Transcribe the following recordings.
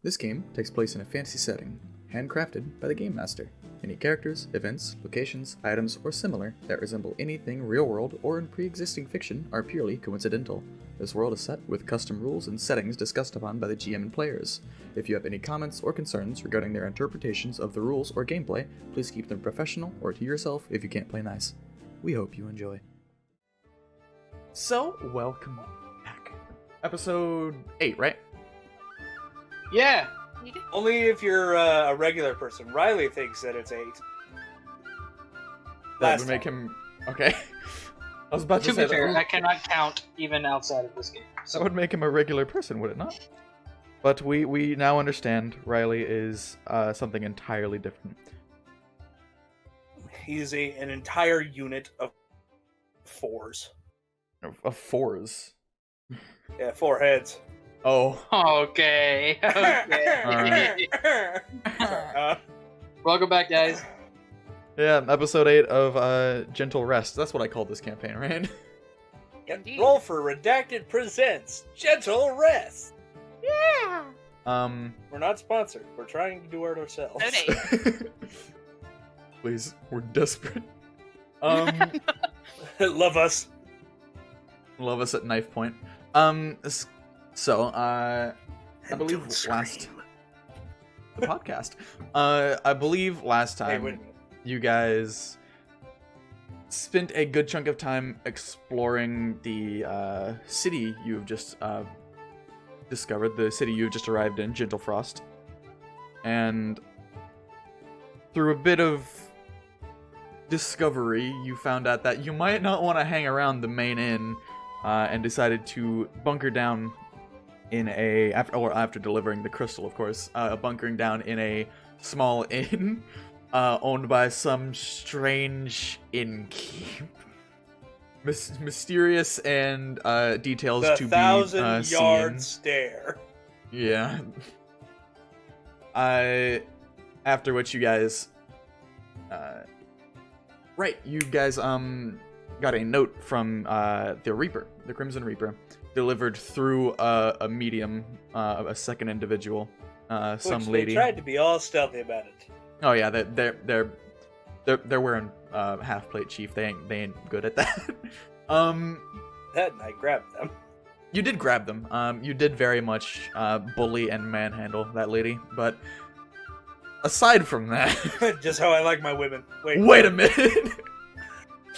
This game takes place in a fantasy setting, handcrafted by the Game Master. Any characters, events, locations, items, or similar that resemble anything real-world or in pre-existing fiction are purely coincidental. This world is set with custom rules and settings discussed upon by the GM and players. If you have any comments or concerns regarding their interpretations of the rules or gameplay, please keep them professional or to yourself if you can't play nice. We hope you enjoy. So, welcome back. Episode 8, right? Yeah, Only if you're a regular person. Riley thinks that it's 8. That would make him... Okay. I was about to to say be fair, that. I cannot count even outside of this game. That would make him a regular person, would it not? But we now understand Riley is something entirely different. He's an entire unit of 4s. Of 4s. Yeah, 4 heads. Oh. Okay. Okay. Sorry, Welcome back, guys. Yeah, episode 8 of Gentle Rest. That's what I called this campaign, right? yeah, roll for Redacted presents Gentle Rest. Yeah. We're not sponsored. We're trying to do it ourselves. Donate. Please, we're desperate. Love us. Love us at knife point. So, I believe last the podcast. I believe last time you guys spent a good chunk of time exploring the city you've just discovered, the city you've just arrived in, Gentle Frost, and through a bit of discovery, you found out that you might not want to hang around the main inn, and decided to bunker down in a after delivering the crystal, of course, bunkering down in a small inn owned by some strange innkeep. Mysterious and details the to be 1,000-yard seen. stare. Yeah. After which you guys, you guys got a note from the Reaper, the Crimson Reaper, delivered through a medium, a second individual, some Which lady. They tried to be all stealthy about it. Oh yeah, they're wearing half plate chief. They ain't good at that. That and I grabbed them. You did grab them. You did very much bully and manhandle that lady, but aside from that, Just how I like my women. wait a minute.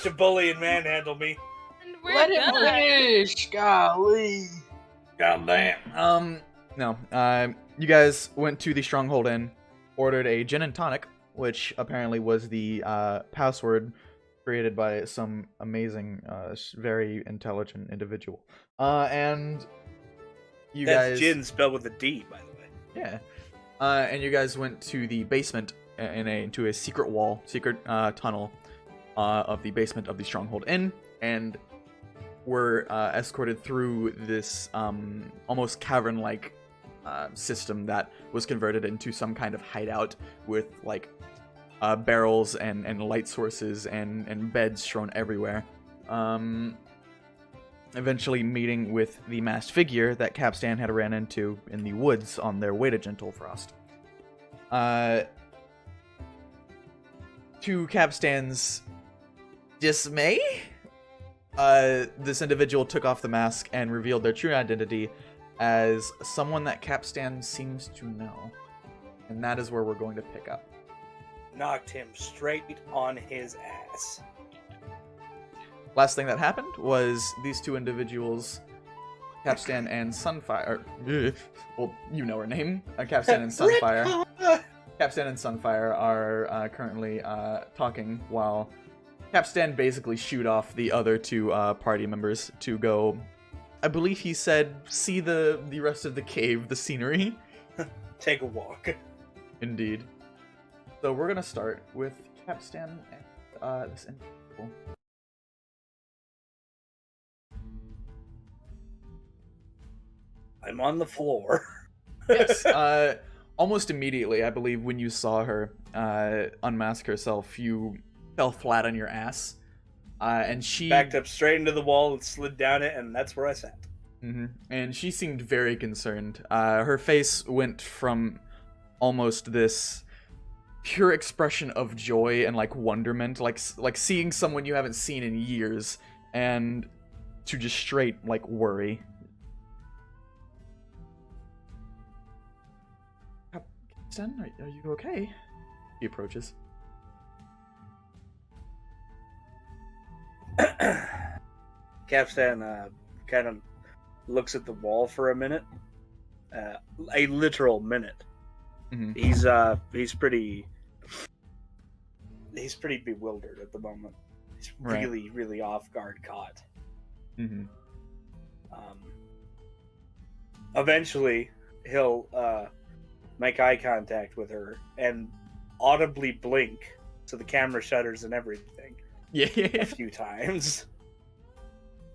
To bully and manhandle me. And we're Let him done. finish, golly. Goddamn. No. You guys went to the Stronghold Inn, ordered a gin and tonic, which apparently was the password created by some amazing, very intelligent individual. And you That's guys. gin spelled with a D, by the way. Yeah. And you guys went to the basement into a secret tunnel of the basement of the Stronghold Inn, and were escorted through this almost cavern-like system that was converted into some kind of hideout with like barrels and light sources and beds strewn everywhere. Eventually meeting with the masked figure that Kapstan had ran into in the woods on their way to Gentle Frost. To Kapstan's dismay, this individual took off the mask and revealed their true identity as someone that Kapstan seems to know. And that is where we're going to pick up. Knocked him straight on his ass. Last thing that happened was these two individuals, Kapstan and Sunfire. Well, you know her name. Kapstan and Sunfire. Kapstan and Sunfire are currently talking while Kapstan basically shoot off the other two party members to go, I believe he said, see the rest of the cave, the scenery. Take a walk. Indeed. So we're gonna start with Kapstan and this individual. I'm on the floor. Yes. Almost immediately, I believe, when you saw her unmask herself, you fell flat on your ass, and she Backed up straight into the wall and slid down it, and that's where I sat. And she seemed very concerned. Her face went from almost this pure expression of joy and like wonderment, like seeing someone you haven't seen in years, and to just straight like worry. Kapstan, are you okay? He approaches. Kapstan kind of looks at the wall for a minute, a literal minute. He's pretty bewildered at the moment. He's really, really off guard caught. Eventually, he'll make eye contact with her and audibly blink, so the camera shutters and everything. Yeah. A few times.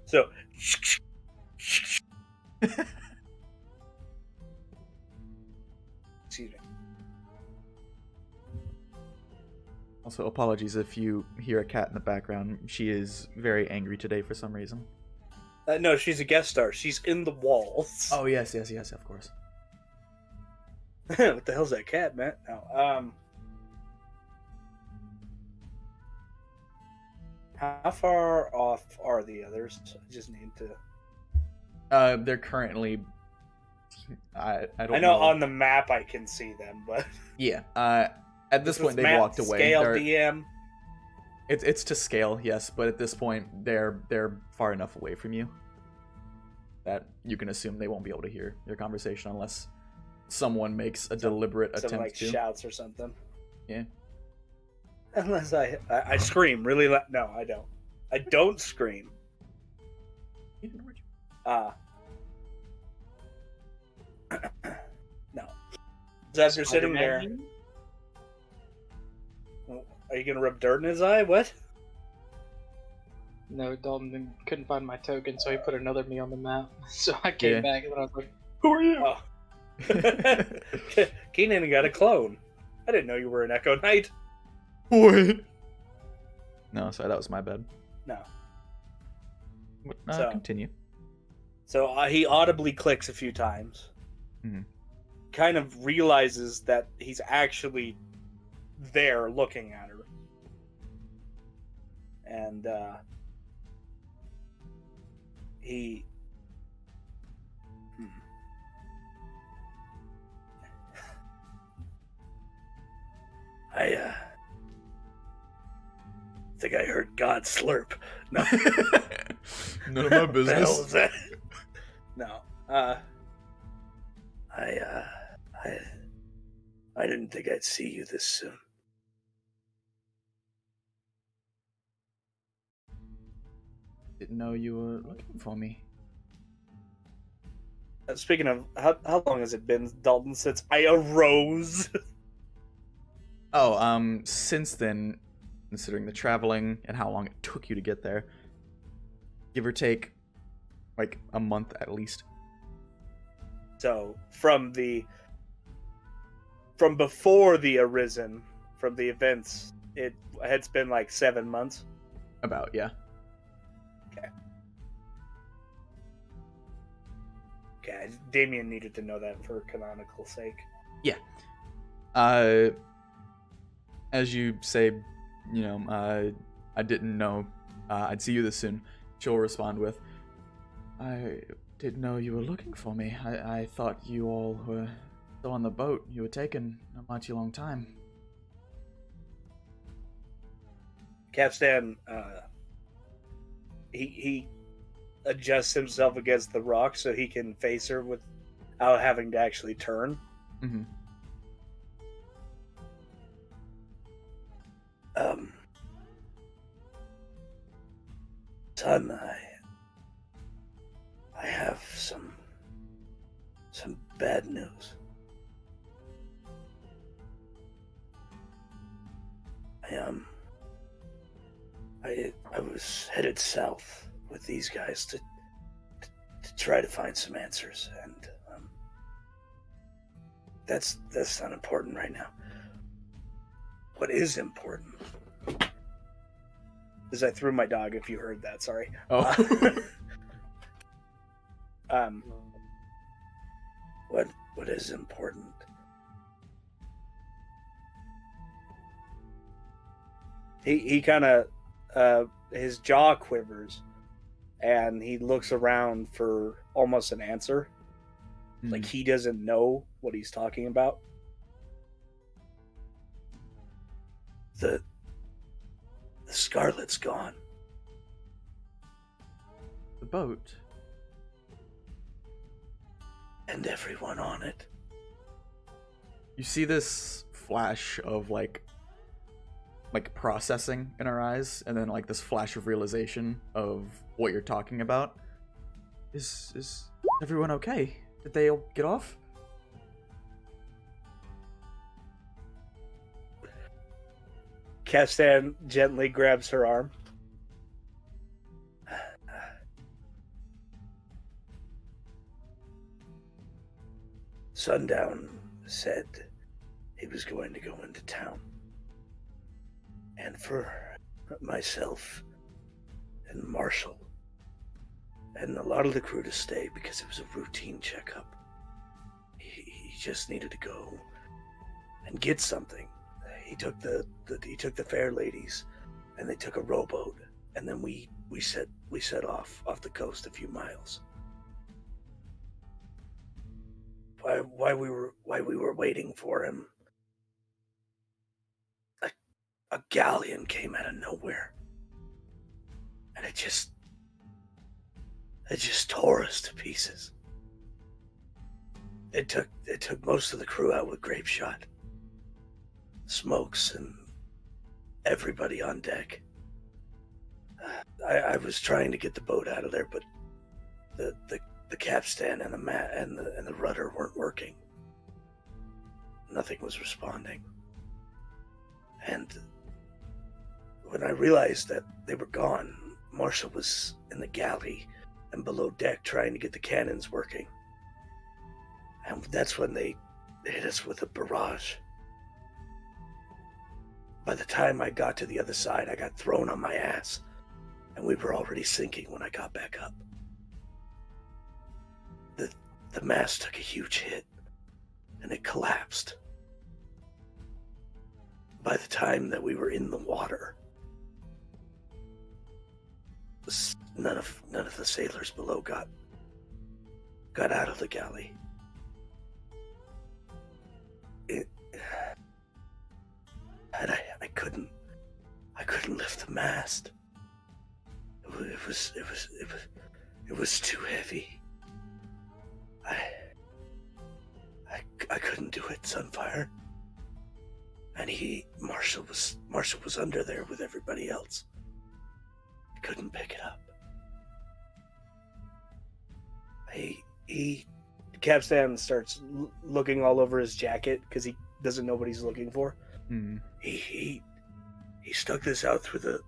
So. Excuse me. Also, apologies if you hear a cat in the background. She is very angry today for some reason. No, she's a guest star. She's in the walls. Oh, yes, of course. What the hell's that cat, Matt? No, how far off are the others? I just need to... They're currently... I don't I know on the map I can see them, but... Yeah, at this point they've walked away. Scale DM. It's to scale, yes, but at this point they're far enough away from you that you can assume they won't be able to hear your conversation unless someone makes a deliberate attempt like to. Shouts or something. Yeah. Unless I scream really loud. No, I don't. I don't scream. No. So after sitting there, are you gonna rub dirt in his eye? What? No, Dalton couldn't find my token, so he put another me on the map. So I came back and then I was like, "Who are you?" Oh. Keenan got a clone. I didn't know you were an Echo Knight. What? No, sorry, that was my bad. No. Continue. So he audibly clicks a few times. Kind of realizes that he's actually there looking at her. And he... I think I heard God slurp. No. None of my business. The hell was that? No. I didn't think I'd see you this soon. Didn't know you were looking for me. Speaking of, how long has it been, Dalton, since I arose? Oh, since then, considering the traveling and how long it took you to get there, give or take, like, a month at least. So, from before the Arisen, from the events, it's been like 7 months? About, yeah. Okay, Damien needed to know that for canonical sake. Yeah. As you say, you know, I didn't know I'd see you this soon. She'll respond with, I didn't know you were looking for me. I thought you all were still on the boat. You were taken a mighty long time. Kapstan, he adjusts himself against the rock so he can face her without having to actually turn. Son, I have some bad news. I was headed south with these guys to try to find some answers, and that's not important right now. What is important is I threw my dog, if you heard that, sorry. Oh. What is important? He kind of his jaw quivers, and he looks around for almost an answer. Like he doesn't know what he's talking about. The Scarlet's gone. The boat. And everyone on it. You see this flash of like processing in her eyes, and then like this flash of realization of what you're talking about. Is everyone okay? Did they all get off? Kapstan gently grabs her arm. Sundown said he was going to go into town. And for myself and Marshall and a lot of the crew to stay because it was a routine checkup. He just needed to go and get something. He took the fair ladies, and they took a rowboat, and then we set off the coast a few miles. Why we were waiting for him, a galleon came out of nowhere, and it just tore us to pieces. It took most of the crew out with grape shot, smokes, and everybody on deck. I was trying to get the boat out of there, but the capstan and the rudder weren't working. Nothing was responding. And when I realized that they were gone, Marshall was in the galley and below deck trying to get the cannons working. And that's when they hit us with a barrage. By the time I got to the other side, I got thrown on my ass, and we were already sinking when I got back up. The mast took a huge hit, and it collapsed. By the time that we were in the water, none of the sailors below got out of the galley. And I couldn't lift the mast. It was too heavy. I couldn't do it, Sunfire. And Marshall was under there with everybody else. I couldn't pick it up. Kapstan starts looking all over his jacket because he doesn't know what he's looking for. Mm. He stuck this out through the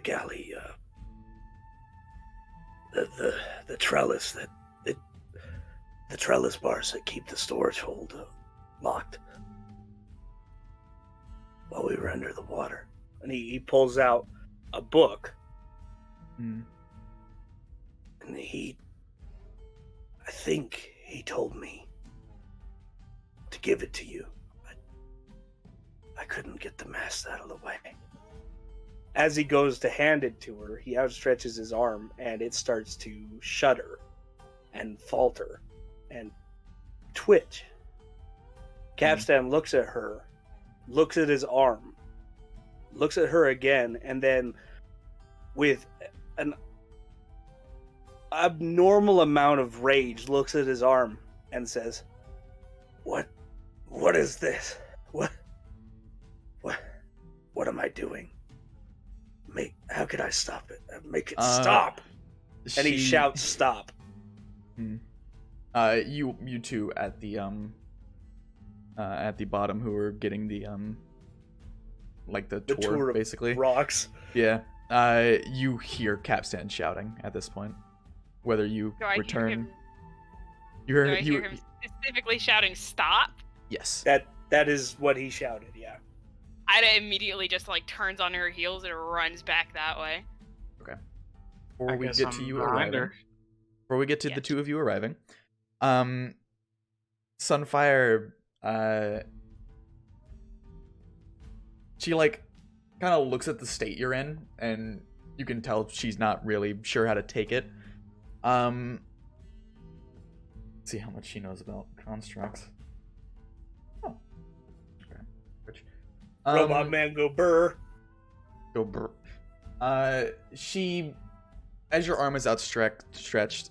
galley, the trellis the trellis bars that keep the storage hold locked while we were under the water. And he pulls out a book. Mm. And I think he told me to give it to you. I couldn't get the mast out of the way. As he goes to hand it to her, he outstretches his arm, and it starts to shudder and falter and twitch. Kapstan looks at her, looks at his arm, looks at her again, and then with an abnormal amount of rage looks at his arm and says, What is this? What am I doing? How could I stop it? Make it stop! And he shouts, stop. You two at the bottom who are getting the tour basically. Rocks. Yeah. You hear Kapstan shouting at this point. Whether you return. Do I hear him specifically shouting stop? Yes. That is what he shouted, yeah. Ida immediately just turns on her heels and runs back that way. Okay. before we guess get I'm to you behind arriving, her. before we get to the Yes. two of you arriving, Sunfire, she like kind of looks at the state you're in, and you can tell she's not really sure how to take it. Let's see how much she knows about constructs. Oh, okay. Robot man go burr. Go brr. She, as your arm is outstretched,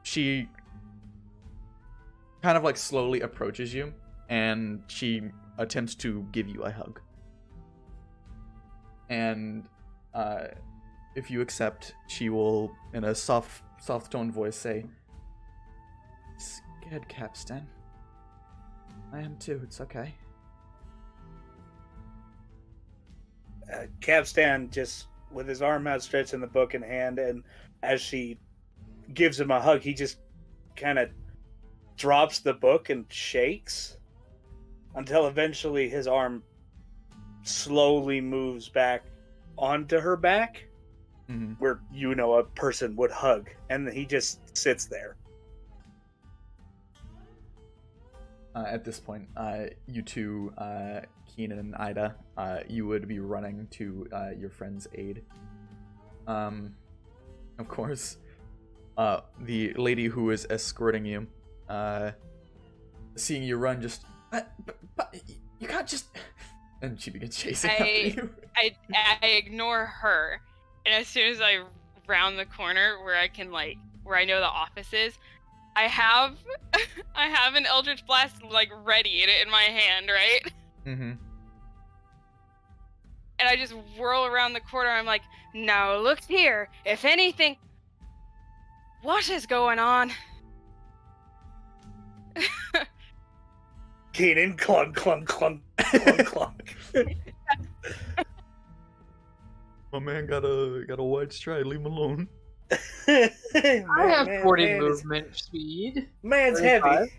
she kind of like slowly approaches you, and she attempts to give you a hug. And if you accept, she will, in a soft-toned voice, say, "Scared, Kapstan. I am too. It's okay." Kapstan just with his arm outstretched and the book in hand, and as she gives him a hug, he just kind of drops the book and shakes until eventually his arm slowly moves back onto her back, where a person would hug, and he just sits there. At this point, you two, Keenan and Aida, you would be running to your friend's aid. Of course, the lady who is escorting you, seeing you run, just, but you can't just, and she begins chasing after you. I ignore her, and as soon as I round the corner where I know the office is, I have an Eldritch Blast ready in my hand, right? Mm-hmm. And I just whirl around the corner. I'm like, now look here. If anything, what is going on? Keenan, clunk, clunk, clunk, clunk, clunk. My man got a white stripe. Leave him alone. I have 40 movement speed. Man's 35. heavy.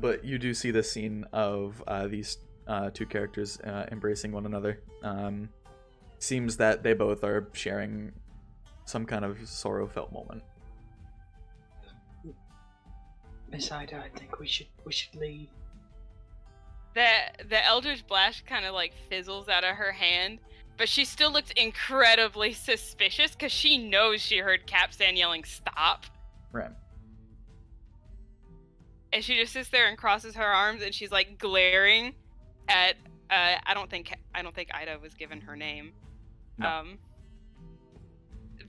But you do see the scene of these two characters embracing one another. Seems that they both are sharing some kind of sorrow-felt moment. Miss Ida, I think we should leave. The Eldritch Blast kind of fizzles out of her hand, but she still looks incredibly suspicious because she knows she heard Kapstan yelling "stop." Right. And she just sits there and crosses her arms, and she's glaring at. I don't think Aida was given her name. No.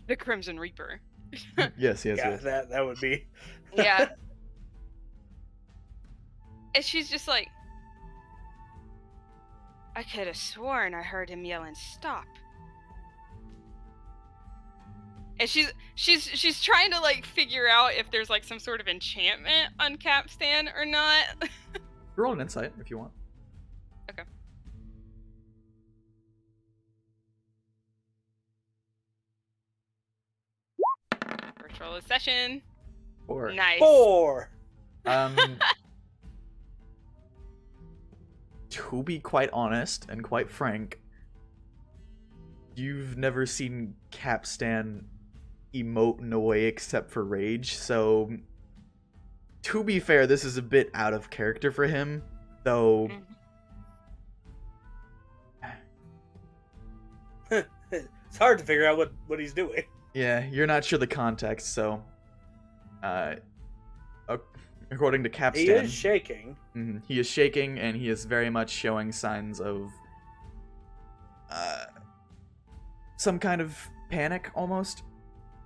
The Crimson Reaper. Yes. Yeah, that would be. Yeah. And she's just like, I could have sworn I heard him yelling "stop." And she's trying to figure out if there's some sort of enchantment on Kapstan or not. Roll an insight if you want. Okay. First roll of session. 4. Nice. 4. To be quite honest and quite frank, you've never seen Kapstan emote in a way except for rage, so to be fair, this is a bit out of character for him, though. It's hard to figure out what he's doing. Yeah, you're not sure the context, so according to Kapstan, He is shaking. He is shaking, and he is very much showing signs of some kind of panic, almost.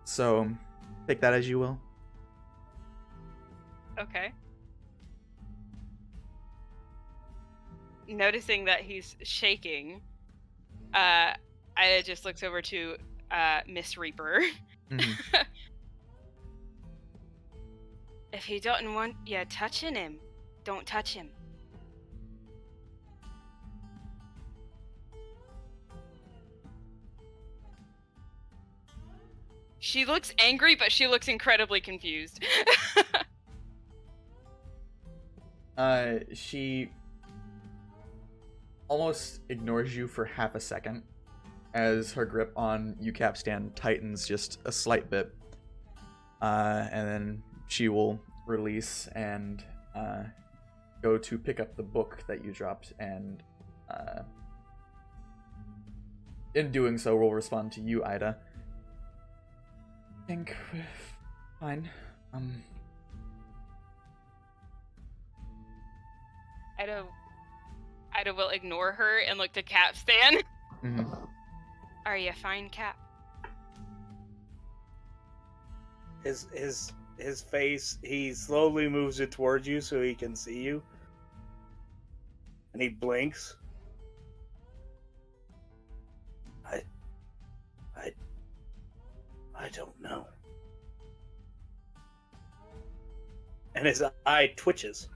So, take that as you will. Okay. Noticing that he's shaking, Ida just looks over to Miss Reaper. If he doesn't want you touching him, don't touch him. She looks angry, but she looks incredibly confused. She almost ignores you for half a second, as her grip on you, Kapstan, tightens just a slight bit. And then she will release and go to pick up the book that you dropped, and in doing so, will respond to you, Aida. I think we're fine. Aida will ignore her and look to Kapstan. Mm-hmm. Are you fine, Cap? His face, he slowly moves it towards you so he can see you. And he blinks. I don't know. And his eye twitches.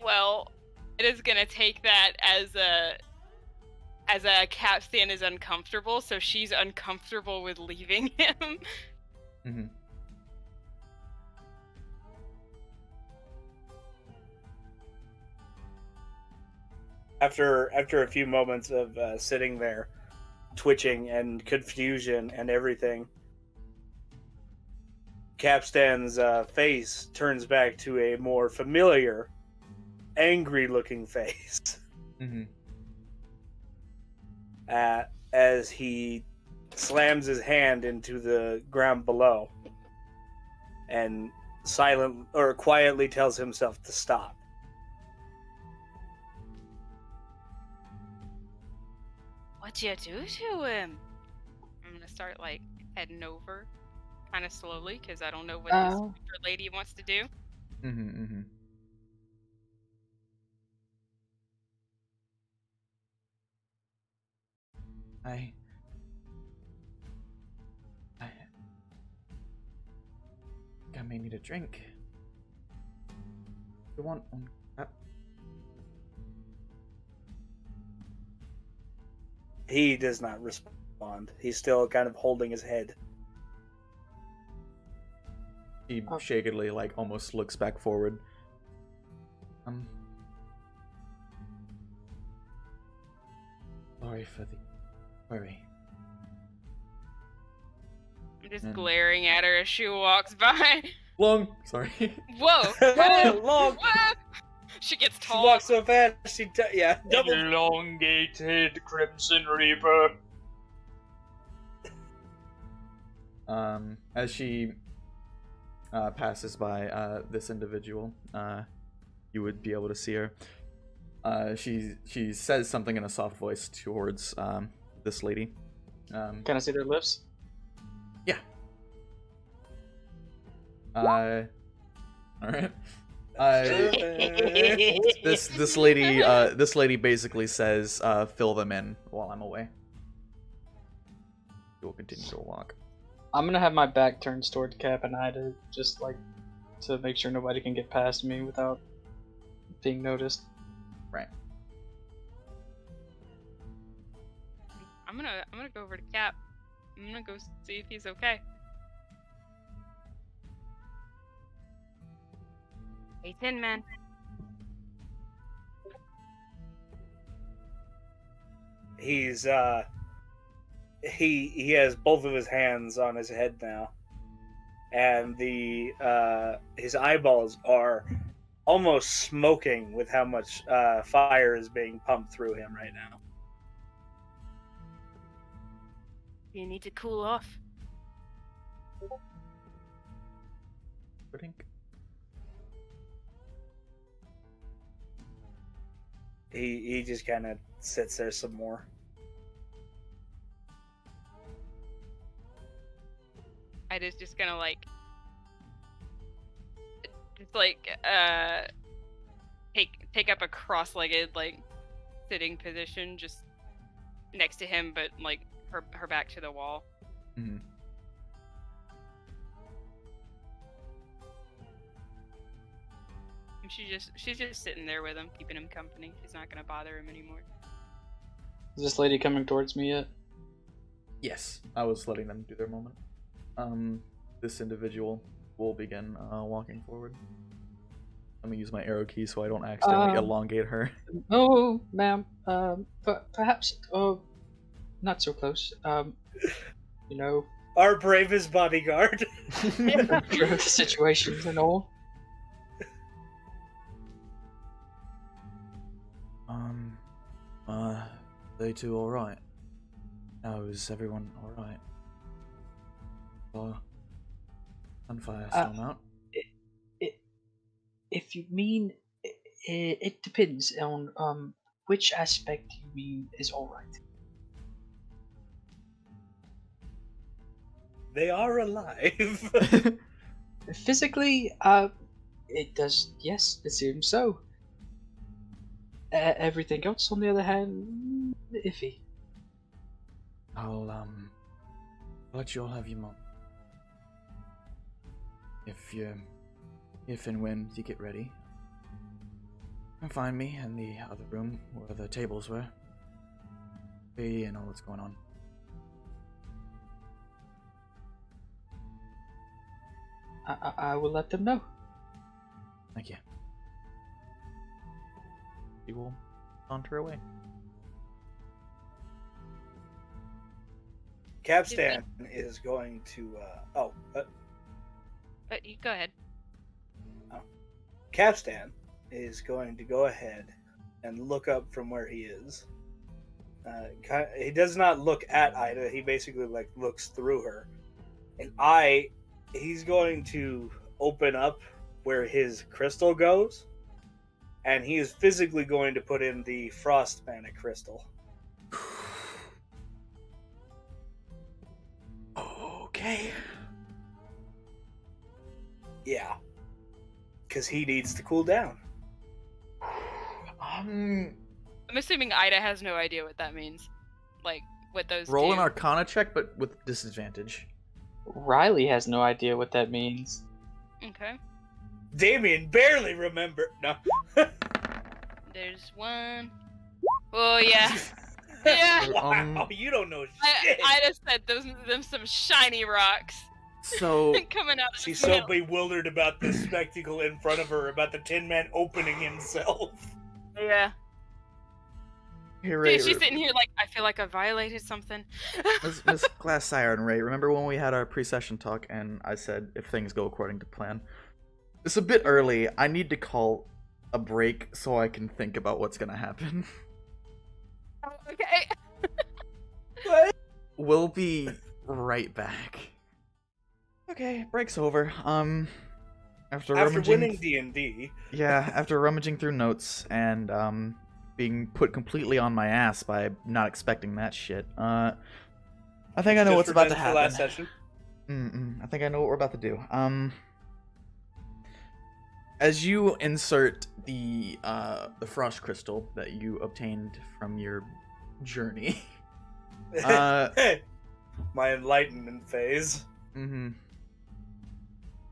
Well, it is gonna take that as a Kapstan is uncomfortable, so she's uncomfortable with leaving him. Mm-hmm. After a few moments of sitting there, twitching and confusion and everything, Kapstan's face turns back to a more familiar, angry-looking face. Mm-hmm. As he slams his hand into the ground below and quietly tells himself to stop. What'd you do to him? I'm gonna start heading over, kind of slowly, because I don't know what this super lady wants to do. Mm-hmm. Mm-hmm. I think I may need a drink. You want one? He does not respond. He's still kind of holding his head. He shakily, almost looks back forward. Sorry for the worry. I'm just glaring at her as she walks by. Sorry. Whoa! Long. Whoa! She gets She tall. walks so fast. Double. Elongated Crimson Reaper. As she passes by this individual, you would be able to see her. She says something in a soft voice towards this lady. Can I see their lips? Yeah. All right. This lady basically says, "Fill them in while I'm away." You will continue to walk. I'm gonna have my back turned toward Cap and Ida, just to make sure nobody can get past me without being noticed. Right. I'm gonna go over to Cap. I'm gonna go see if he's okay. Hey, Tin Man. He's he has both of his hands on his head now, and his eyeballs are almost smoking with how much fire is being pumped through him right now. You need to cool off. He just kind of sits there some more. Ida's just gonna take up a cross-legged sitting position just next to him, but her back to the wall. Mm-hmm. And she's just sitting there with him, keeping him company. She's not gonna bother him anymore. Is this lady coming towards me yet? Yes, I was letting them do their moment. This individual will begin walking forward. Let me use my arrow key so I don't accidentally elongate her. No, ma'am. But perhaps, not so close. You know, Our bravest bodyguard. situations and all. They two all right? Now is everyone all right? Gunfire storm out. If you mean, it depends on which aspect you mean is all right. They are alive. Physically, it does. Yes, it seems so. Everything else, on the other hand, iffy. I'll let you all have your moment. If and when you get ready, come find me in the other room where the tables were. Be and all that's going on. I will let them know. Thank you. She will saunter away. Kapstan is going to. But you go ahead. Kapstan is going to go ahead and look up from where he is. He does not look at Ida. He basically looks through her, and he's going to open up where his crystal goes, and he is physically going to put in the frost mana crystal. Okay. Yeah. Because he needs to cool down. I'm assuming Ida has no idea what that means. Like, what those Roll do. an Arcana check, but with disadvantage. Riley has no idea what that means. Okay. Damien barely remember. No. There's one. Oh, yeah. Yeah. Wow, you don't know shit. Ida said them some shiny rocks. So Coming out of She's the so middle. bewildered about the spectacle in front of her, about the Tin Man opening himself. Yeah. Hey, Ray, Dude, she's sitting here like, I feel like I violated something. Miss GlassSiren, Ray, remember when we had our pre-session talk and I said if things go according to plan? It's a bit early. I need to call a break so I can think about what's gonna happen. Okay. What? We'll be right back. Okay, break's over. After winning D&D. Yeah, after rummaging through notes and being put completely on my ass by not expecting that shit. I think I know what's about to happen. Last session. I think I know what we're about to do. As you insert the frost crystal that you obtained from your journey, my enlightenment phase.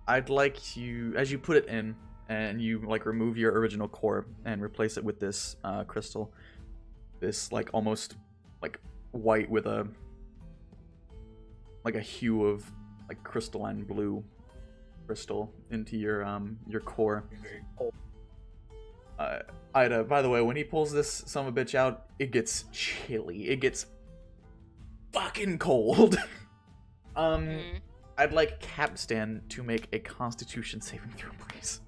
I'd like you, as you put it in, and you remove your original core and replace it with this crystal, this almost white with a hue of crystalline blue crystal into your core. Ida, by the way, when he pulls this son of a bitch out, it gets chilly. It gets fucking cold. I'd like Kapstan to make a Constitution saving throw, please.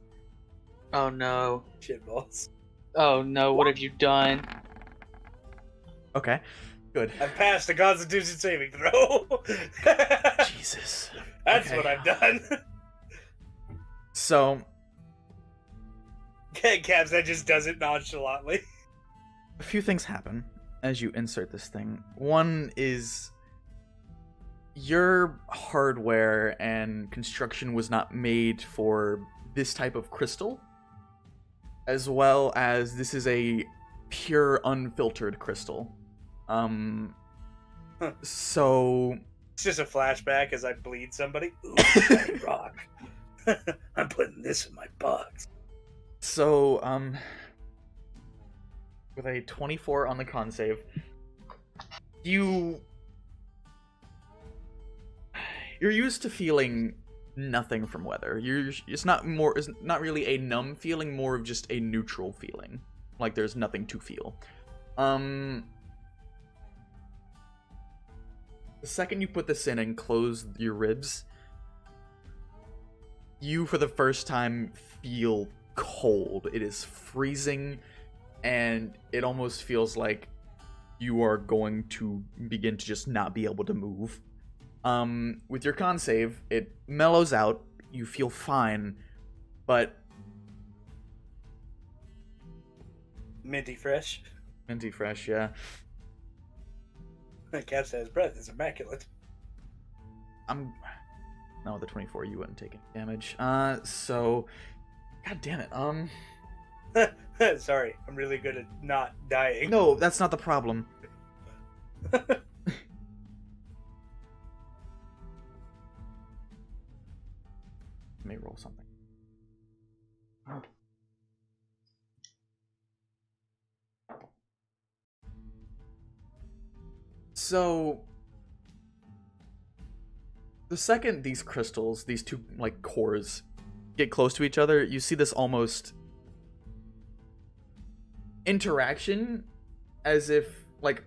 Oh no. Shitballs. Oh no, what have you done? Okay, good. I've passed the Constitution saving throw. Jesus. That's Okay. what I've done. So, Caps, that just does it nonchalantly. a few things happen as you insert this thing. One is your hardware and construction was not made for this type of crystal, as well as this is a pure unfiltered crystal. So It's just a flashback as I bleed somebody. Ooh, shiny rock. I'm putting this in my box. So, with a 24 on the con save, you're used to feeling nothing from weather. It's not really a numb feeling, more of just a neutral feeling. Like there's nothing to feel. The second you put this in and close your ribs, you for the first time feel cold. It is freezing, and it almost feels like you are going to begin to just not be able to move. With your con save, it mellows out. You feel fine, but Minty fresh. minty fresh, yeah. Kapstan's breath is immaculate. No, the 24, you wouldn't take any damage. So, god damn it. Sorry, I'm really good at not dying. No, that's not the problem. Let me roll something. So, the second these crystals, these two, like, cores, get close to each other, you see this almost interaction as if, like,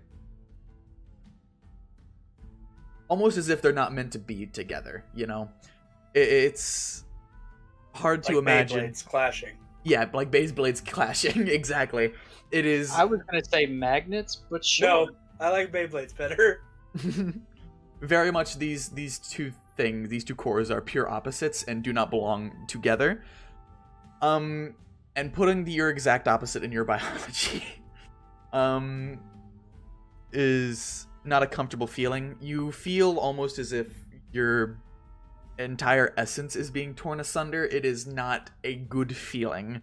almost as if they're not meant to be together, you know? It's hard to imagine. Beyblades clashing. Yeah, like Beyblades clashing, exactly. It is... I was gonna say magnets, but sure. No, I like Beyblades better. Very much these two things, these two cores are pure opposites and do not belong together. And putting your exact opposite in your biology is not a comfortable feeling. You feel almost as if your entire essence is being torn asunder. It is not a good feeling,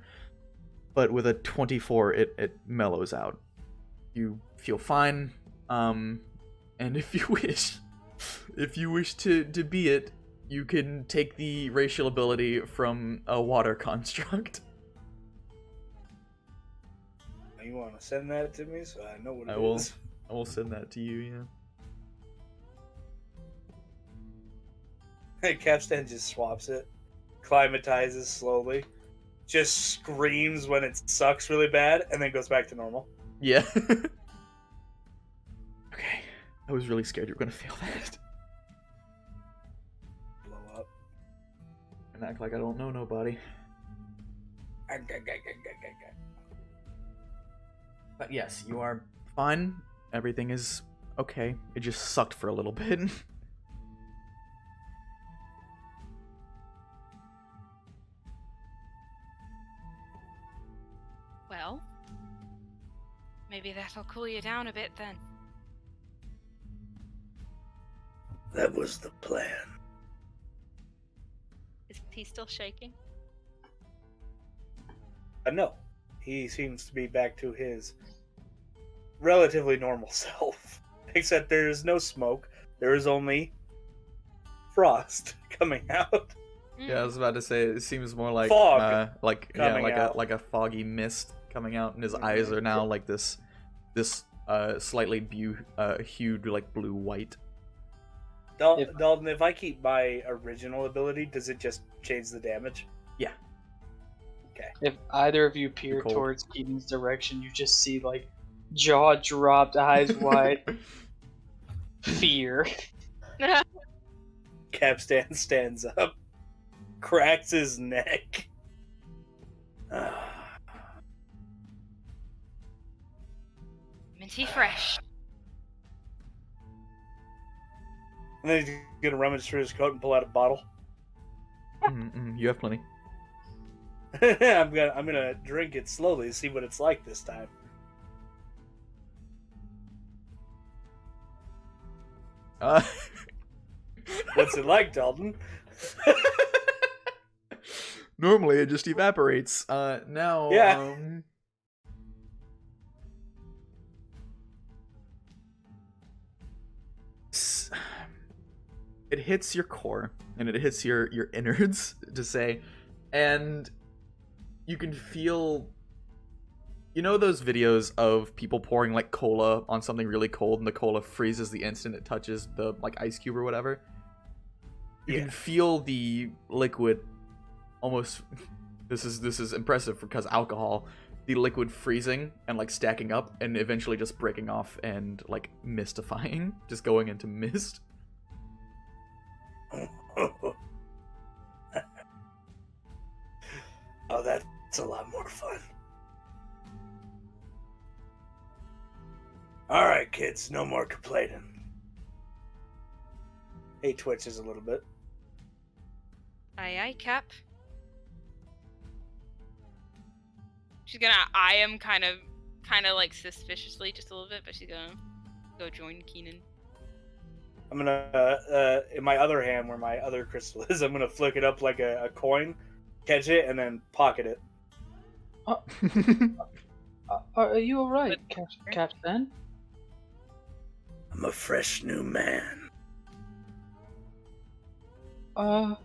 but with a 24 it mellows out. You feel fine, and if you wish to be it, you can take the racial ability from a water construct. You want to send that to me so I know what it is? I will send that to you, yeah. Kapstan just swaps it, climatizes slowly, just screams when it sucks really bad, and then goes back to normal. Yeah. Okay. I was really scared you were gonna fail that. Blow up. And act like I don't know nobody. But yes, you are fine. Everything is okay. It just sucked for a little bit. Well, maybe that'll cool you down a bit then. That was the plan. Is he still shaking? No, he seems to be back to his relatively normal self. Except there is no smoke. There is only frost coming out. Yeah, I was about to say it seems more like Fog like a foggy mist coming out, and his eyes are now like this slightly hued like blue white. Dalton, if I keep my original ability, does it just change the damage? Yeah. Okay. If either of you peer Cold. towards Keaton's direction, you just see like jaw dropped, eyes wide, fear. Kapstan stands up, cracks his neck. Minty fresh. And then he's gonna rummage through his coat and pull out a bottle. You have plenty. I'm gonna drink it slowly to see what it's like this time. What's it like, Dalton? Normally it just evaporates. Now, Yeah. It hits your core and it hits your innards, to say, and you can feel, you know those videos of people pouring like cola on something really cold and the cola freezes the instant it touches the like ice cube or whatever? You can feel the liquid almost. This is impressive because alcohol. The liquid freezing and like stacking up and eventually just breaking off and like mystifying, just going into mist. Oh, that's a lot more fun. All right, kids, no more complaining. He twitches a little bit. Aye, Cap. She's gonna eye him kind of like suspiciously just a little bit, but she's gonna go join Keenan. I'm gonna, in my other hand, where my other crystal is, I'm gonna flick it up like a coin, catch it, and then pocket it. Are you alright, Kapstan? I'm a fresh new man. And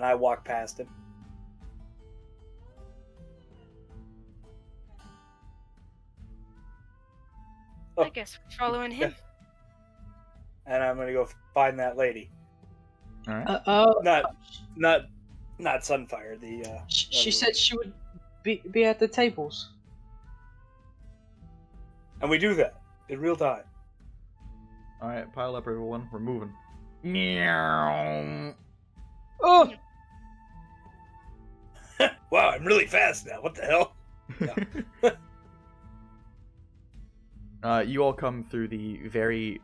I walk past him. I guess we're following him. And I'm gonna go find that lady. All right. Not Sunfire. She said she would be at the tables. And we do that in real time. All right, pile up, everyone. We're moving. Meow. Oh! Wow, I'm really fast now. What the hell? You all come through the very,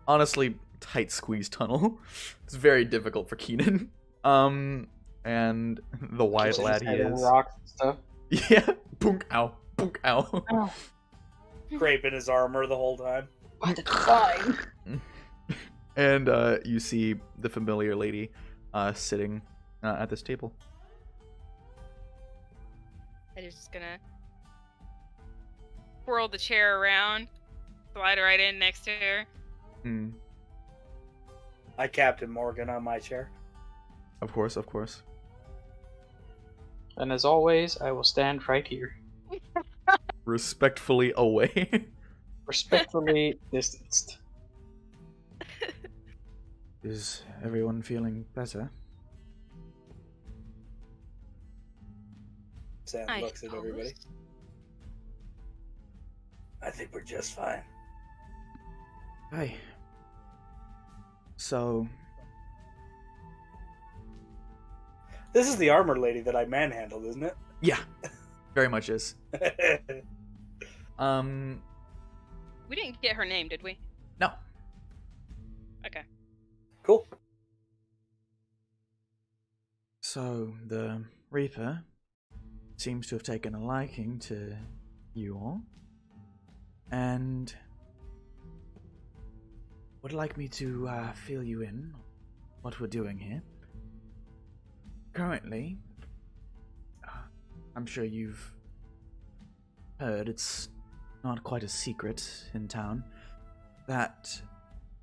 honestly, tight squeeze tunnel. It's very difficult for Keenan. And the wide lad he is. Rocks and stuff. Yeah. Punk ow. Punk ow. Oh. Scraping his armor the whole time. Fine. And you see the familiar lady sitting at this table. I'm just gonna twirl the chair around, slide right in next to her. Hmm. I Captain Morgan on my chair. Of course, of course. And as always, I will stand right here. Respectfully away. Respectfully distanced. Is everyone feeling better? Sam looks at everybody. I think we're just fine. Hey. So... This is the armor lady that I manhandled, isn't it? Yeah. Very much is. We didn't get her name, did we? No. Okay. Cool. So, the Reaper seems to have taken a liking to you all, and would like me to fill you in on what we're doing here. Currently, I'm sure you've heard, it's not quite a secret in town, that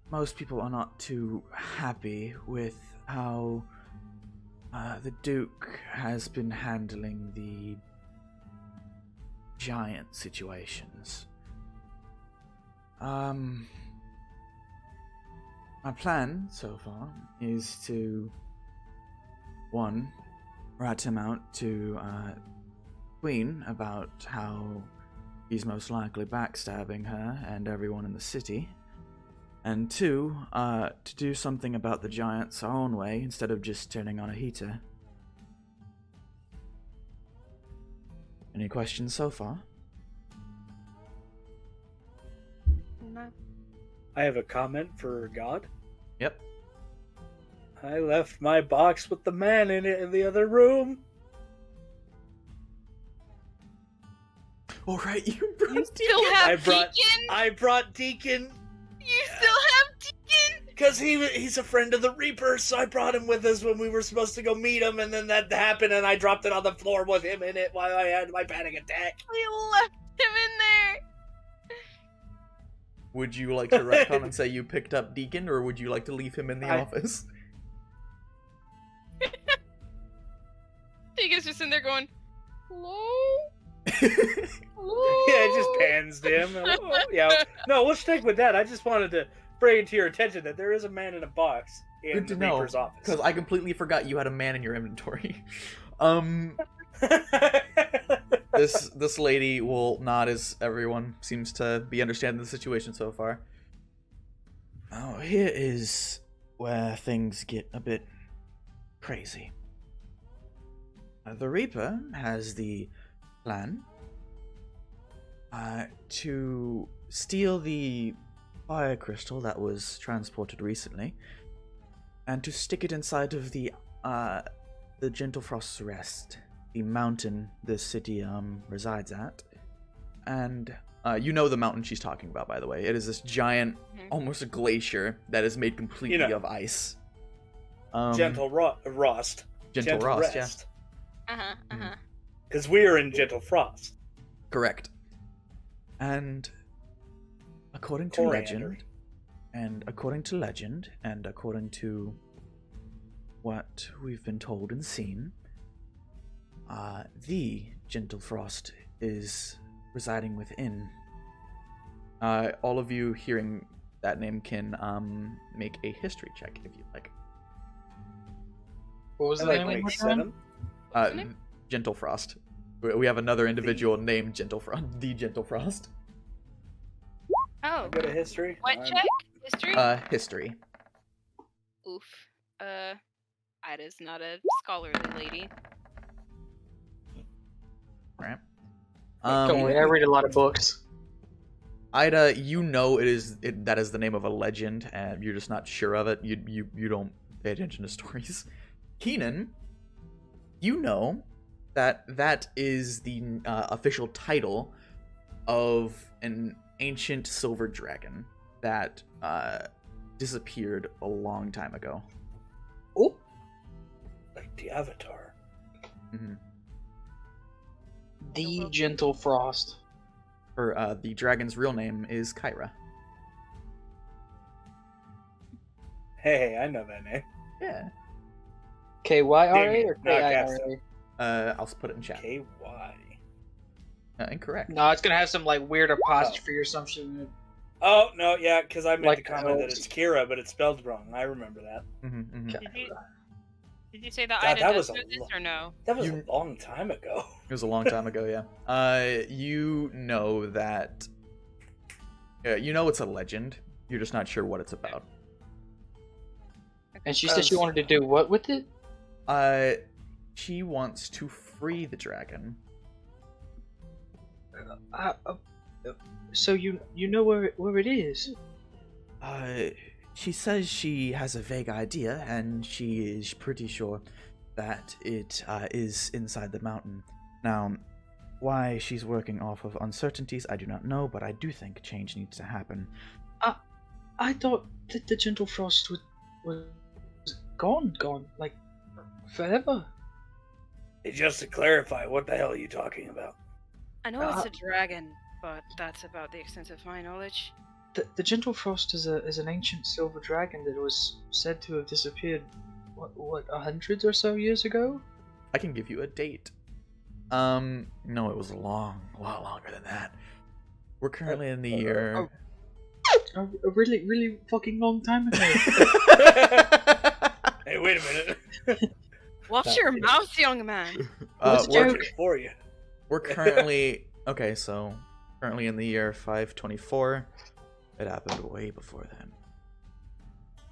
most people are not too happy with how the Duke has been handling the giant situations. My plan so far is to, one, rat him out to Queen about how he's most likely backstabbing her and everyone in the city. And two, to do something about the giants our own way instead of just turning on a heater. Any questions so far? No. I have a comment for God. Yep. I left my box with the man in it in the other room. All right, you still have Deacon? I brought Deacon. You still have Deacon? Because he's a friend of the Reaper, so I brought him with us when we were supposed to go meet him, and then that happened, and I dropped it on the floor with him in it while I had my panic attack. We left him in there. Would you like to retcon and say you picked up Deacon, or would you like to leave him in the office? Deacon's just in there going, hello? Yeah, it just pans to him. Oh, yeah, no, we'll stick with that. I just wanted to bring it to your attention that there is a man in a box. in Good the to know, Reaper's office. because I completely forgot you had a man in your inventory. This lady will nod as everyone seems to be understanding the situation so far. Oh, here is where things get a bit crazy. The Reaper has the plan to steal the fire crystal that was transported recently, and to stick it inside of the Gentle Frost's Rest, the mountain this city resides at. And you know the mountain she's talking about, by the way. It is this giant, almost a glacier that is made completely of ice. Gentle Rost. Gentle Rost, yeah. Because we are in Gentle Frost. Correct. And according to legend, and according to what we've been told and seen, the Gentle Frost is residing within. All of you hearing that name can make a history check if you'd like. What was the name? Like 7? Gentle Frost. We have another individual named Gentle Frost. The Gentle Frost. Oh. Go to history. What check? History? History. Oof. Ida's not a scholarly lady. Right. Don't worry, I read a lot of books. Ida, you know that is the name of a legend, and you're just not sure of it. You don't pay attention to stories. Keenan, you know that is the official title of an ancient silver dragon that disappeared a long time ago. Oh, like the Avatar. Mm-hmm. The Gentle Frost. The dragon's real name is Kyra. Hey, I know that name. Yeah. K-Y-R-A or Not K-I-R-A? I'll put it in chat. K-Y. Incorrect. No, it's gonna have some like weird apostrophe or something. Oh, no, yeah, because I meant Like to comment that elves. it's Kira, but it's spelled wrong. I remember that. Mm-hmm. Did you say that God, Ida that does was know a this lo- or no? That was a long time ago. It was a long time ago, yeah. You know that... you know it's a legend. You're just not sure what it's about. And she said she wanted to do what with it? She wants to free the dragon. So you know where it is? She says she has a vague idea, and she is pretty sure that it is inside the mountain. Now, why she's working off of uncertainties, I do not know, but I do think change needs to happen. I thought that the Gentle Frost was gone, like forever. Hey, just to clarify, what the hell are you talking about? I know it's a dragon, but that's about the extent of my knowledge. The Gentle Frost is an ancient silver dragon that was said to have disappeared, what 100 or so years ago? I can give you a date. No, it was a lot longer than that. We're currently in the year... A really, really fucking long time ago. Hey, wait a minute. Watch your mouth, young man. What's Working joke? for you. We're currently... Okay, so... Currently in the year 524. It happened way before then.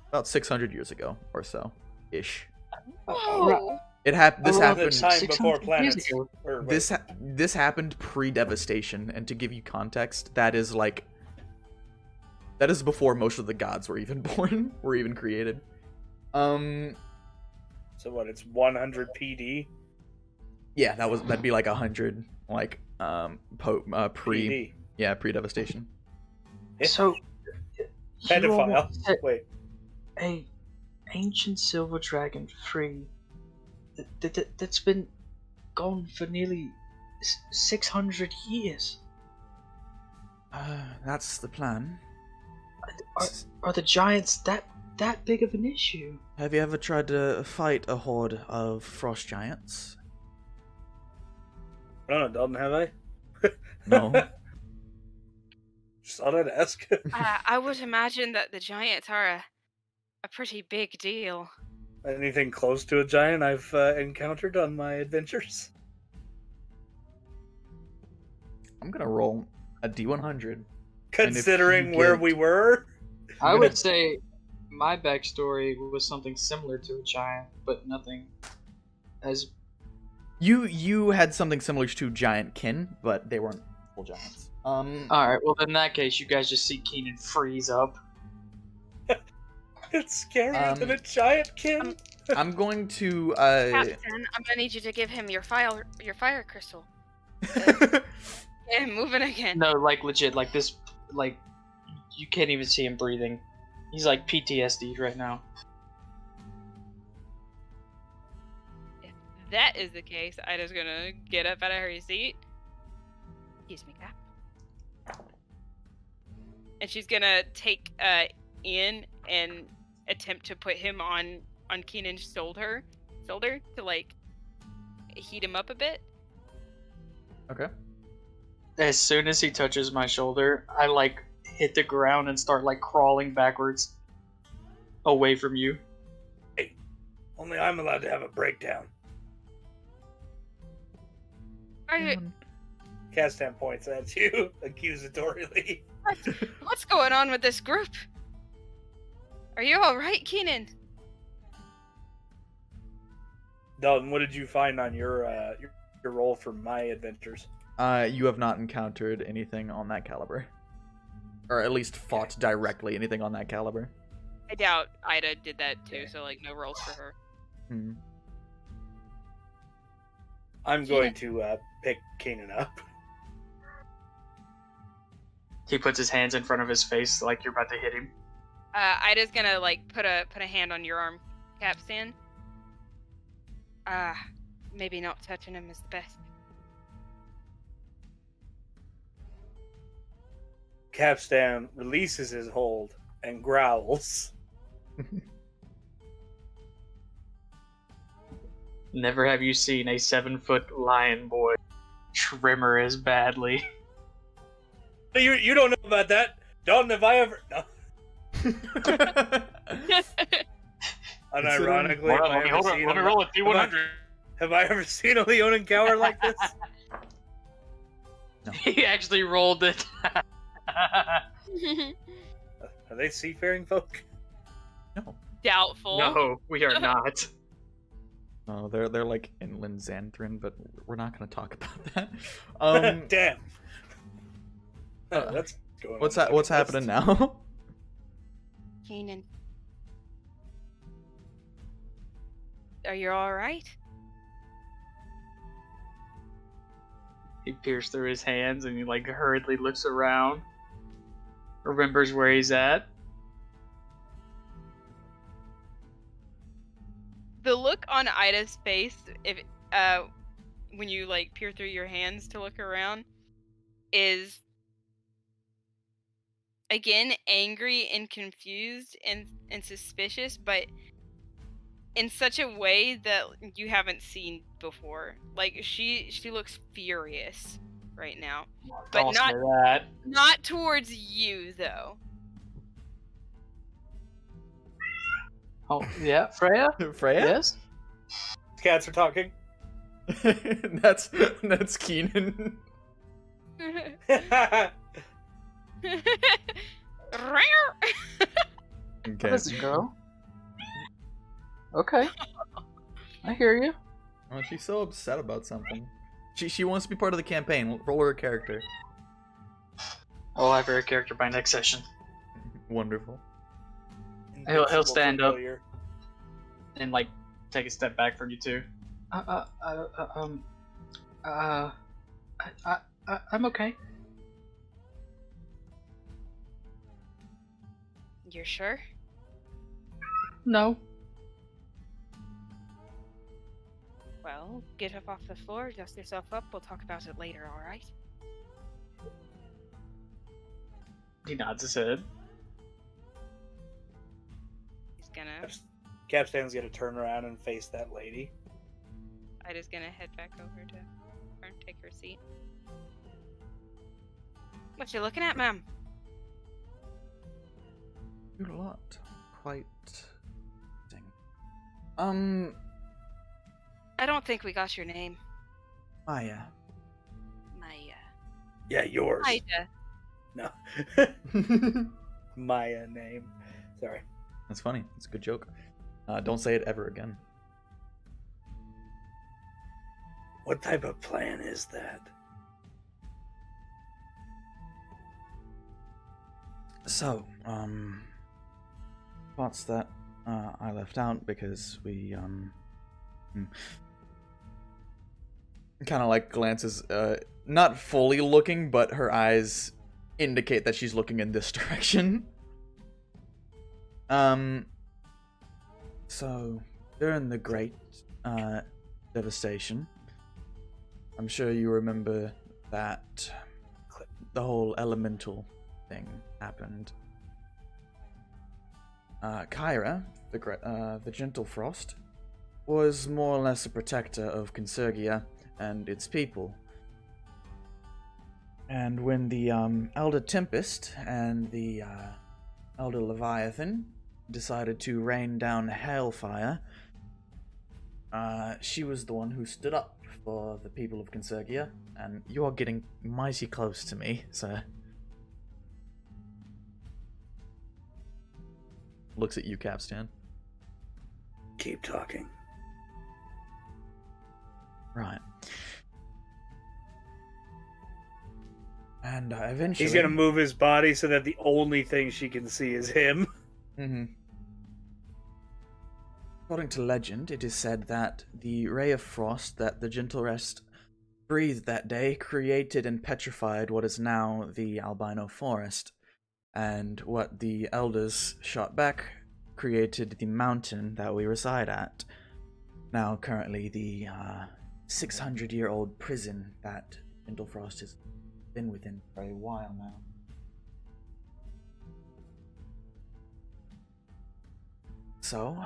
About 600 years ago, or so. Ish. Whoa. This The happened... time 600 before years planets. ago. This happened pre-devastation, and to give you context, that is like... That is before most of the gods were even born, were even created. So what, it's 100 PD? Yeah, that'd be like 100, like, pre... PD. Yeah, pre-devastation. So, Pedophile. Wait. a ancient silver dragon free that's been gone for nearly 600 years. That's the plan. Are the giants that big of an issue? Have you ever tried to fight a horde of frost giants? I don't have I? No. Just thought I'd ask. I would imagine that the giants are a pretty big deal. Anything close to a giant I've encountered on my adventures? I'm gonna roll a D100. Considering you where get- we were? I would say my backstory was something similar to a giant, but nothing as. You had something similar to giant kin, but they weren't full giants. Alright, well, in that case, you guys just see Keenan freeze up. It's scarier than a giant kin. I'm going to Kapstan, I'm gonna need you to give him your fire crystal. Yeah, moving again. No, like, legit, like, this, like, you can't even see him breathing. He's, like, PTSD right now. If that is the case, Ida's gonna get up out of her seat. Excuse me, Cap. And she's gonna take Ian and attempt to put him on Keenan's shoulder to like heat him up a bit. Okay. As soon as he touches my shoulder, I, like, hit the ground and start, like, crawling backwards away from you. Hey, only I'm allowed to have a breakdown. Are you, Kapstan points at you accusatorily. what's going on with this group? Are you all right, Keenan? Dalton, what did you find on your roll for my adventures? You have not encountered anything on that caliber, or at least fought directly anything on that caliber. I doubt Ida did that too, so like no rolls for her. I'm going to pick Keenan up. He puts his hands in front of his face like you're about to hit him. Ida's gonna like put a hand on your arm, Kapstan. Maybe not touching him is the best. Kapstan releases his hold and growls. Never have you seen a 7-foot lion boy trimmer as badly. You don't know about that. Dalton, have I ever... No. Unironically, Let me roll a D100. Have I ever seen a Leonin cower like this? No. He actually rolled it. Are they seafaring folk? No. Doubtful. No, we are not. No, they're like inland Xanthrin, but we're not gonna talk about that. Damn. That's going on What's happening now? Keenan. Are you alright? He peers through his hands and he like hurriedly looks around. Remembers where he's at. The look on Ida's face, if when you like peer through your hands to look around, is again angry and confused and suspicious, but in such a way that you haven't seen before. Like she looks furious right now, but Don't say that. not towards you though. Oh yeah, Freya. Freya? Yes. Cats are talking. that's Keenan. Okay. Listen, girl. Okay. I hear you. Oh, she's so upset about something. She wants to be part of the campaign. Roll her a character. I'll have her character by next session. Wonderful. He'll stand up and like take a step back from you two. I'm okay. You're sure? No. Well, get up off the floor, dust yourself up. We'll talk about it later, alright? He nods his head. He's gonna... Kapstan's gonna turn around and face that lady. Ida's gonna head back over to her and take her seat. What you looking at, ma'am? Do a lot. Quite I don't think we got your name. Maya. Maya. Yeah, yours. Aida. No. Maya name. Sorry. That's funny. It's a good joke. Don't say it ever again. What type of plan is that? So, parts that I left out because we kind of like glances, not fully looking, but her eyes indicate that she's looking in this direction. So during the Great Devastation, I'm sure you remember that the whole elemental thing happened. Kyra, the Gentle Frost, was more or less a protector of Consergia and its people. And when the Elder Tempest and the Elder Leviathan decided to rain down hailfire, she was the one who stood up for the people of Consergia, and you are getting mighty close to me, sir. Looks at you, Kapstan. Keep talking. Right. And eventually... He's gonna move his body so that the only thing she can see is him. Mm-hmm. According to legend, it is said that the ray of frost that the Gentle Rest breathed that day created and petrified what is now the albino forest, and what the elders shot back created the mountain that we reside at. Now, currently, the 600-year-old prison that Gentle Frost has been within for a while now. So,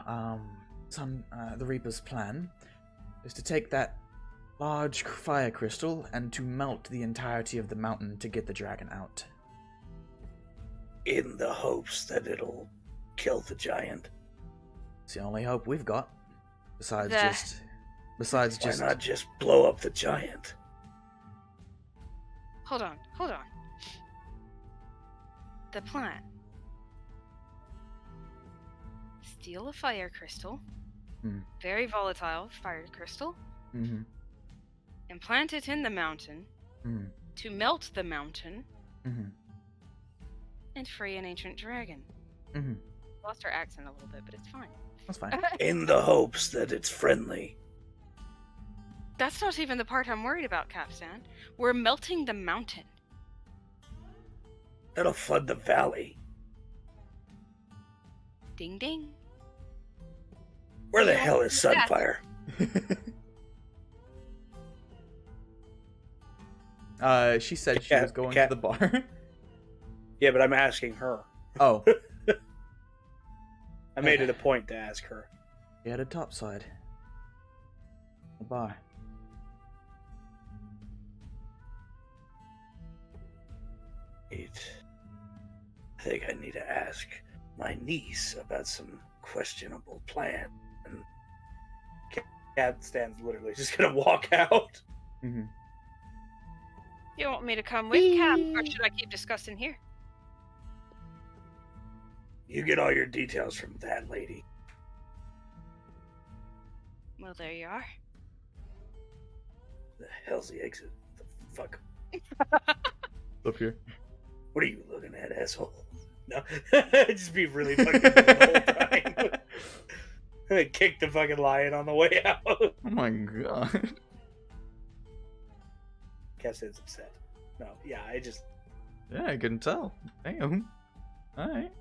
the Reaper's plan is to take that large fire crystal and to melt the entirety of the mountain to get the dragon out. In the hopes that it'll kill the giant. It's the only hope we've got. Besides Why just... not just blow up the giant? Hold on. The plan. Steal a fire crystal. Very volatile fire crystal. Mm-hmm. And plant it in the mountain. To melt the mountain. And free an ancient dragon. Lost her accent a little bit, but it's fine. That's fine. In the hopes that it's friendly. That's not even the part I'm worried about, Kapstan. We're melting the mountain. That'll flood the valley. Ding ding. Where the hell is Sunfire? She said she was going to the bar. Yeah, but I'm asking her. Oh. I made it a point to ask her. Yeah, the top side. The bar. I think I need to ask my niece about some questionable plan. Kapstan's literally just gonna walk out. Mm-hmm. You want me to come with Cap, or should I keep discussing here? You get all your details from that lady. Well, there you are. The hell's the exit? The fuck? Up here. What are you looking at, asshole? No, just be really fucking mean the whole time. Kick the fucking lion on the way out. Oh my god. Kapstan's upset. No, yeah, Yeah, I couldn't tell. Damn. Alright.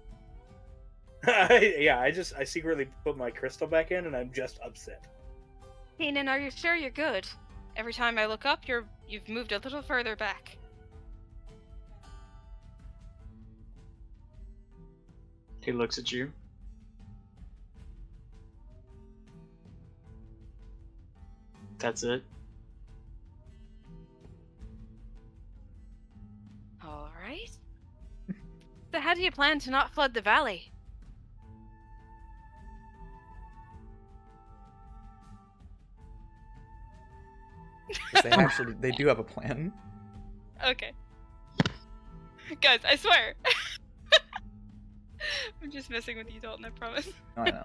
I secretly put my crystal back in, and I'm just upset. Keenan, are you sure you're good? Every time I look up, you've moved a little further back. He looks at you. That's it. All right. So how do you plan to not flood the valley? 'Cause they do have a plan. Okay. Guys, I swear. I'm just messing with you, Dalton, I promise. No, I know.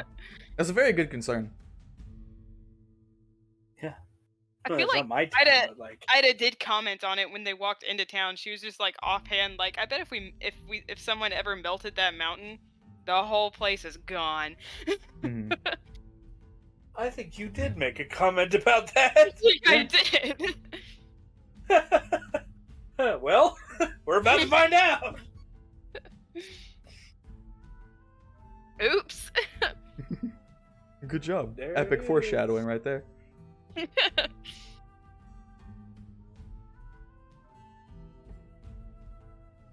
That's a very good concern. I Well, feel it's like not my town, Ida, but, like, Ida did comment on it when they walked into town. She was just like offhand, like, I bet if someone ever melted that mountain, the whole place is gone. Mhm. I think you did make a comment about that. I did. Well, we're about to find out. Oops. Good job. There Epic it foreshadowing is. right there.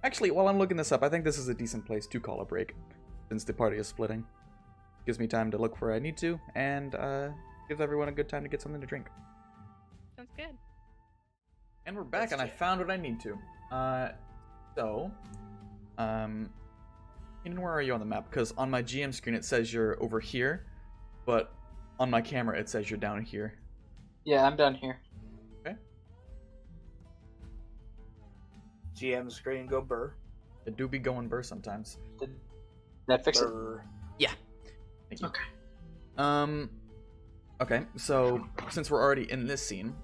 Actually, while I'm looking this up, I think this is a decent place to call a break, since the party is splitting. Gives me time to look where I need to, and gives everyone a good time to get something to drink. Sounds good. And we're back, and I found what I need to. Keenan, where are you on the map? Because on my GM screen it says you're over here, but on my camera it says you're down here. Yeah, I'm down here. GM screen go burr. It do be going burr sometimes. Did that fix it? Burr. Thank you. Okay. Okay, so since we're already in this scene,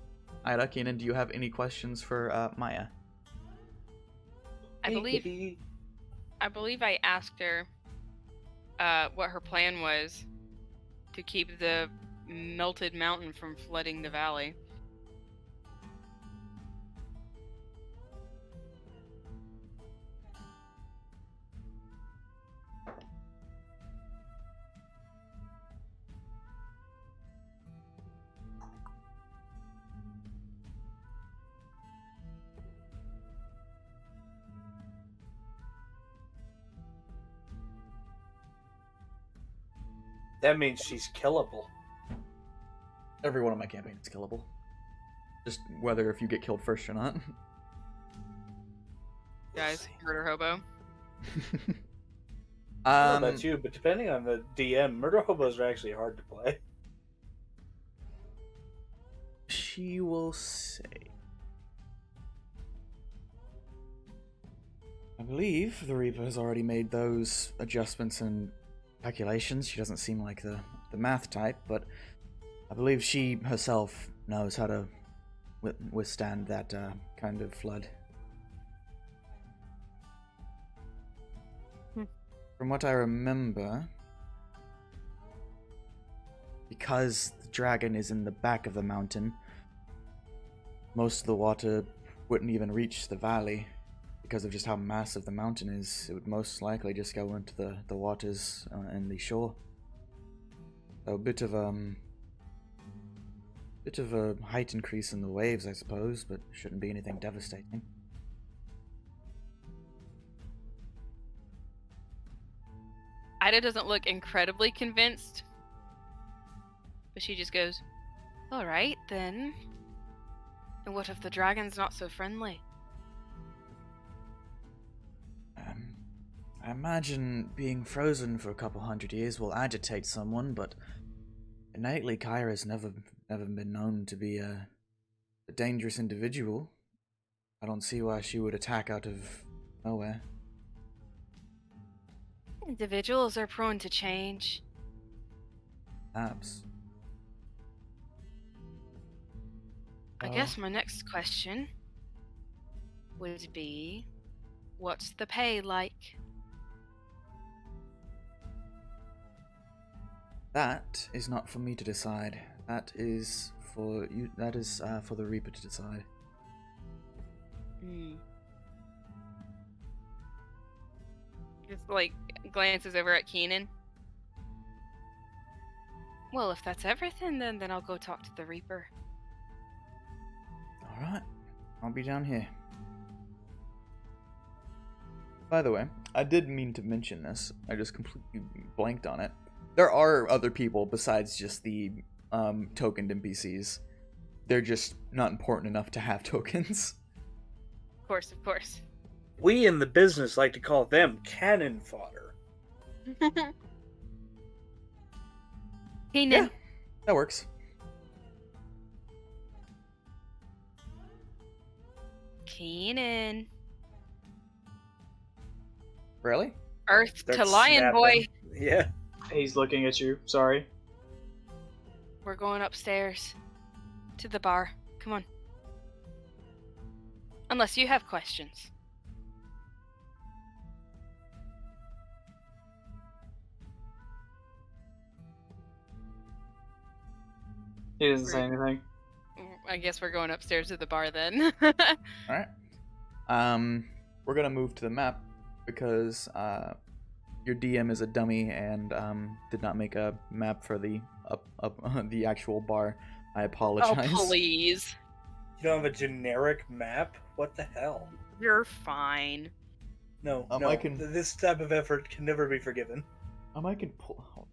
Aida, Keenan, do you have any questions for Maya? I believe I asked her what her plan was to keep the melted mountain from flooding the valley. That means she's killable. Every one of my campaigns is killable. Just whether if you get killed first or not. Guys, murder hobo. I don't know about you, but depending on the DM, murder hobos are actually hard to play. She will say. I believe the Reaper has already made those adjustments and calculations. She doesn't seem like the math type, but I believe she herself knows how to withstand that kind of flood. From what I remember, because the dragon is in the back of the mountain, most of the water wouldn't even reach the valley. Because of just how massive the mountain is, it would most likely just go into the waters and the shore. So a bit of a height increase in the waves, I suppose, but shouldn't be anything devastating. Ida doesn't look incredibly convinced, but she just goes, "All right then. And what if the dragon's not so friendly?" I imagine being frozen for a couple hundred years will agitate someone, but innately Kyra's never been known to be a dangerous individual. I don't see why she would attack out of nowhere. Individuals are prone to change. Perhaps. I guess my next question would be, what's the pay like? That is not for me to decide. That is for you. That is for the Reaper to decide. Just like glances over at Keenan. Well, if that's everything, then I'll go talk to the Reaper. All right, I'll be down here. By the way, I did mean to mention this. I just completely blanked on it. There are other people besides just the tokened NPCs. They're just not important enough to have tokens. Of course. We in the business like to call them cannon fodder. Keenan. Yeah, that works. Keenan. Really? Earth Start to Lion snapping. Boy. Yeah. He's looking at you. Sorry. We're going upstairs to the bar. Come on. Unless you have questions. He doesn't say anything. I guess we're going upstairs to the bar then. All right. We're gonna move to the map because your DM is a dummy and did not make a map for the the actual bar. I Oh, apologize. please. You don't have a generic map? What the hell? You're fine. No, I no. can- This type of effort can never be forgiven. I can pull.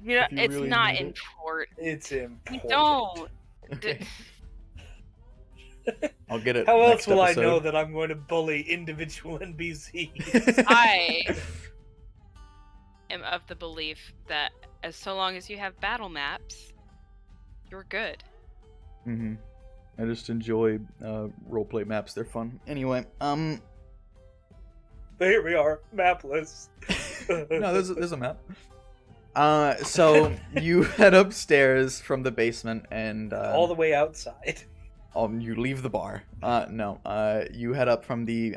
You know, If you it's really not need it. important. It's important. You don't. I'll get it. How else next will episode. I know that I'm going to bully individual NPCs? I am of the belief that as so long as you have battle maps, you're good. Mm-hmm. I just enjoy roleplay maps. They're fun. Anyway, But here we are, mapless. no, there's a map. So you head upstairs from the basement and all the way outside. you leave the bar. No, you head up from the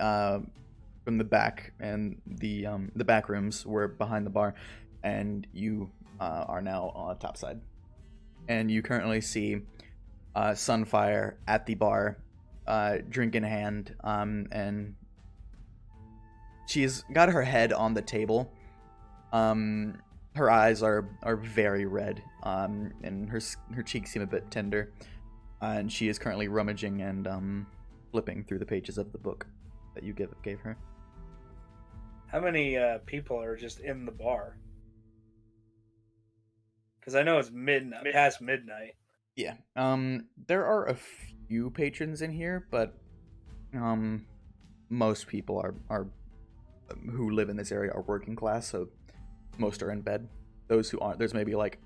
back, and the back rooms were behind the bar, and you are now on top side, and you currently see Sunfire at the bar, drink in hand, and she's got her head on the table. Her eyes are very red, and her cheeks seem a bit tender. And she is currently rummaging and flipping through the pages of the book that you gave her. How many people are just in the bar? Because I know it's midnight, past midnight. Yeah. There are a few patrons in here, but most people are who live in this area are working class, so most are in bed. Those who aren't, there's maybe like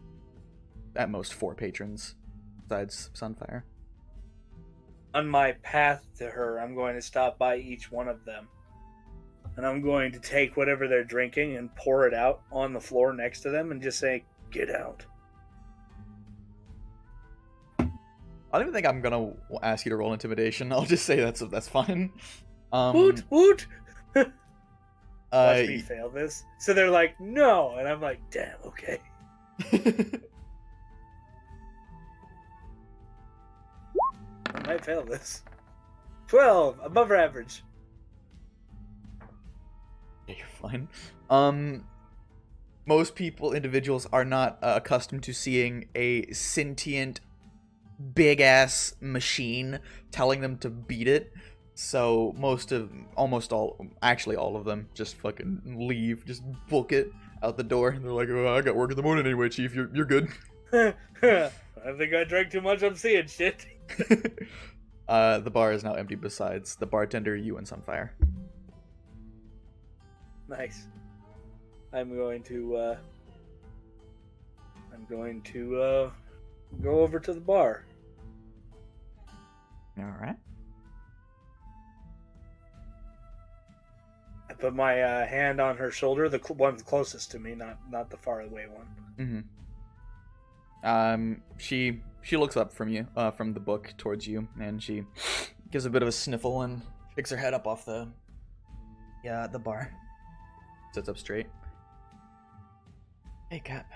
at most 4 patrons besides Sunfire. On my path to her, I'm going to stop by each one of them. And I'm going to take whatever they're drinking and pour it out on the floor next to them and just say, "Get out." I don't even think I'm gonna ask you to roll intimidation. I'll just say that's fine. Woot woot! Watch Uh, me fail this. So they're like, "No," and I'm like, "Damn, okay." I might fail this. 12, above average. Yeah, you're fine. Most individuals are not accustomed to seeing a sentient, big-ass machine telling them to beat it. So almost all of them just fucking leave, just book it out the door. And they're like, "Oh, I got work in the morning anyway, Chief. You're good." I think I drank too much. I'm seeing shit. The bar is now empty besides the bartender, you, and Sunfire. Nice. I'm going to go over to the bar. Alright. I put my hand on her shoulder, the one closest to me, not the far away one. Mm-hmm. She looks up from you, from the book towards you, and she gives a bit of a sniffle and picks her head up off the bar. Sits up straight. Hey, Cap.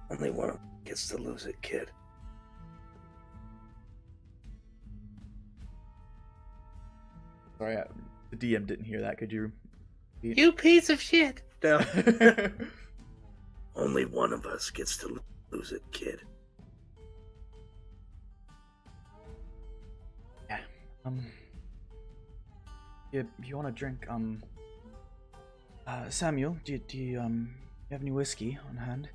Only one of them gets to lose it, kid. Sorry, the DM didn't hear that. Could you repeat? You piece of shit! No. Only one of us gets to lose it, kid. Yeah. You want a drink? Samuel, do you have any whiskey on hand?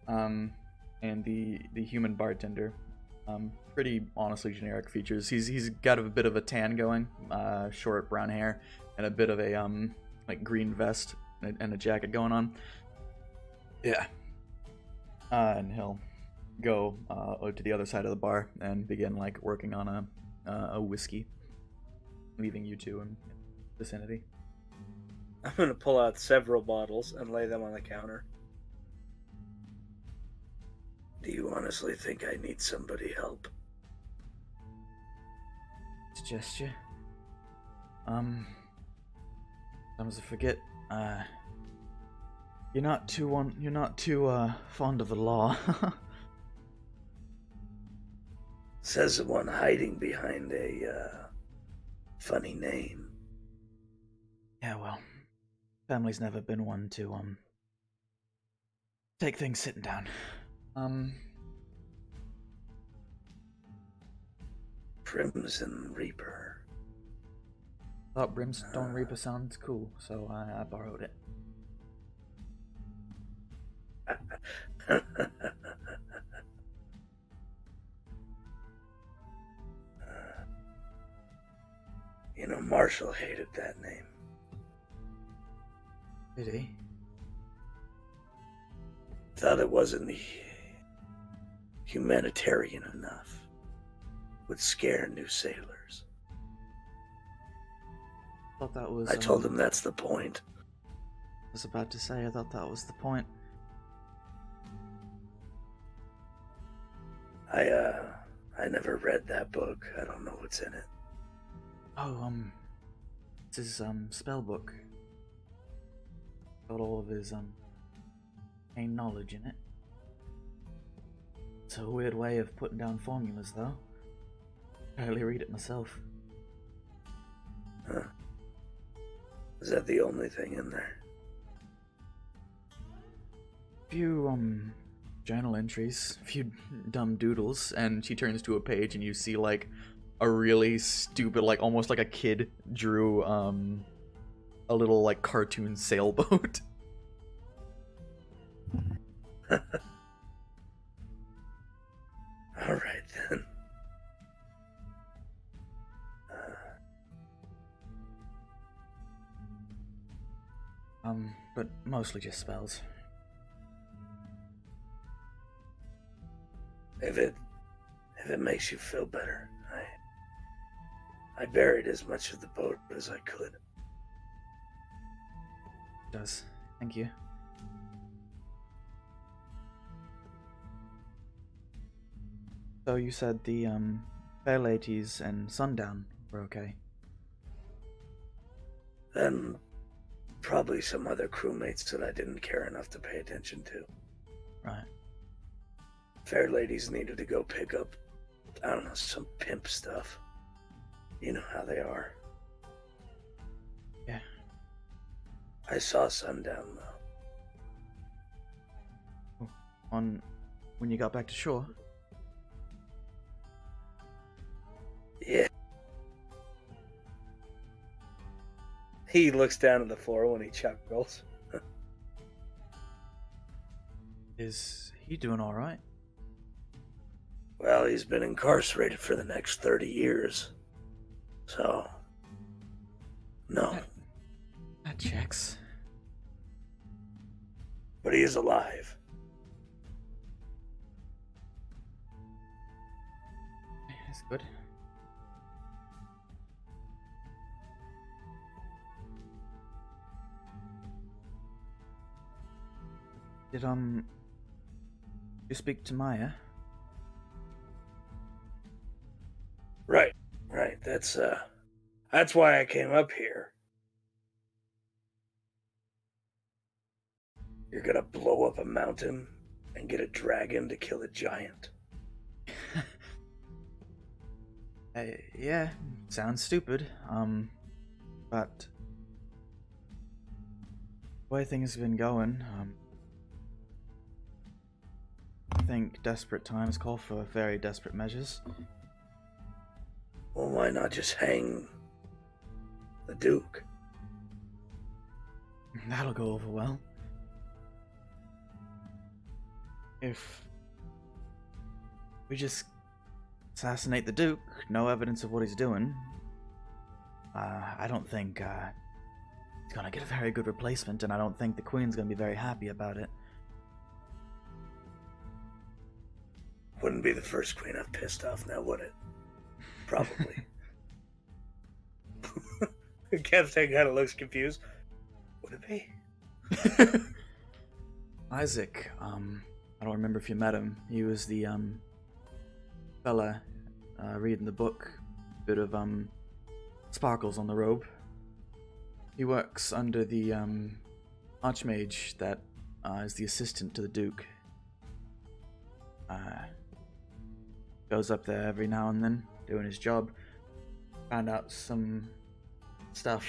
And the human bartender, pretty honestly generic features. He's got a bit of a tan going, short brown hair, and a bit of a like green vest and a jacket going on. Yeah. And he'll go to the other side of the bar and begin like working on a whiskey, leaving you two in the vicinity. I'm gonna pull out several bottles and lay them on the counter. Do you honestly think I need somebody help? Suggest you. Sometimes I forget. You're not too fond of the law. Says the one hiding behind a funny name. Yeah, well, family's never been one to take things sitting down. Crimson Reaper. Thought Brimstone Reaper sounds cool, so I borrowed it. You know, Marshall hated that name. Did he? Thought it wasn't humanitarian enough. Would scare new sailors. Thought that was. I told him that's the point. I was about to say, I thought that was the point. I never read that book. I don't know what's in it. Oh, it's his spell book. Got all of his main knowledge in it. It's a weird way of putting down formulas, though. I barely read it myself. Huh. Is that the only thing in there? A few journal entries, a few dumb doodles, and she turns to a page and you see like a really stupid, like almost like a kid drew a little like cartoon sailboat. All right then. But mostly just spells. If it makes you feel better, I buried as much of the boat as I could. It does. Thank you. So you said the Fair Ladies and Sundown were okay. Then probably some other crewmates that I didn't care enough to pay attention to. Right. Fair Ladies needed to go pick up, I don't know, some pimp stuff. You know how they are. Yeah. I saw Sundown, though. When you got back to shore? Yeah. He looks down at the floor when he chuckles. Is he doing alright? Well, he's been incarcerated for the next 30 years. So, no. That checks. But he is alive. That's good. Did you speak to Maya? Right. That's why I came up here. You're gonna blow up a mountain and get a dragon to kill a giant. Yeah, sounds stupid. But the way things have been going, I think desperate times call for very desperate measures. Well, why not just hang the Duke? That'll go over well. If we just assassinate the Duke, no evidence of what he's doing, I don't think he's gonna get a very good replacement, and I don't think the Queen's gonna be very happy about it. Wouldn't be the first queen I've pissed off now, would it? Probably. Kapstan kind of looks confused. Would it be? Isaac, I don't remember if you met him. He was the fella reading the book. Bit of sparkles on the robe. He works under the Archmage that is the assistant to the Duke. Goes up there every now and then, doing his job. Found out some stuff.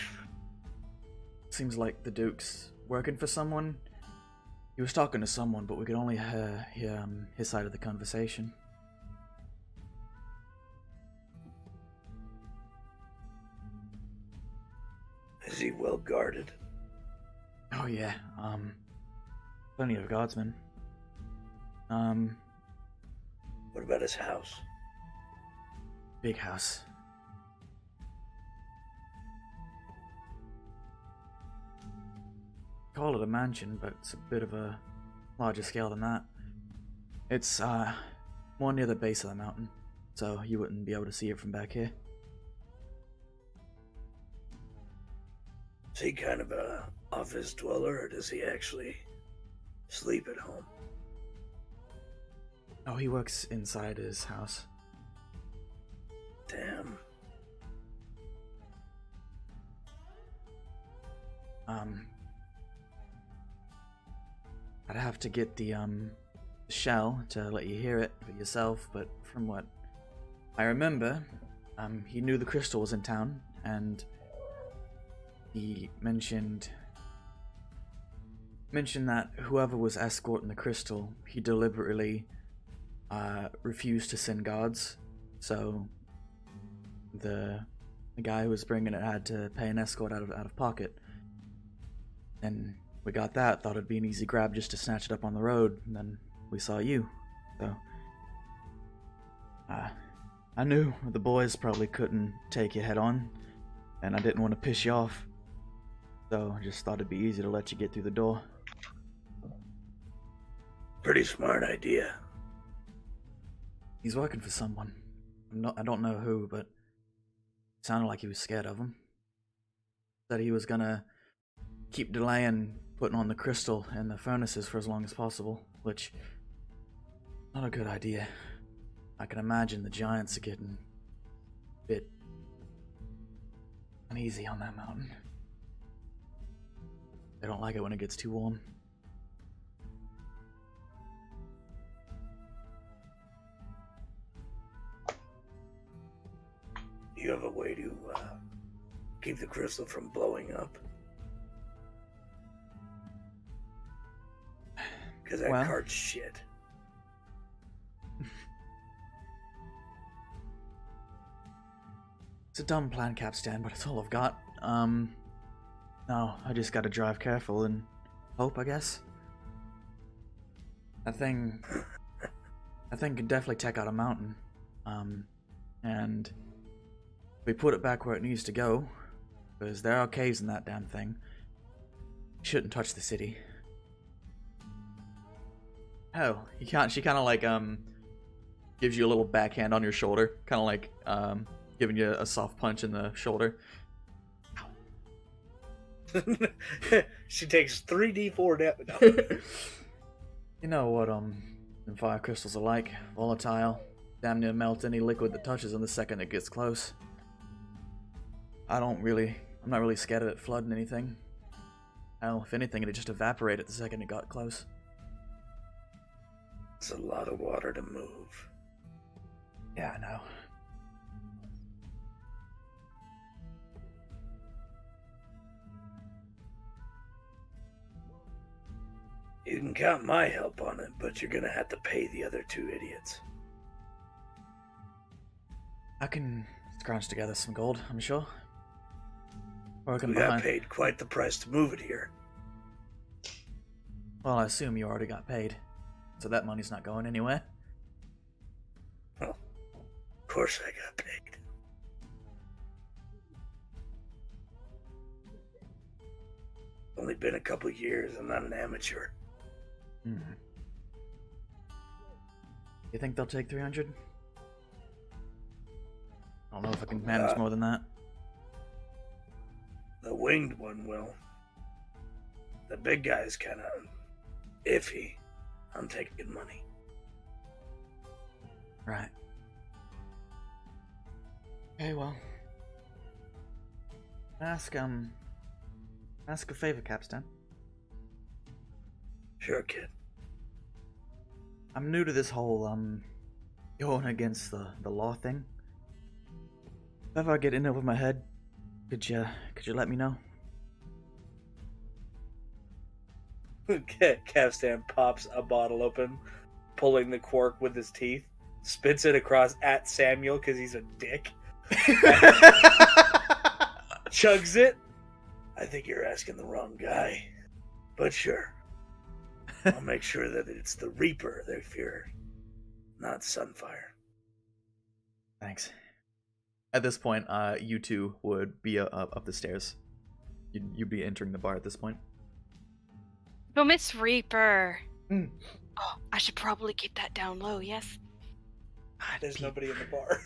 Seems like the Duke's working for someone. He was talking to someone, but we could only hear his side of the conversation. Is he well guarded? Oh yeah, plenty of guardsmen. What about his house? Big house. Call it a mansion, but it's a bit of a larger scale than that. It's more near the base of the mountain, so you wouldn't be able to see it from back here. Is he kind of a office dweller, or does he actually sleep at home? Oh, he works inside his house. Damn. I'd have to get the shell to let you hear it for yourself, but from what I remember, he knew the crystal was in town, and he mentioned that whoever was escorting the crystal, he deliberately refused to send guards, so the guy who was bringing it had to pay an escort out of pocket. And we got that, thought it'd be an easy grab just to snatch it up on the road, and then we saw you. So I knew the boys probably couldn't take you head on, and I didn't want to piss you off, so I just thought it'd be easy to let you get through the door. Pretty smart idea. He's working for someone. I don't know who, but it sounded like he was scared of him. Said he was gonna keep delaying putting on the crystal in the furnaces for as long as possible, which not a good idea. I can imagine the giants are getting a bit uneasy on that mountain. They don't like it when it gets too warm. Do you have a way to keep the crystal from blowing up? Because that cart's shit. It's a dumb plan, Kapstan, but it's all I've got. No, I just gotta drive careful and hope, I guess. That thing can definitely take out a mountain. And we put it back where it needs to go, because there are caves in that damn thing. Shouldn't touch the city. Hell, she kind of like gives you a little backhand on your shoulder, kind of like giving you a soft punch in the shoulder. She takes 3d4 damage. You know what fire crystals are like, volatile, damn near melt any liquid that touches them the second it gets close. I'm not really scared of it flooding anything. Hell, if anything, it'd just evaporate it the second it got close. It's a lot of water to move. Yeah, I know. You can count my help on it, but you're gonna have to pay the other two idiots. I can scrounge together some gold, I'm sure. Working We behind. got paid quite the price to move it here. Well, I assume you already got paid, so that money's not going anywhere. Well, of course I got paid. Only been a couple years. I'm not an amateur. You think they'll take 300? I don't know if I can manage more than that. The winged one will. The big guy's kind of iffy on taking money. Right. Okay, well. Ask a favor, Kapstan. Sure, kid. I'm new to this whole, going against the law thing. If ever I get in over my head, could you let me know? Kapstan pops a bottle open, pulling the cork with his teeth, spits it across at Samuel because he's a dick. Chugs it. I think you're asking the wrong guy. But sure. I'll make sure that it's the Reaper they fear, not Sunfire. Thanks. At this point, you two would be up the stairs. You'd be entering the bar at this point. But Miss Reaper. Mm. Oh, I should probably keep that down low, yes? There's nobody in the bar.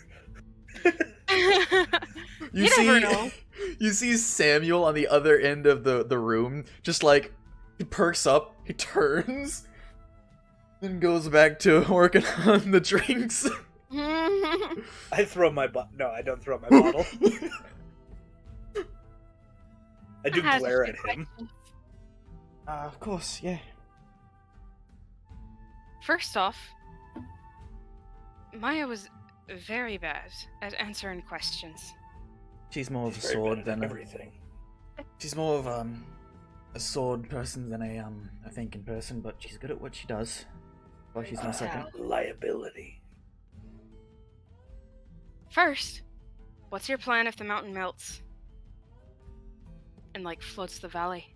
You never know. You see Samuel on the other end of the room, just like, he perks up, he turns, then goes back to working on the drinks. I throw my No, I don't throw my bottle. I do glare at him. Of course, yeah. First off, Maya was very bad at answering questions. She's more of a Very sword bad than at a... everything. She's more of a sword person than a thinking person, but she's good at what she does. Well, she's my second. Liability. First, what's your plan if the mountain melts? And, like, floats the valley?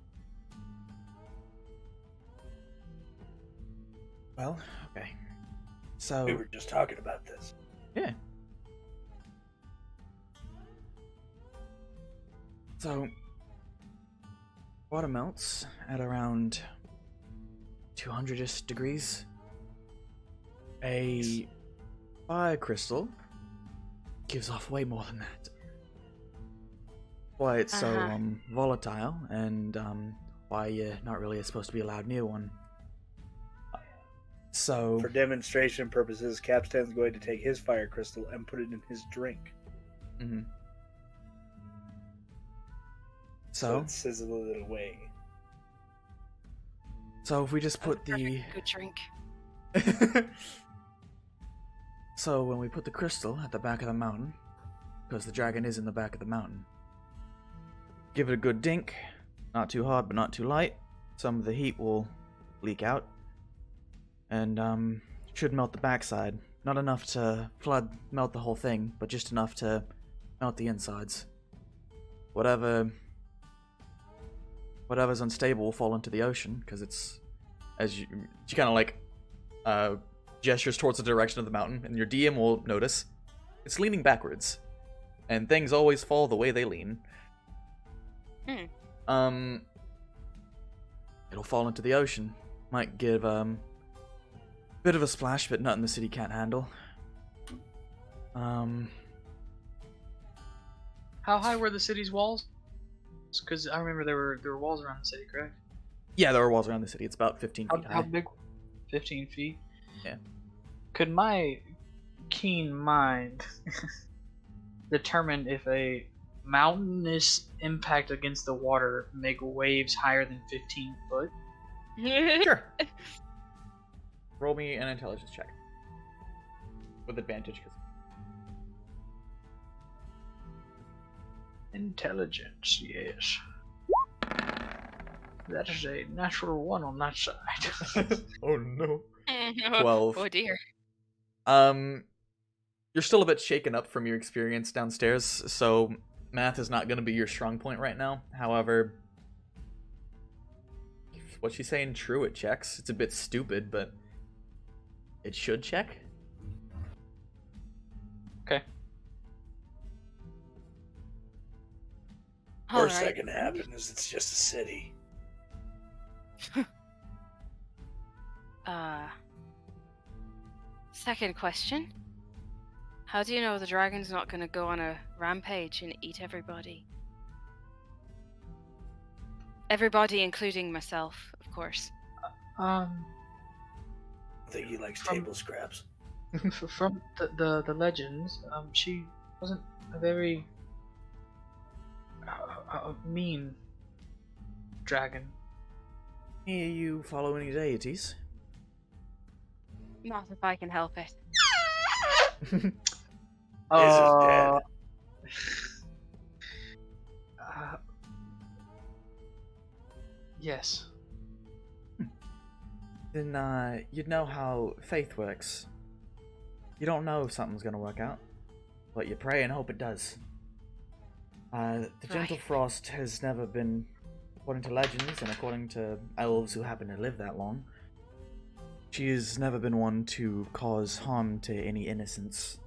Well, okay. So... We were just talking about this. Yeah. So, water melts at around 200-ish degrees. A fire crystal gives off way more than that. Why it's so volatile, and why you're not really supposed to be allowed near one. So, For demonstration purposes, Kapstan's going to take his fire crystal and put it in his drink. mm-hmm. So it sizzles it away. So if we just put Perfect, good drink. So when we put the crystal at the back of the mountain, because the dragon is in the back of the mountain, give it a good dink, not too hard but not too light. Some of the heat will leak out, and should melt the backside. Not enough to melt the whole thing, but just enough to melt the insides. Whatever's unstable will fall into the ocean, because it's, as she kind of like gestures towards the direction of the mountain, and your DM will notice it's leaning backwards, and things always fall the way they lean. It'll fall into the ocean. Might give bit of a splash, but nothing the city can't handle. How high were the city's walls? Because I remember there were walls around the city, correct? Yeah, there are walls around the city. It's about 15 feet high. How big? 15 feet? Yeah. Could my keen mind determine if a mountainous impact against the water make waves higher than 15 foot? Sure. Roll me an intelligence check. With advantage, because... Intelligence, yes. That is a natural one on that side. Oh no. 12. 12. Oh dear. You're still a bit shaken up from your experience downstairs, so math is not going to be your strong point right now. However, if what she's saying true, it checks. It's a bit stupid, but it should check. Okay. Worst that can happen is it's just a city. Second question. How do you know the dragon's not going to go on a rampage and eat everybody? Everybody, including myself, of course. I think he likes table scraps. From the legends, she wasn't a very mean dragon. Hear you follow any deities? Not if I can help it. This is dead. Yes. Then you'd know how faith works. You don't know if something's gonna work out, but you pray and hope it does. The gentle frost has never been, according to legends and according to elves who happen to live that long, she has never been one to cause harm to any innocents.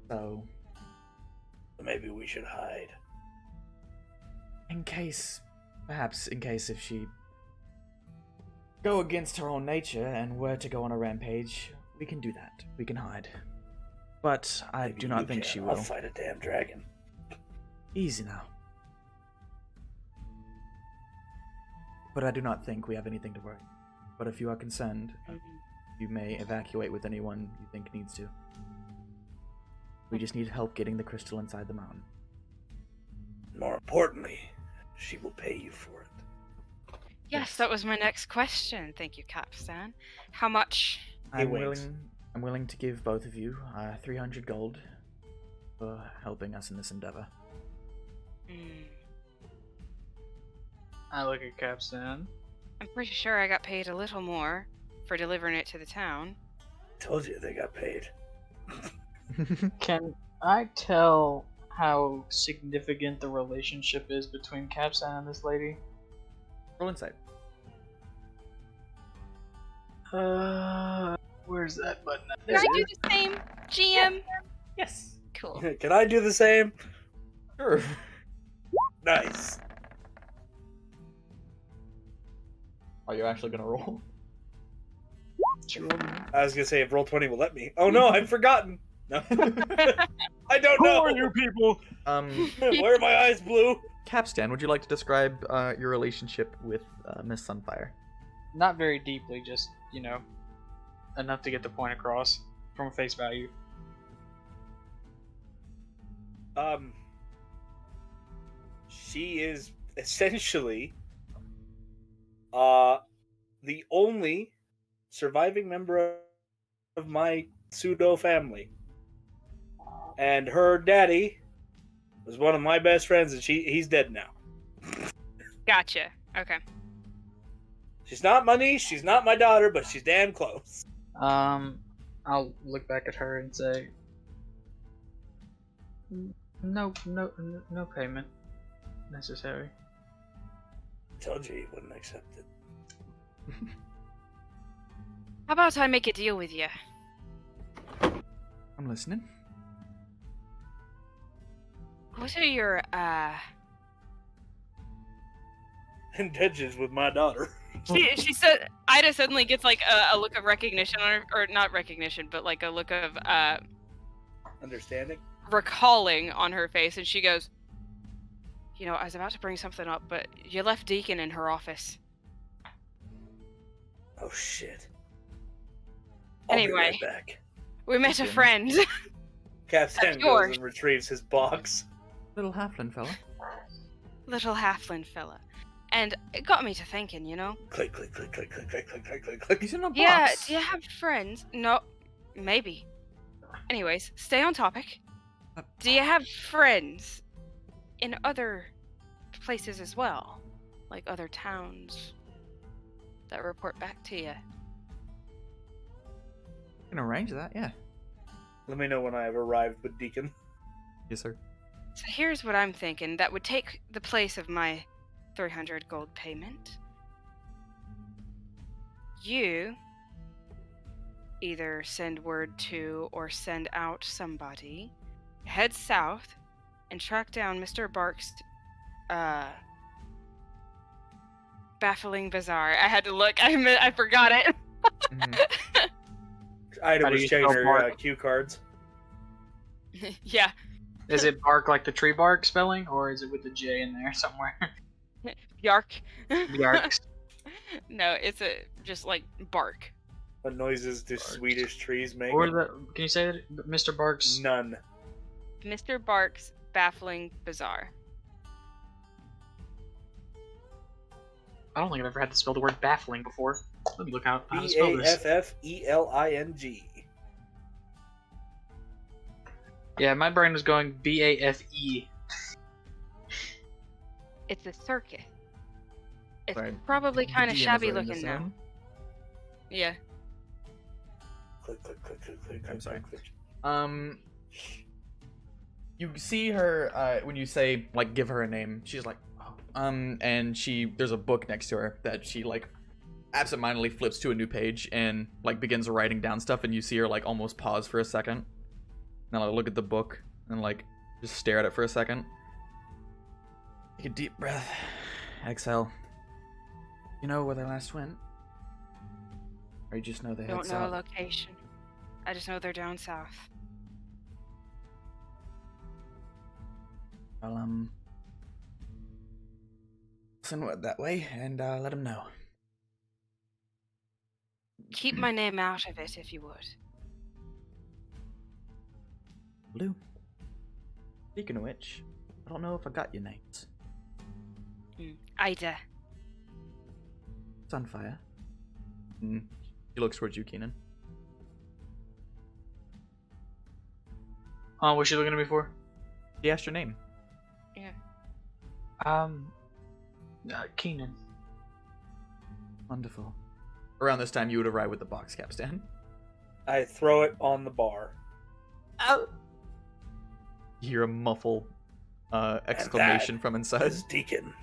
So Maybe we should hide. Perhaps in case if she go against her own nature and were to go on a rampage, we can do that. We can hide. But I Maybe do not you think can. she I'll will. fight a damn dragon. Easy now. But I do not think we have anything to worry. But if you are concerned, you may evacuate with anyone you think needs to. We just need help getting the crystal inside the mountain. More importantly, she will pay you for it. Yes, that was my next question. Thank you, Kapstan. How much? I'm willing to give both of you 300 gold for helping us in this endeavor. I look at Kapstan. I'm pretty sure I got paid a little more for delivering it to the town. Told you they got paid. Can I tell how significant the relationship is between Kapstan and this lady? Roll insight. Where's that button? Can I do the same, GM? Yes. Cool. Can I do the same? Sure. Nice. Are you actually gonna roll? I was gonna say if Roll20 will let me. Oh no, I've forgotten. No. I don't know. Who are you people? Where are my eyes blue? Kapstan, would you like to describe your relationship with Miss Sunfire? Not very deeply, just, enough to get the point across from face value. She is essentially the only surviving member of my pseudo family. And her daddy was one of my best friends, and he's dead now. Gotcha. Okay. She's not my niece, she's not my daughter, but she's damn close. I'll look back at her and say, no payment necessary. Told you he wouldn't accept it. How about I make a deal with you? I'm listening. What are your, Intentions with my daughter. She said, Ida suddenly gets like a look of recognition on her, or not recognition, but like a look of, Understanding? recalling on her face, and she goes, I was about to bring something up, but you left Deacon in her office. Oh shit. I'll be Anyway. right back. We met a friend. Kapstan yours. goes and retrieves his box. Little halfling fella. Little halfling fella. And it got me to thinking, Click, click, click, click, click, click, click, click, click, click. He's in a box. Yeah, do you have friends? No, maybe. Anyways, stay on topic. Do you have friends in other places as well? Like other towns that report back to you? Can arrange that, yeah. Let me know when I have arrived with Deacon. Yes, sir. So here's what I'm thinking. That would take the place of my 300 gold payment. You either send word to or send out somebody, head south, and track down Mr. Bark's baffling bazaar. I had to look. I forgot it. Mm-hmm. Ida How do was you checking spell her bark? cue cards. Yeah. Is it bark like the tree bark spelling, or is it with the J in there somewhere? Yark. Yarks. No, it's just like bark. What noises do Swedish trees make? Or can you say that, Mr. Barks? None. Mr. Bark's baffling bizarre. I don't think I've ever had to spell the word baffling before. Let me look out how to spell this. BAFFELING. Yeah, my brain was going BAFE. It's a circus. It's Right. probably kind of The DM is shabby writing this looking now. down. Yeah. Click, click, click, click, click. I'm sorry. Click. You see her when you say like give her a name. She's like, oh. And there's a book next to her that she like absentmindedly flips to a new page and like begins writing down stuff. And you see her like almost pause for a second. Now like, look at the book and like just stare at it for a second. Take a deep breath. Exhale. You know where they last went? Or you just know they head Don't know a south? location. I just know they're down south. Well, send word that way and let them know. Keep my name out of it if you would. Blue. Speaking of which, I don't know if I got your names. Aida. Sunfire. He looks towards you, Keenan. What's she looking at me for? He asked your name. Yeah. Keenan. Wonderful. Around this time, you would arrive with the box, Kapstan. I throw it on the bar. Oh. You hear a muffled exclamation from inside. As Deacon.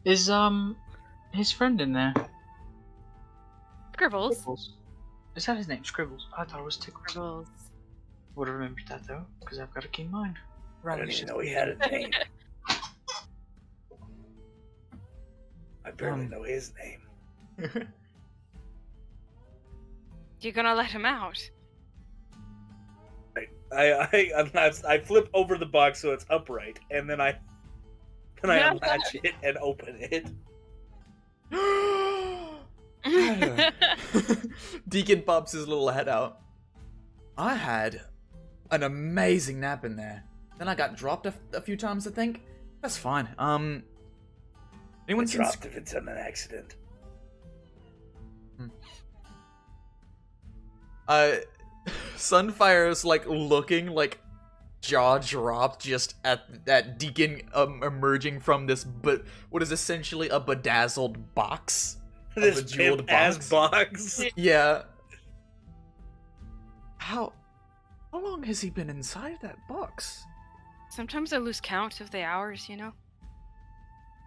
Is his friend in there? Scribbles. Scribbles. Is that his name? Scribbles. I thought it was Tickles. Scribbles. Would have remembered that though, because I've got a keen mind. I didn't even know he had a name. I barely know his name. You gonna let him out? I flip over the box so it's upright, and then I unlatch it and open it. Deacon pops his little head out. I had an amazing nap in there. Then I got dropped a few times, I think. That's fine. Anyone seen Dropped if it's an accident. Sunfire's like looking like jaw dropped just at that Deacon emerging from this, but what is essentially a bedazzled box. This a jeweled pimp-ass box. Yeah. How long has he been inside that box? Sometimes I lose count of the hours, you know?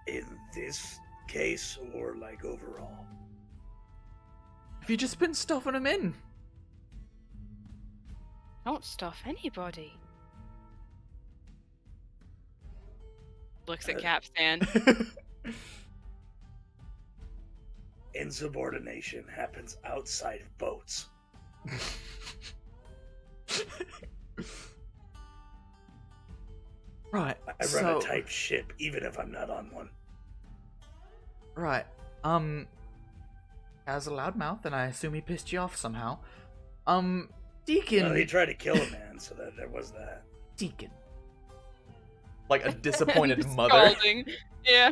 In this case, or like overall? Have you just been stuffing him in? Don't stuff anybody. Looks at Kapstan. Insubordination happens outside of boats. Right. I run a tight ship, even if I'm not on one. Right. Has a loud mouth, and I assume he pissed you off somehow. Deacon. Well, he tried to kill a man, so that there was that. Deacon. Like a disappointed mother. Scalding. Yeah.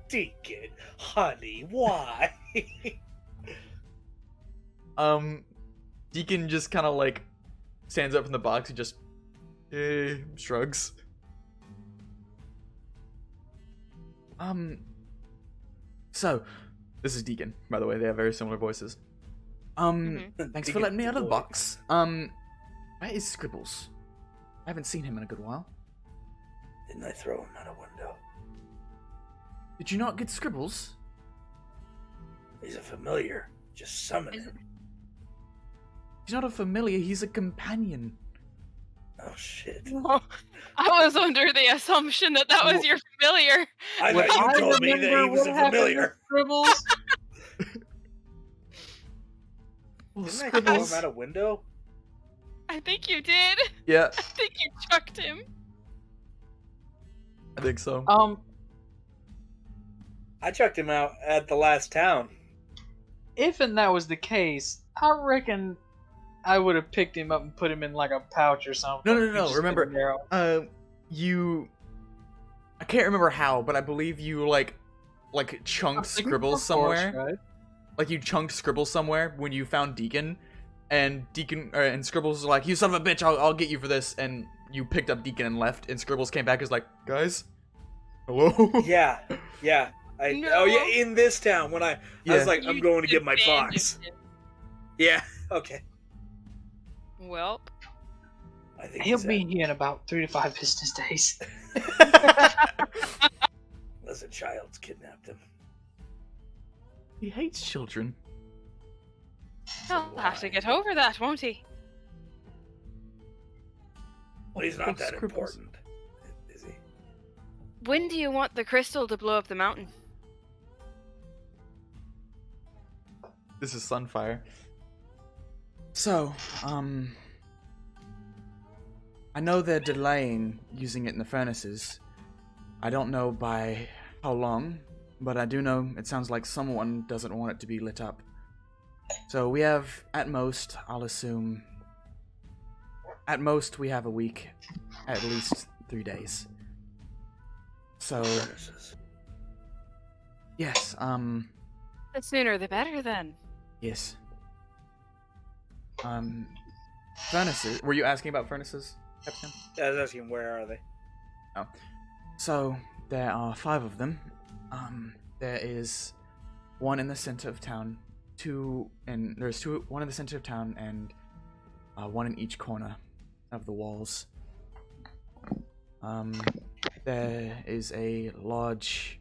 Deacon, honey, why? Deacon just kind of like stands up from the box and just shrugs. So this is Deacon, by the way. They have very similar voices. Thanks for letting me out of the box. Where is Scribbles? I haven't seen him in a good while. Didn't I throw him out a window? Did you not get Scribbles? He's a familiar. Just summon him. He's not a familiar, he's a companion. Oh shit. I was under the assumption that was your familiar. I thought you told me that he was a familiar. Scribbles. Didn't I throw him out a window? I think you did. Yeah, I think you chucked him. I think so. I chucked him out at the last town. If and that was the case, I reckon I would have picked him up and put him in like a pouch or something. No. Remember, you. I can't remember how, but I believe you like chunked Scribbles somewhere. Right? Like you chunked Scribbles somewhere when you found Deacon, and and Scribbles was like, "You son of a bitch! I'll get you for this." And you picked up Deacon and left, and Scribbles came back and was like, "Guys, hello." Yeah. No. Oh yeah, in this town when I was like, I'm You going to get my abandoned box. him. Yeah. Okay. Well, I think He'll he's be here in about 3 to 5 business days. unless a child's kidnapped him. He hates children. he'll have to get over that, won't he? Well, he's Poor not that Scribbles. important, is he? When do you want the crystal to blow up the mountain? This is Sunfire. So, I know they're delaying using it in the furnaces. I don't know by how long, but I do know it sounds like someone doesn't want it to be lit up. So we have, at most, I'll assume, at most we have a week, at least 3 days. So, Furnaces. yes, The sooner the better, then. yes. Furnaces, were you asking about furnaces, Kapstan? I was asking, where are they? So, there are 5 of them. There is one in the center of town, one in the center of town, and one in each corner of the walls. There is a large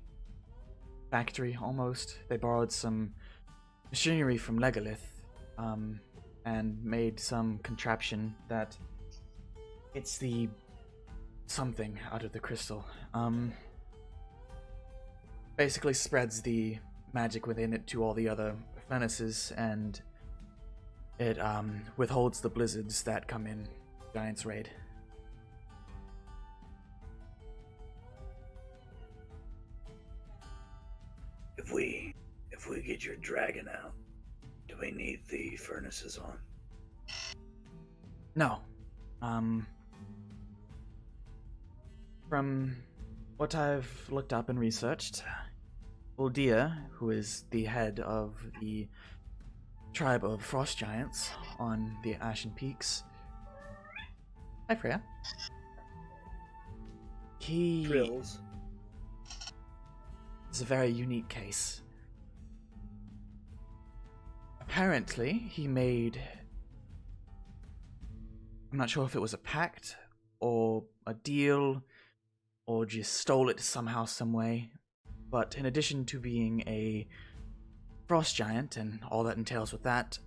factory, almost. They borrowed some machinery from Legalith, and made some contraption that it's the something out of the crystal. Basically spreads the magic within it to all the other furnaces, and it withholds the blizzards that come in Giant's Raid. If we get your dragon out, do we need the furnaces on? No. From what I've looked up and researched, Uldia, who is the head of the tribe of frost giants on the Ashen Peaks. Hi, Freya. He Drills. is a very unique case. Apparently, he made... I'm not sure if it was a pact, or a deal, or just stole it somehow, some way. But in addition to being a frost giant and all that entails with that,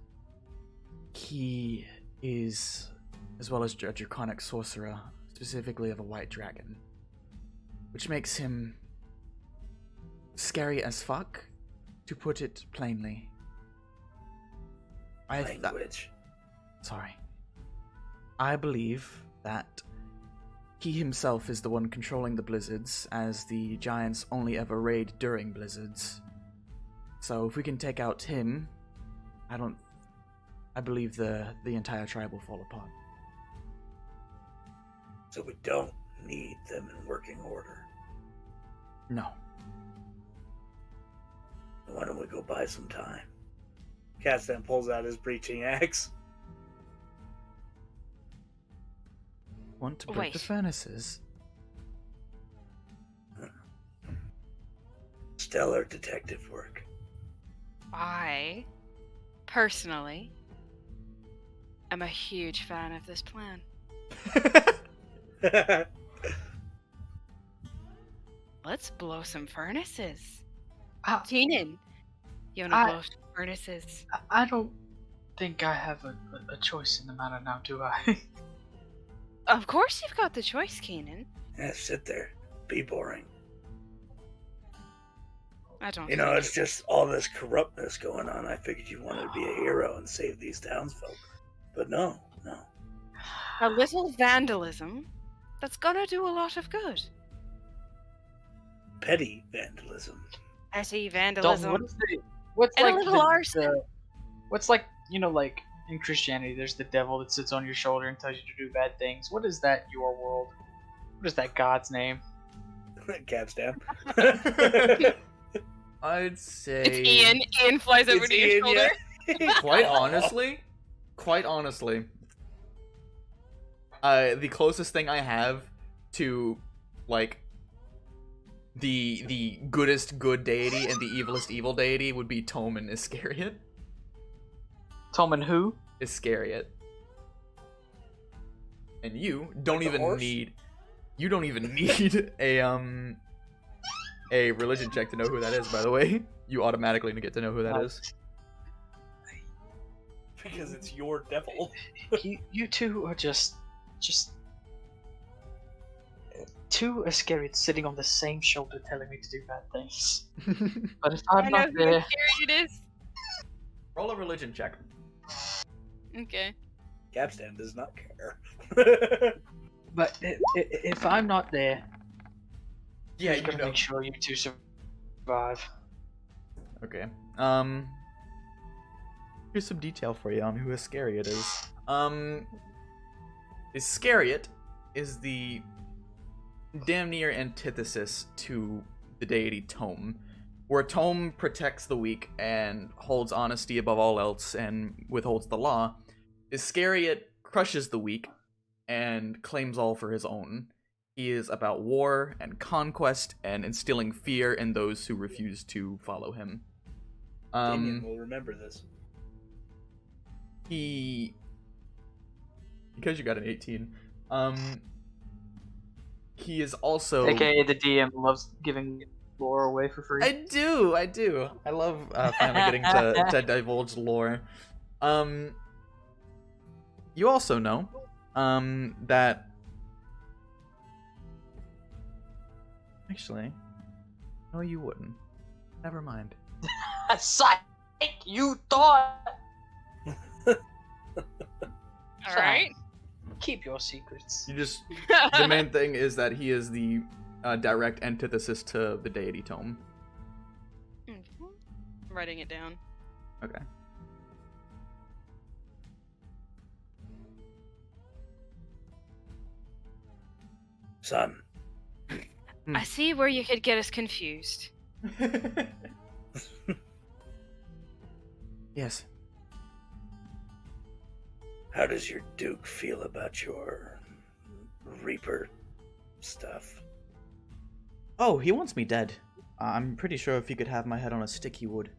he is, as well as a draconic sorcerer, specifically of a white dragon. Which makes him scary as fuck, to put it plainly. Language. Sorry. I believe that he himself is the one controlling the blizzards, as the giants only ever raid during blizzards. So if we can take out him, I believe the entire tribe will fall apart. So we don't need them in working order. No. Why don't we go buy some time? Kapstan pulls out his breaching axe. Want to break the Wait. furnaces? Stellar detective work. I, personally, am a huge fan of this plan. Let's blow some furnaces. Keenan, you wanna blow some furnaces? I don't think I have a choice in the matter now, do I? Of course you've got the choice, Keenan. Yeah, sit there. Be boring. I don't. You know, it's just all this corruptness going on. I figured you wanted to be a hero and save these townsfolk. But no. A little vandalism. That's gonna do a lot of good. Petty vandalism. Petty Dalton, vandalism. what's And a like little arson. what's like, you know, like in Christianity, there's the devil that sits on your shoulder and tells you to do bad things. What is that? Your world? What is that God's name? Kapstan. I'd say It's Ian. Ian flies over to your shoulder. Yeah. quite honestly, the closest thing I have to like the goodest good deity and the evilest evil deity would be Toman Iscariot. Toman who? Iscariot. And you don't Like the even horse? need a religion check to know who that is, by the way. You automatically get to know who that is. Because it's your devil. You two are just two Iscariots sitting on the same shoulder telling me to do bad things. But if I I'm know not who there, it is. Roll a religion check. Okay. Kapstan does not care. but if I'm not there, Yeah, I'm you gonna know. make sure you two survive. Okay. Here's some detail for you on who Iscariot is. Iscariot is the damn near antithesis to the deity Tome, where Tome protects the weak and holds honesty above all else and withholds the law. Iscariot crushes the weak and claims all for his own. He is about war and conquest and instilling fear in those who refuse to follow him. Damien will remember this. Because you got an 18, he is also... AKA the DM loves giving lore away for free. I do. I love finally getting to divulge lore. You also know, that... Actually, no you wouldn't. Never mind. Psych! You thought! All right. Keep your secrets. You just... The main thing is that he is the direct antithesis to the deity Tome. I'm writing it down. Okay. Son, I see where you could get us confused. Yes. how does your Duke feel about your Reaper stuff? Oh, he wants me dead. I'm pretty sure if he could have my head on a stick, he would.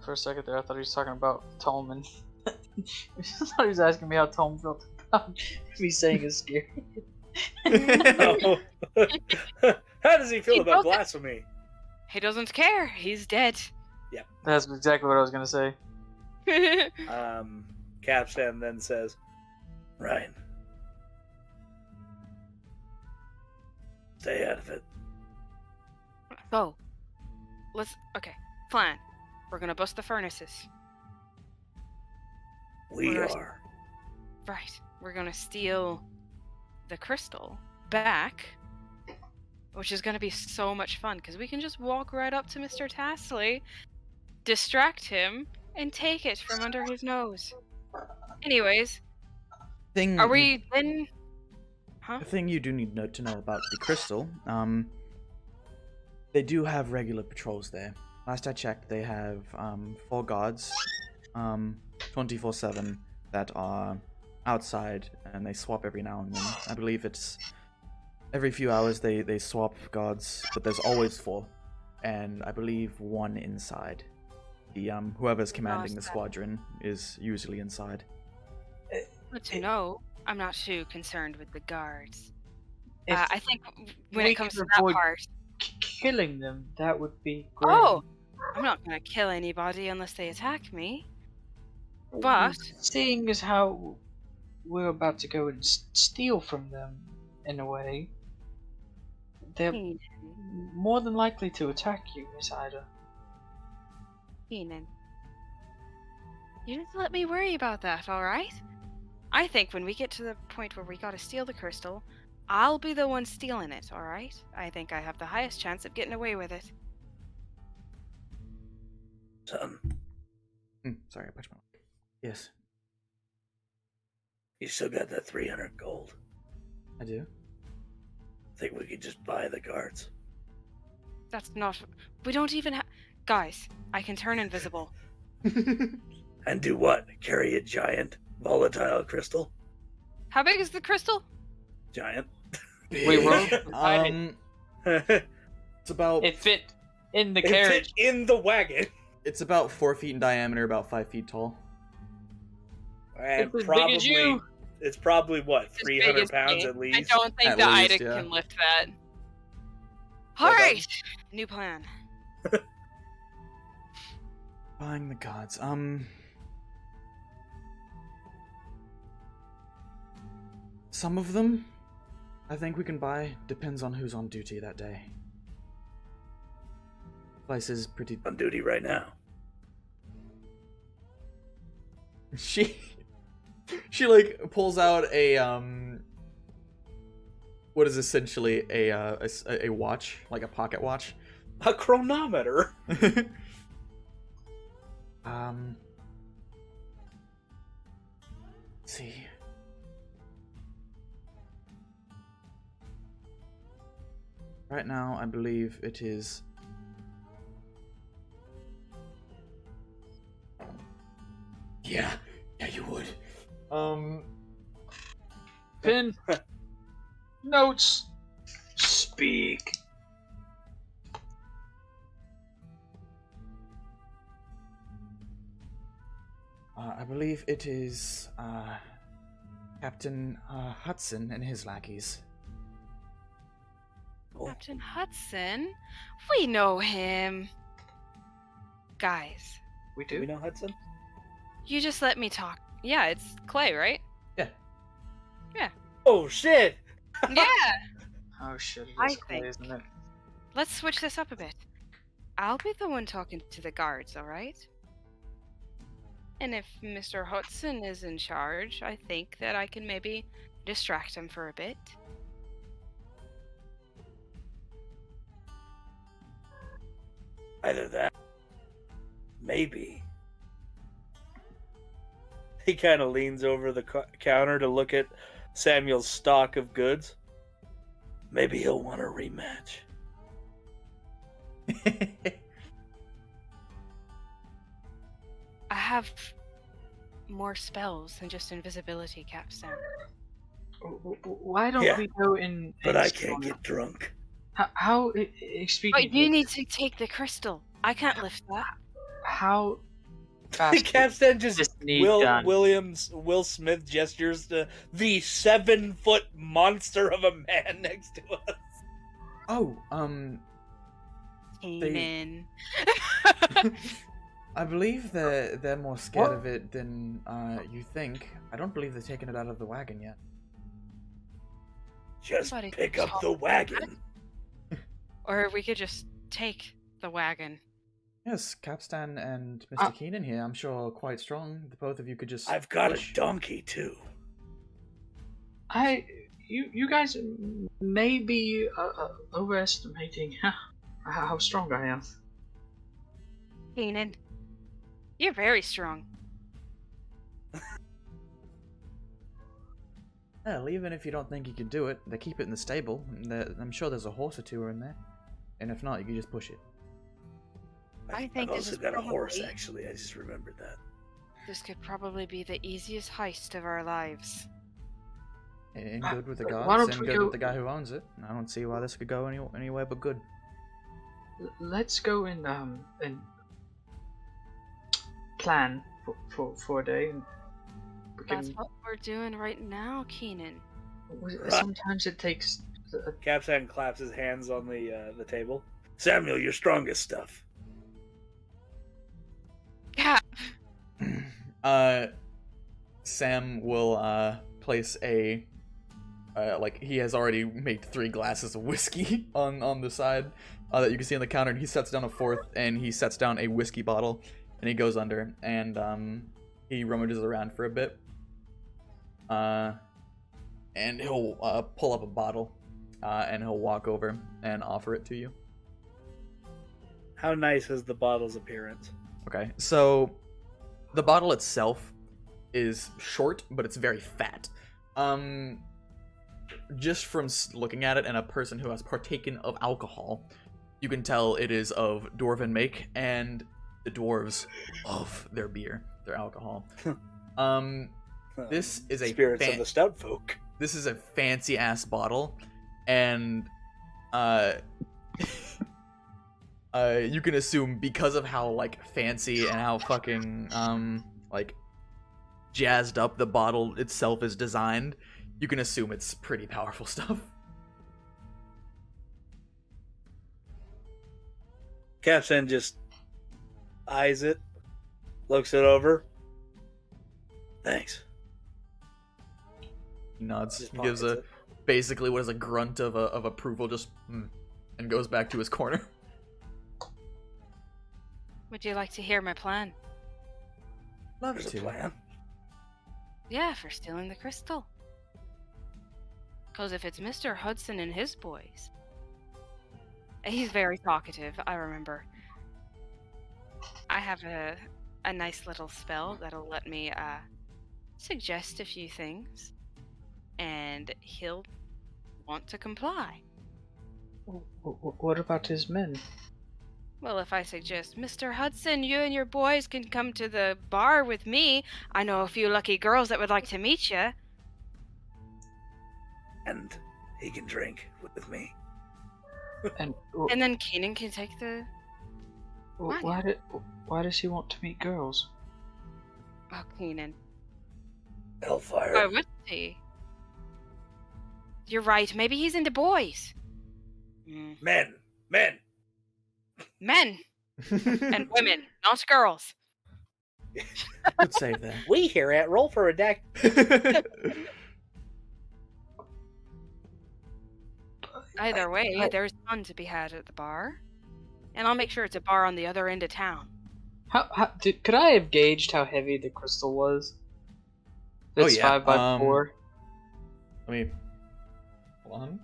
For a second there, I thought he was talking about Tom, and I thought he was asking me how Tom felt about me saying it's scary. Oh. How does he feel He about broke it. blasphemy? He doesn't care. He's dead. That's exactly what I was gonna say. Kapstan then says, Ryan, stay out of it. Go. Okay, fine. We're gonna bust the furnaces. We We're- are. Right. We're gonna steal the crystal back, which is gonna be so much fun because we can just walk right up to Mr. Tasley, distract him, and take it from under his nose. Anyways, are we then? Huh? The thing you do need to know about the crystal, they do have regular patrols there. Last I checked, they have 4 guards, 24/7 that are outside, and they swap every now and then. I believe it's every few hours they swap guards, but there's always 4, and I believe 1 inside. The whoever's commanding the squadron is usually inside. Good to know. I'm not too concerned with the guards. If I think when we it comes could to that avoid part, killing them, that would be great. oh, I'm not gonna kill anybody unless they attack me. But seeing as how we're about to go and steal from them, in a way, there more than likely to attack you, Miss Ida. Keenan. You just let me worry about that, alright? I think when we get to the point where we gotta steal the crystal, I'll be the one stealing it, alright? I think I have the highest chance of getting away with it. Son, Sorry, I punched my mic. Yes, you still got that 300 gold. I do. Think we could just buy the guards? That's not... We don't even have... Guys, I can turn invisible. And do what? Carry a giant, volatile crystal? How big is the crystal? Giant. We rolled It's about It fit in the It carriage. fit in the wagon. it's about 4 feet in diameter, about 5 feet tall. And It's as big as you. it's probably what, As big 300 as pounds me. at least? I don't think At that least, Ida yeah. can lift that. Well done. Alright! New plan. Buying the gods. Some of them, I think we can buy. Depends on who's on duty that day. Place is pretty. On duty right now. She like pulls out a what is essentially a watch, like a pocket watch. A chronometer. Let's see. Right now, I believe it is. Yeah, you would. Pin. Notes. Speak. I believe it is Captain Hudson and his lackeys. Captain Hudson? We know him. Guys, We Do do. we know Hudson? you just let me talk. Yeah, it's Clay, right? Oh shit! Yeah! Oh shit! It I is Clay, think- isn't it? Let's switch this up a bit. I'll be the one talking to the guards, alright? And if Mr. Hudson is in charge, I think that I can maybe distract him for a bit. Either that. Maybe. He kind of leans over the counter to look at Samuel's stock of goods. Maybe he'll want a rematch. I have more spells than just invisibility, Kapstan. Why don't Yeah, we go in? But I can't get drunk. How speaking? But you need to take the crystal. I can't lift that. How fast? Capstan just Just need done. Will Smith gestures to the 7-foot monster of a man next to us. Oh, Keenan. I believe they're more scared of it than you think. I don't believe they've taken it out of the wagon yet. Just Somebody pick up talk the wagon. Or we could just take the wagon. Yes, Kapstan and Mr. Keenan here, I'm sure, are quite strong. The both of you could just. I've got push. a donkey too. You guys may be overestimating how strong I am. Keenan, you're very strong. Well, even if you don't think you can do it, they keep it in the stable. I'm sure there's a horse or two in there. And if not, you can just push it. I think I've this also is got a horse, probably- actually. I just remembered that. This could probably be the easiest heist of our lives. In good with the why gods, don't and we good go- with the guy who owns it. I don't see why this could go anywhere but good. Let's go and plan for a day. And we That's can, what we're doing right now, Keenan. sometimes it takes. Capstan claps his hands on the table. Samuel, your strongest stuff. Yeah. Sam will place a like he has already made 3 glasses of whiskey on the side that you can see on the counter, and he sets down a 4th, and he sets down a whiskey bottle, and he goes under, and he rummages around for a bit, and he'll pull up a bottle, and he'll walk over and offer it to you. How nice is the bottle's appearance? Okay, so the bottle itself is short, but it's very fat. Just from looking at it, and a person who has partaken of alcohol, you can tell it is of dwarven make, and the dwarves love their beer, their alcohol. This is a spirits of the stout folk. This is a fancy ass bottle, and you can assume, because of how like fancy and how fucking like jazzed up the bottle itself is designed, you can assume it's pretty powerful stuff. Kapstan just eyes it, looks it over. Thanks. He nods. Just He gives pockets basically what is a grunt of approval, just and goes back to his corner. Would you like to hear my plan? Love There's a to. plan. Yeah, for stealing the crystal. Because if it's Mr. Hudson and his boys... He's very talkative, I remember. I have a nice little spell that'll let me suggest a few things. And he'll want to comply. What about his men? Well, if I suggest, Mr. Hudson, you and your boys can come to the bar with me. I know a few lucky girls that would like to meet you. And he can drink with me. And then Keenan can take the... why does he want to meet girls? Oh, Keenan. Hellfire. Why would he? You're right, maybe he's into boys. Men. Men! And women, not girls. Good save there. We here at Roll for Redacted. Either way, there's fun to be had at the bar. And I'll make sure it's a bar on the other end of town. Could I have gauged how heavy the crystal was? It's Oh, yeah, 5x4. Let me... Hold on.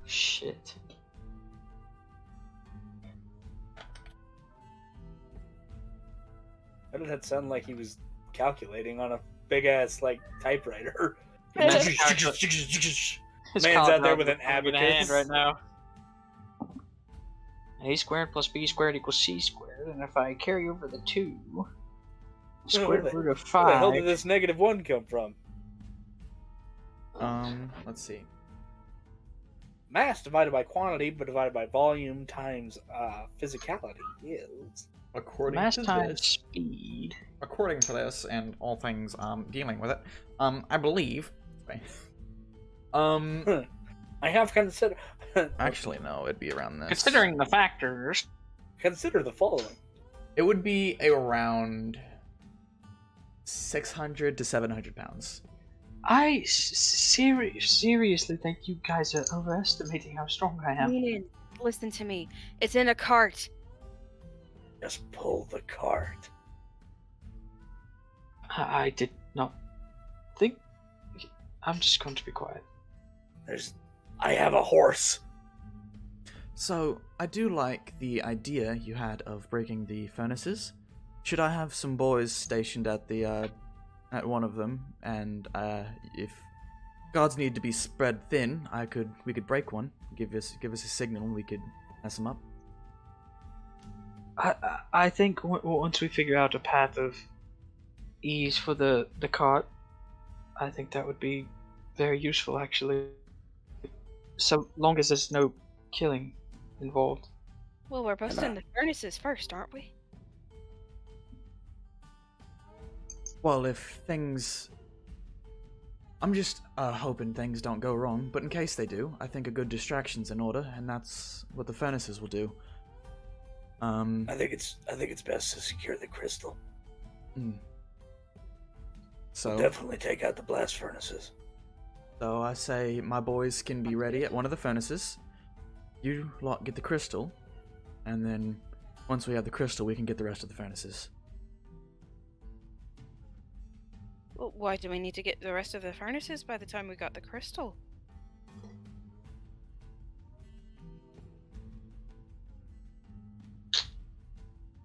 Shit. Why did that sound like he was calculating on a big ass like typewriter? His Man's out there with an hand abacus right now. A squared plus b squared equals c squared, and if I carry over the 2, square root of Where the 5. hell did this -1 come from? Let's see. Mass divided by quantity, but divided by volume times physicality is... According Mass to times this, speed. according to this, and all things dealing with it, I believe. I have considered. Actually, no, it'd be around this. Considering the factors. Consider the following. It would be around 600 to 700 pounds. I seriously think you guys are overestimating how strong I am. Keenan, listen to me. It's in a cart. Just pull the cart. I did not think. I'm just going to be quiet. I have a horse. So, I do like the idea you had of breaking the furnaces. Should I have some boys stationed at the, at one of them, and, if guards need to be spread thin, we could break one. Give us a signal, and we could mess them up. I think once we figure out a path of ease for the cart, I think that would be very useful, actually. So long as there's no killing involved. Well, we're busting the furnaces first, aren't we? Well, if things... I'm just hoping things don't go wrong, but in case they do, I think a good distraction's in order, and that's what the furnaces will do. I think it's best to secure the crystal. So We'll definitely take out the blast furnaces. So I say my boys can be ready at one of the furnaces. You lot get the crystal, and then once we have the crystal, we can get the rest of the furnaces. Well, why do we need to get the rest of the furnaces by the time we got the crystal?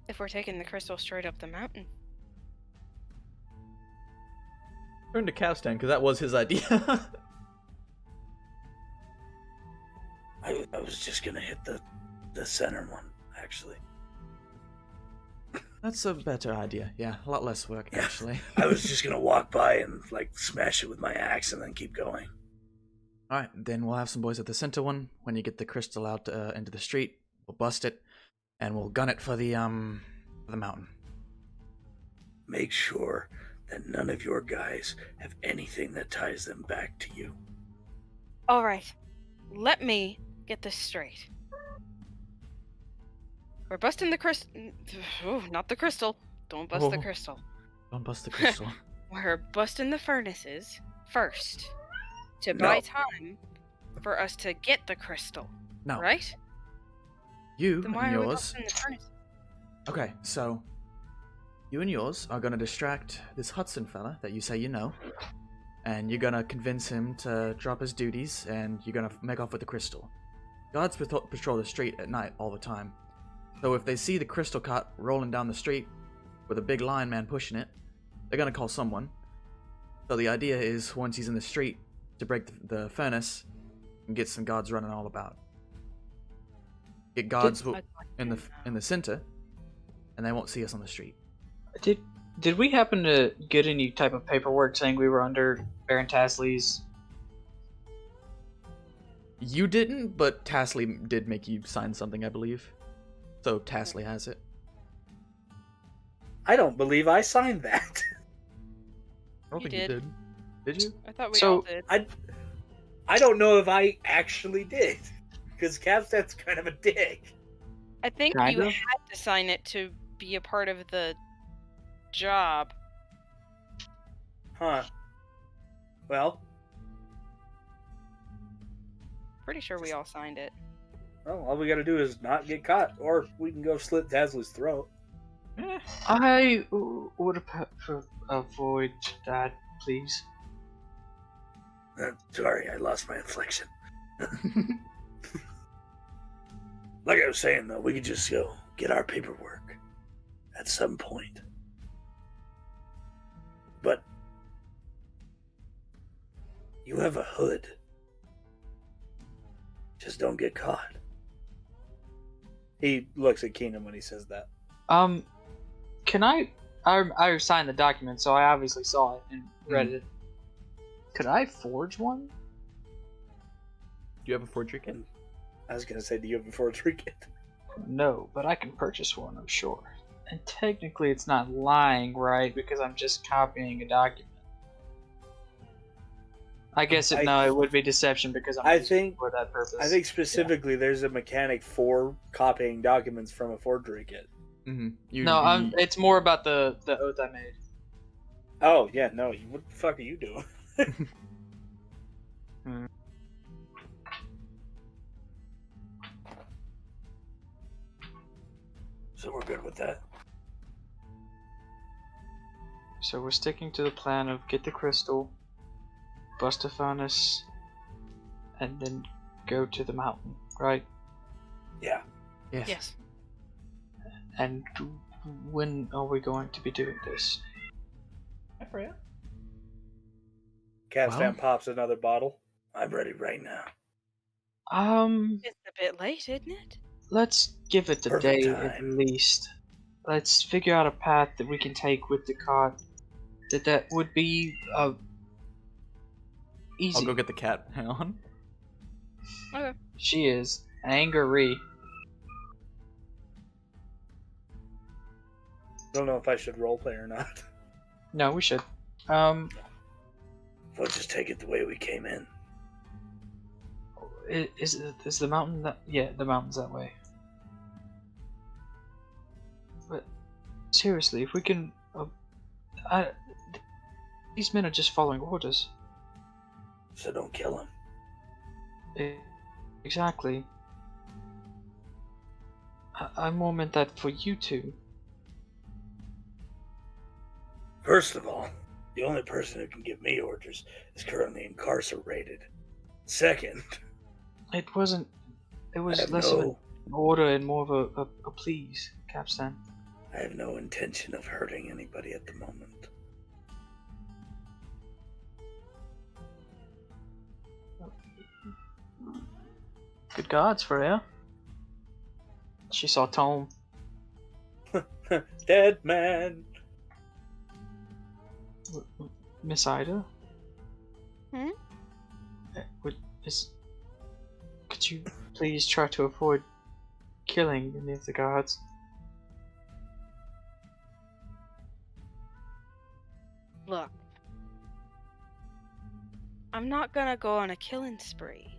If we're taking the crystal straight up the mountain. Turn to Kapstan, because that was his idea. I was just gonna hit the center one, actually. That's a better idea. Yeah, a lot less work, Yeah. actually. I was just gonna walk by and like smash it with my axe and then keep going. Alright, then we'll have some boys at the center one. When you get the crystal out into the street, we'll bust it, and we'll gun it for the mountain. Make sure that none of your guys have anything that ties them back to you. Alright, let me get this straight. We're busting the crystal. Oh, not the crystal. Don't bust the Oh. crystal. Don't bust the crystal. We're busting the furnaces first to No. buy time for us to get the crystal. No. Right? You Then why and are we yours. busting the furnace? Okay, so you and yours are gonna distract this Hudson fella that you say you know, and you're gonna convince him to drop his duties, and you're gonna make off with the crystal. Guards patrol the street at night all the time, so if they see the crystal cart rolling down the street with a big lion man pushing it, they're gonna call someone. So the idea is, once he's in the street, to break the furnace and get some guards running all about. Get guards in the center, and they won't see us on the street. Did we happen to get any type of paperwork saying we were under Baron Tasley's? You didn't, but Tasley did make you sign something, I believe. So Tasley has it. I don't believe I signed that. I don't You think you did. did. Did you? I thought we So- all did. I don't know if I actually did, because Kapstan's kind of a dick. I think Kind you of. had to sign it to be a part of the job. Huh. Well, Pretty sure we all signed it. all we gotta do is not get caught, or we can go slit Tasley's throat. I would avoid that, please. Sorry, I lost my inflection. Like I was saying, though, we could just go get our paperwork at some point. But you have a hood. Just don't get caught. He looks at Keenan when he says that. Can I signed the document, so I obviously saw it and read it. Could I forge one? Do you have a forgery kit? I was gonna say, do you have a forgery kit? No, but I can purchase one, I'm sure. And technically it's not lying, right? Because I'm just copying a document. I guess it would be deception because I'm I using it think- for that purpose. I think specifically there's a mechanic for copying documents from a forgery kit. Mm-hmm. No, it's more about the oath I made. Oh, yeah, no, what the fuck are you doing? So we're good with that. So we're sticking to the plan of get the crystal, bust a furnace, and then go to the mountain, right? Yeah. Yes. Yes. And when are we going to be doing this? Kapstan Well- pops another bottle. I'm ready right now. It's a bit late, isn't it? Let's give it a Perfect day at time. least. Let's figure out a path that we can take with the cart. That would be easy. I'll go get the cat. Hang on. Okay. She is angry. Don't know if I should roleplay or not. No, we should. We'll just take it the way we came in. Is the mountain that? Yeah, the mountain's that way. But seriously, if we can, these men are just following orders. So don't kill him. Exactly. I more meant that for you two. First of all, the only person who can give me orders is currently incarcerated. Second, It wasn't. It I was have less of an order and more of a please, Kapstan. I have no intention of hurting anybody at the moment. Good gods, Freya. She saw Tom. Dead man. Miss Ida? Hmm? Could you please try to avoid killing any of the guards? Look, I'm not gonna go on a killing spree.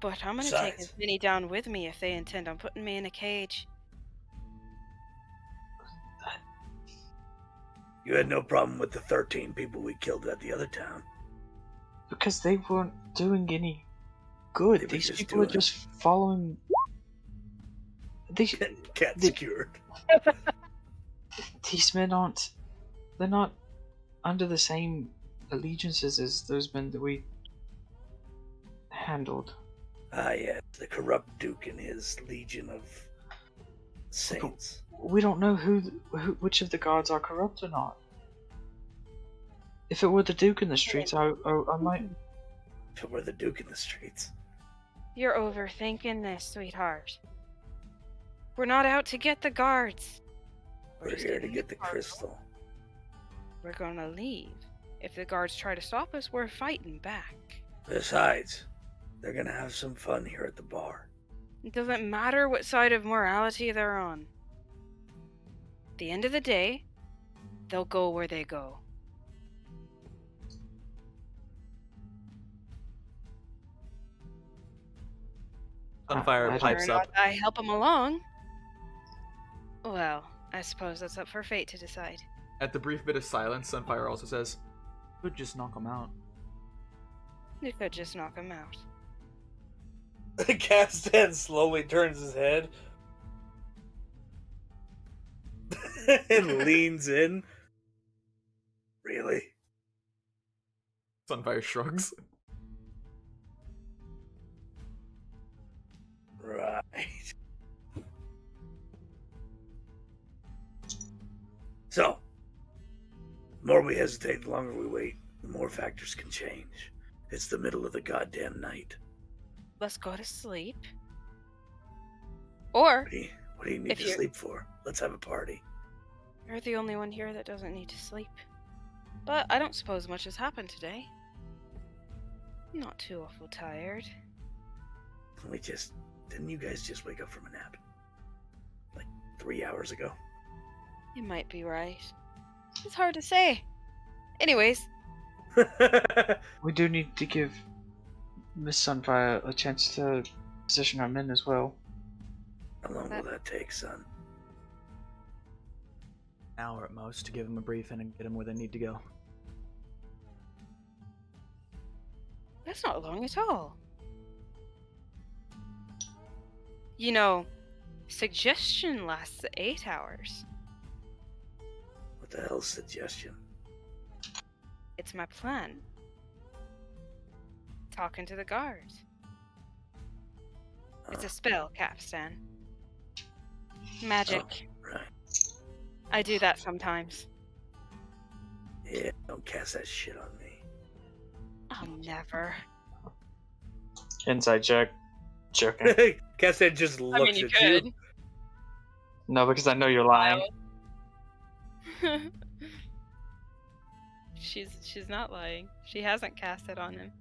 But I'm gonna take as many down with me if they intend on putting me in a cage. You had no problem with the 13 people we killed at the other town. Because they weren't doing any good. They were These just people are doing- just following. Cat secured. These men aren't. They're not under the same allegiances as those men that we handled. Ah, yes, the corrupt Duke and his legion of saints. We don't know which of the guards are corrupt or not. If it were the Duke in the streets, I might. If it were the Duke in the streets. You're overthinking this, sweetheart. We're not out to get the guards. We're just here to getting get the cargo. crystal. We're gonna leave. If the guards try to stop us, we're fighting back. Besides, they're gonna have some fun here at the bar. It doesn't matter what side of morality they're on. At the end of the day, they'll go where they go. Sunfire Whether pipes Whether or up. not I help them along, well, I suppose that's up for fate to decide. At the brief bit of silence, Sunfire also says, "Could just knock him out." You could just knock them out. Kapstan slowly turns his head and leans in. Really? Sunfire shrugs. Right. So, the more we hesitate, the longer we wait, the more factors can change. It's the middle of the goddamn night. Let's go to sleep. Or, What do you need If to you're- sleep for? Let's have a party. you're the only one here that doesn't need to sleep. But I don't suppose much has happened today. I'm not too awful tired. Didn't you guys just wake up from a nap? Like 3 hours ago? You might be right. It's hard to say. Anyways, We do need to give Miss Sunfire a chance to position our men as well. How long will that take, son? An hour at most to give him a briefing and get him where they need to go. that's not long at all. You know, suggestion lasts 8 hours. What the hell's suggestion? It's my plan. Talking to the guards. It's a spell, Kapstan. Magic. Oh, right. I do that sometimes. Yeah, don't cast that shit on me. I'll never. Inside check. Joking. Kapstan just I looks mean, you at could. you. No, because I know you're lying. She's not lying. She hasn't cast it on him.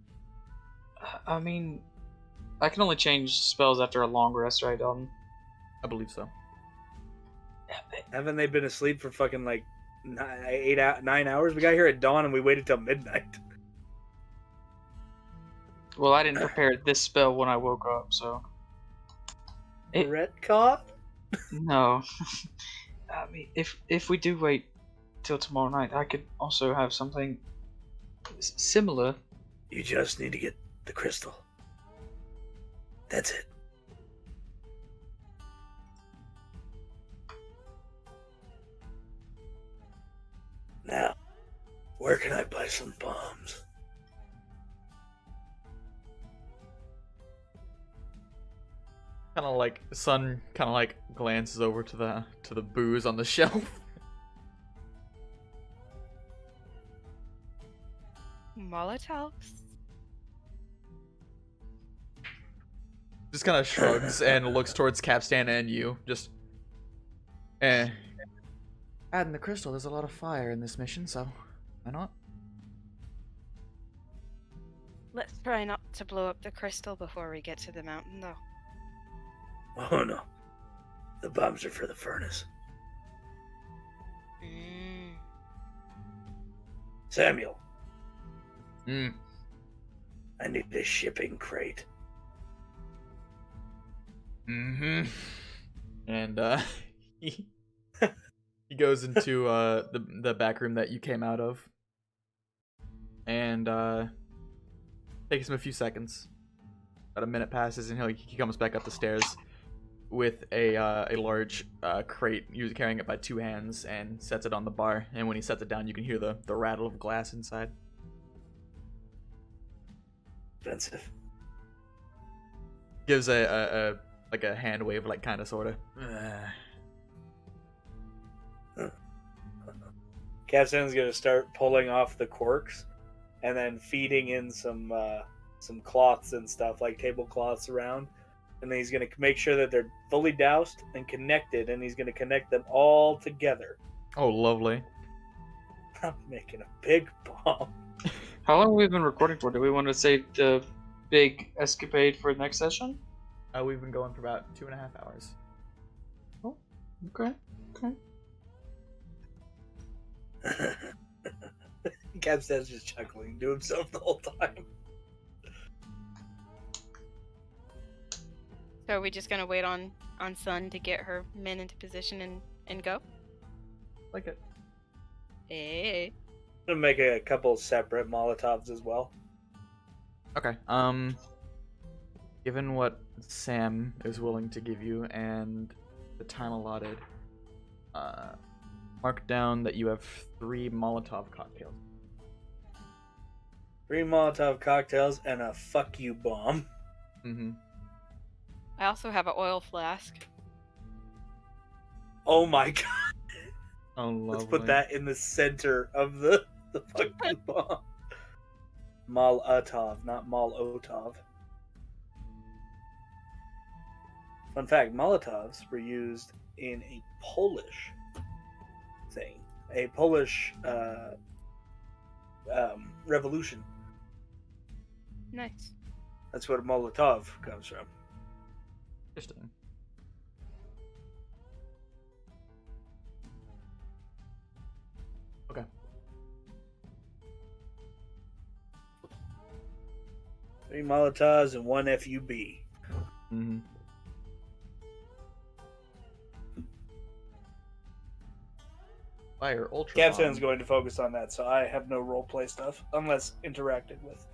I mean, I can only change spells after a long rest, right, Dalton? I believe so. Haven't they been asleep for fucking like 9 hours? We got here at dawn and we waited till midnight. Well, I didn't prepare this spell when I woke up, so. Retcon? No. I mean, if we do wait till tomorrow night, I could also have something Similar. You just need to get the crystal. That's it. Now, where can I buy some bombs? Kind of like Sun kind of like glances over to the booze on the shelf. Molotovs? Just kind of shrugs and looks towards Kapstan and you. Just, Adding the crystal, there's a lot of fire in this mission, so why not? Let's try not to blow up the crystal before we get to the mountain, though. Oh no. The bombs are for the furnace. Samuel. I need a shipping crate. And he goes into the back room that you came out of, and takes him a few seconds. About a minute passes, and he comes back up the stairs with a large crate, usually carrying it by two hands, and sets it on the bar. And when he sets it down, you can hear the rattle of glass inside. Expensive. Gives a hand wave, like kind of sorta. Kapstan's gonna start pulling off the corks, and then feeding in some cloths and stuff, like tablecloths around, and then he's gonna make sure that they're fully doused and connected, and he's gonna connect them all together. Oh, lovely. I'm making a big bomb. How long have we been recording for? Do we want to save the big escapade for next session? We've been going for about 2.5 hours. Oh, okay. Kapstan's just chuckling to himself the whole time. So are we just gonna wait on Sun to get her men into position and go? Like it. Hey. I'm gonna make a couple separate Molotovs as well. Okay. Given what Sam is willing to give you and the time allotted, mark down that you have 3 Molotov cocktails. 3 Molotov cocktails and a fuck you bomb. Mm-hmm. I also have an oil flask. Oh my god. Oh, lovely. Let's put that in the center of the fucking bomb. Molotov, not Molotov. Fun fact, Molotovs were used in a Polish thing. A Polish revolution. Nice. That's what a Molotov comes from. Interesting. Okay. 3 Molotovs and 1 FUB. Mm-hmm. Fire Ultra. Kapstan's going to focus on that, so I have no roleplay stuff unless interacted with.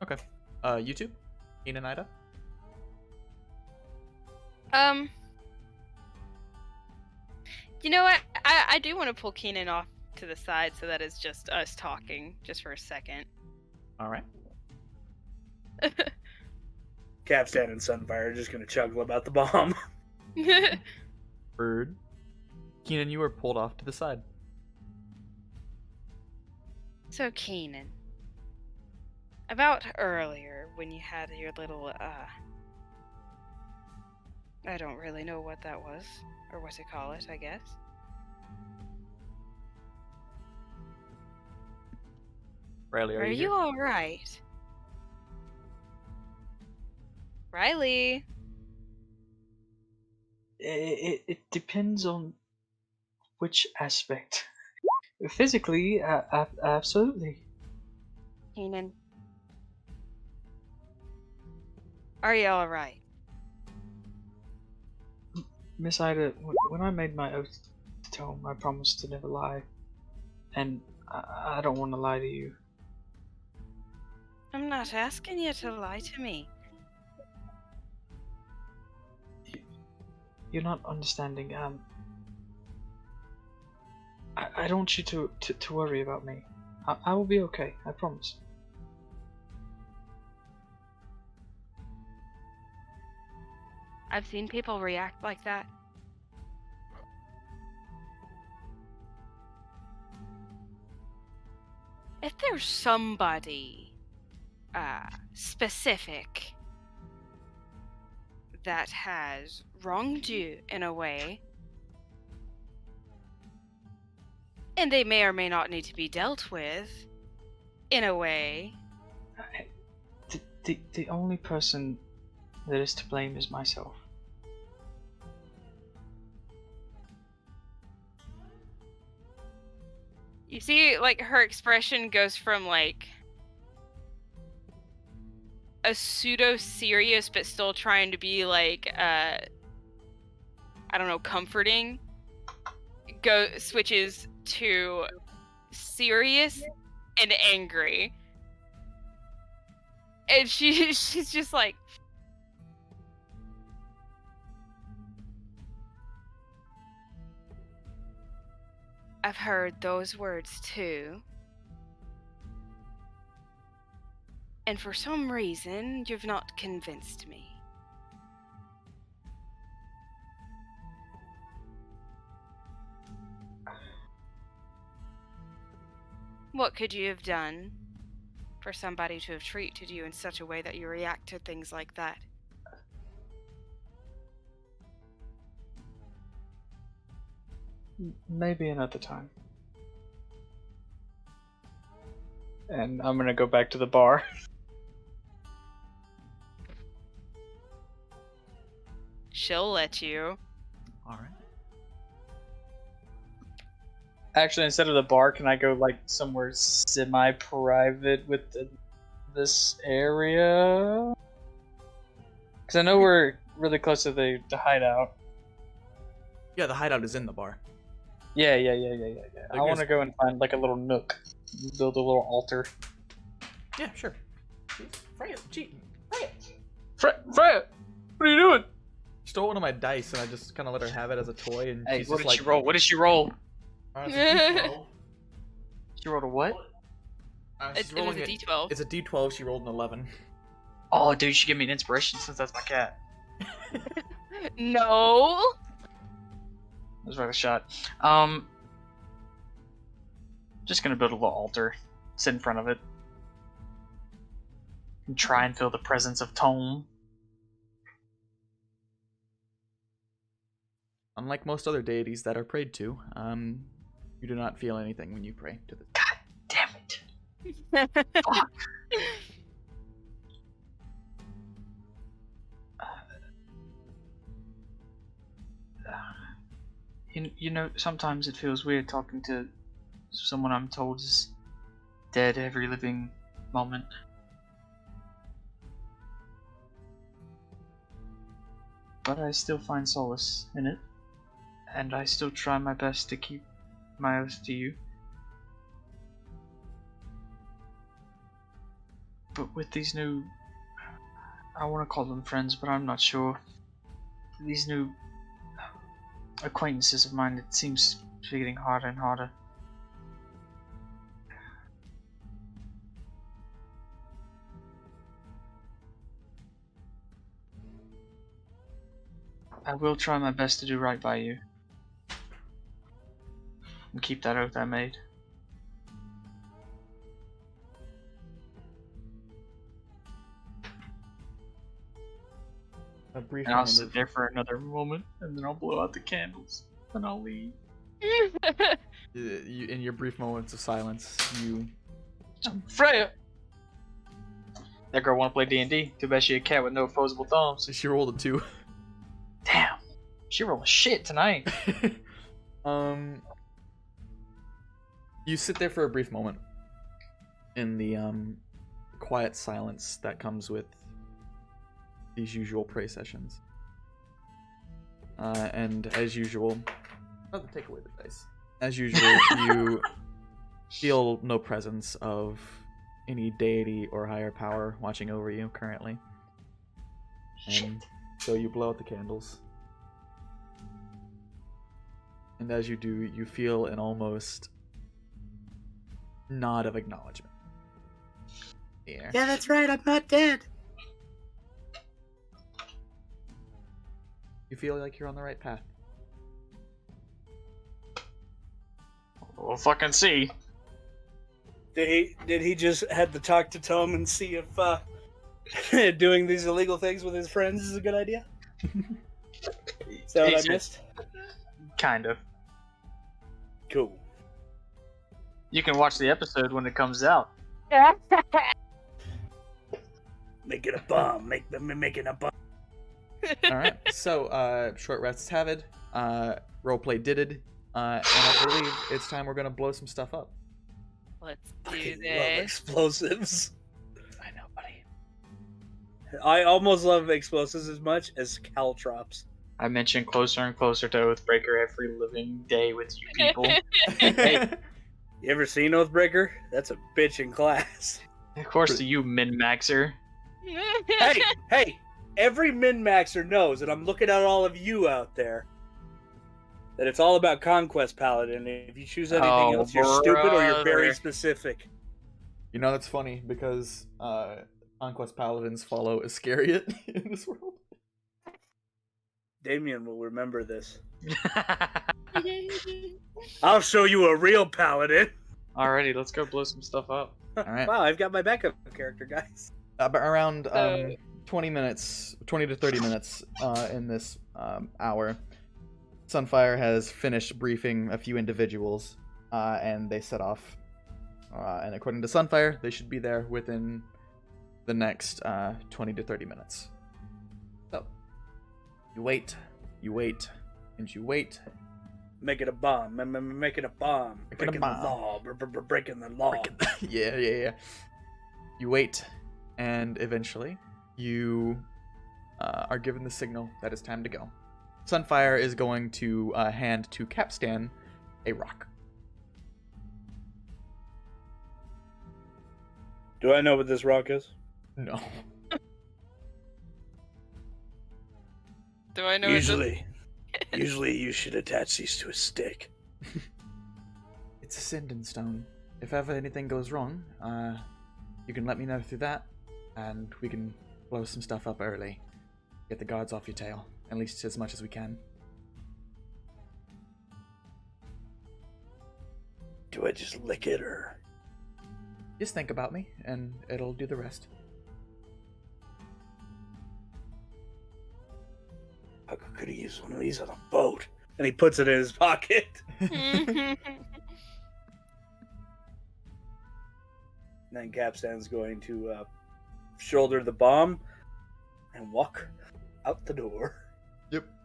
Okay. YouTube? Keenan, Aida? You know what? I do want to pull Keenan off to the side so that it's just us talking, just for a second. Alright. Kapstan and Sunfire are just going to chuckle about the bomb. Bird. Keenan, you are pulled off to the side. So Keenan, about earlier when you had your little I don't really know what that was, or what to call it, I guess. Riley, are you you all right? Riley. It depends on which aspect. Physically, absolutely. Keenan. Are you all right? Miss Ida, when I made my oath to him, I promised to never lie. And I don't want to lie to you. I'm not asking you to lie to me. You're not understanding. I don't want you to worry about me. I will be okay. I promise. I've seen people react like that. If there's somebody specific that has wronged you in a way, and they may or may not need to be dealt with in a way. The only person that is to blame is myself. You see, like, her expression goes from, like, a pseudo-serious but still trying to be, like, I don't know, comforting. Switches to serious and angry. And she's just like... I've heard those words too. And for some reason, you've not convinced me. What could you have done for somebody to have treated you in such a way that you react to things like that? Maybe another time. And I'm gonna go back to the bar. She'll let you. Alright. Actually, instead of the bar, can I go like somewhere semi-private with this area? Because I know we're really close to the hideout. Yeah, the hideout is in the bar. Yeah. I want to go and find like a little nook, build a little altar. Yeah, sure. Freya, cheating. Freya, what are you doing? She stole one of my dice, and I just kind of let her have it as a toy. And Hey, she's what just did like, she roll? What did she roll? It's a D12. She rolled a what? She's It was rolling a D12. It's a D12. She rolled an 11. Oh, dude, you should give me an inspiration since that's my cat. No! That was worth a shot. Just gonna build a little altar, sit in front of it, and try and feel the presence of Tome. Unlike most other deities that are prayed to, you do not feel anything when you pray to the. God damn it! Fuck. You know, sometimes it feels weird talking to someone I'm told is dead every living moment. But I still find solace in it, and I still try my best to keep my oath to you. But with these new... I want to call them friends, but I'm not sure. These new acquaintances of mine, it seems to be getting harder and harder. I will try my best to do right by you. And keep that oath I made. A brief And I'll moment sit of- there for another moment, and then I'll blow out the candles, and I'll leave. in your brief moments of silence, you. Freya! That girl wanna play D&D. Too bad she a cat with no opposable thumbs. She rolled a 2. Damn! She rolled shit tonight. You sit there for a brief moment in the quiet silence that comes with these usual pray sessions. And as usual, take away the dice. As usual, you feel no presence of any deity or higher power watching over you currently. And so you blow out the candles. And as you do, you feel an almost nod of acknowledgement. Yeah, that's right, I'm not dead. You feel like you're on the right path. We'll fucking see. Did he just had to talk to Tom and see if doing these illegal things with his friends is a good idea? Is that what I missed? Kind of. Cool. You can watch the episode when it comes out. Make it a bomb. Make it a bomb. Alright, so short rests have it. Roleplay did it. And I believe it's time we're gonna blow some stuff up. Let's I do love this. explosives. I know, buddy. I almost love explosives as much as caltrops. I mentioned closer and closer to Oathbreaker every living day with you people. Hey. You ever seen Oathbreaker? That's a bitch in class. Of course, to you, min-maxer. Hey! Every min-maxer knows, and I'm looking at all of you out there, that it's all about Conquest Paladin. If you choose anything else, you're stupid or you're very specific. You know, that's funny because Conquest Paladins follow Iscariot in this world. Damien will remember this. I'll show you a real paladin. Alrighty, let's go blow some stuff up. Alright. Wow, I've got my backup character, guys. Around 20 to 30 minutes in this hour, Sunfire has finished briefing a few individuals, and they set off. And according to Sunfire, they should be there within the next 20 to 30 minutes. So, you wait, and you wait. Make it a bomb. Make it a bomb. Breaking the law. Breaking the law. Yeah. You wait, and eventually, you are given the signal that it's time to go. Sunfire is going to hand to Kapstan a rock. Do I know what this rock is? No. Do I know? Usually you should attach these to a stick. It's a sending stone. If ever anything goes wrong, you can let me know through that, and we can blow some stuff up early. Get the guards off your tail, at least as much as we can. Do I just lick it, or...? Just think about me, and it'll do the rest. I could have used one of these on a boat. And he puts it in his pocket. Mhm. Then Kapstan's going to shoulder the bomb and walk out the door.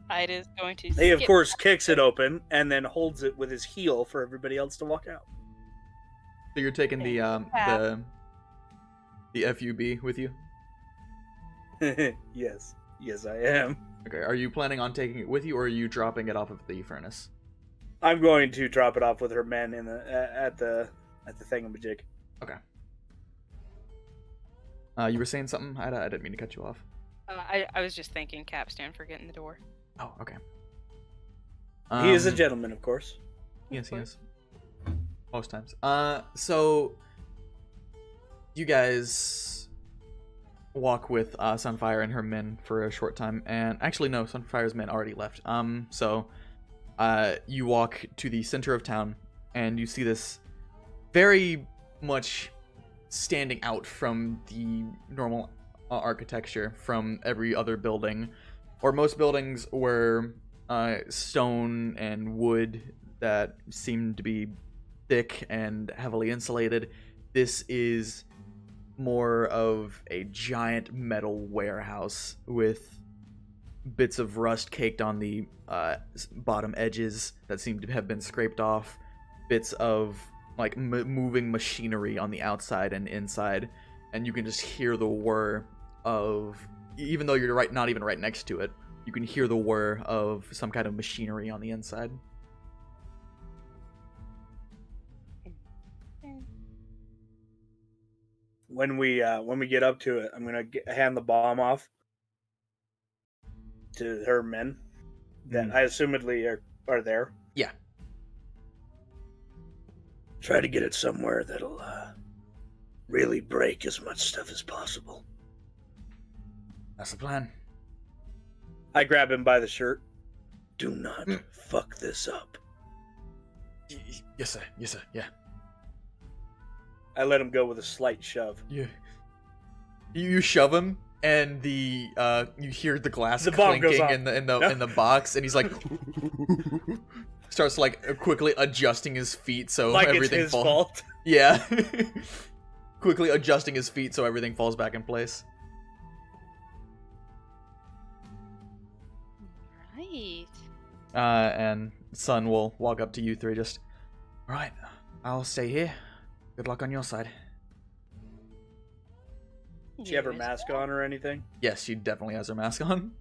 Ida's going to. He, of skip. course, kicks it open and then holds it with his heel for everybody else to walk out. So you're taking the FUB with you? Yes, I am. Okay, are you planning on taking it with you, or are you dropping it off of the furnace? I'm going to drop it off with her men in at the thingamajig. Okay. You were saying something? I didn't mean to cut you off. I was just thanking Kapstan for getting the door. Oh, okay. He is a gentleman, of course. Yes, he is. Most times. So you guys walk with Sunfire and her men for a short time, and actually no, Sunfire's men already left. So you walk to the center of town, and you see this very much standing out from the normal architecture from every other building, or most buildings were stone and wood that seemed to be thick and heavily insulated. This is more of a giant metal warehouse with bits of rust caked on the bottom edges that seem to have been scraped off, bits of like moving machinery on the outside and inside, and you can just hear the whir of, even though you're not even right next to it, you can hear the whir of some kind of machinery on the inside. when we get up to it, I'm gonna hand the bomb off to her men that I assumedly are there. Yeah. Try to get it somewhere that'll really break as much stuff as possible. That's the plan. I grab him by the shirt. Do not fuck this up. Yes, sir. Yes, sir. Yeah. I let him go with a slight shove. Yeah. You shove him, and the you hear the glass bomb goes clinking off. in the box, and he's like starts like quickly adjusting his feet so Like everything it's his falls. fault. Yeah. Quickly adjusting his feet so everything falls back in place. Right. And Sun will walk up to you three. Just, all right. I'll stay here. Good luck on your side. Does she have her mask on or anything? Yes, she definitely has her mask on.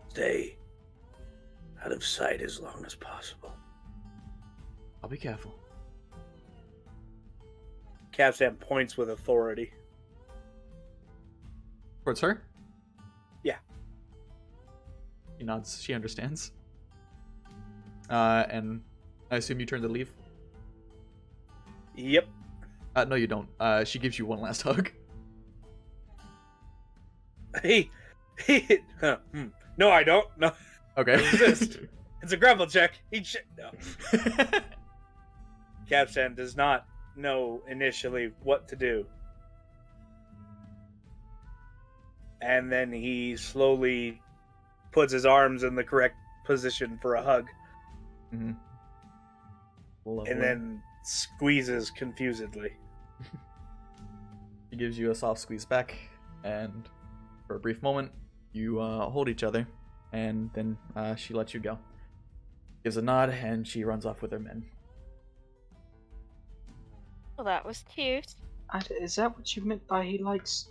Stay out of sight as long as possible. I'll be careful. Kapstan points with authority. Towards her? Yeah. She nods. She understands. And I assume you turn to leave? Yep. No, you don't. She gives you one last hug. No, I don't. No. Okay. Resist. It's a grapple check. Eat shit. No. Kapstan does not know initially what to do. And then he slowly puts his arms in the correct position for a hug. Mm-hmm. And then squeezes confusedly. She gives you a soft squeeze back, and for a brief moment, you hold each other, and then she lets you go. Gives a nod, and she runs off with her men. Well, that was cute. Is that what you meant by he likes?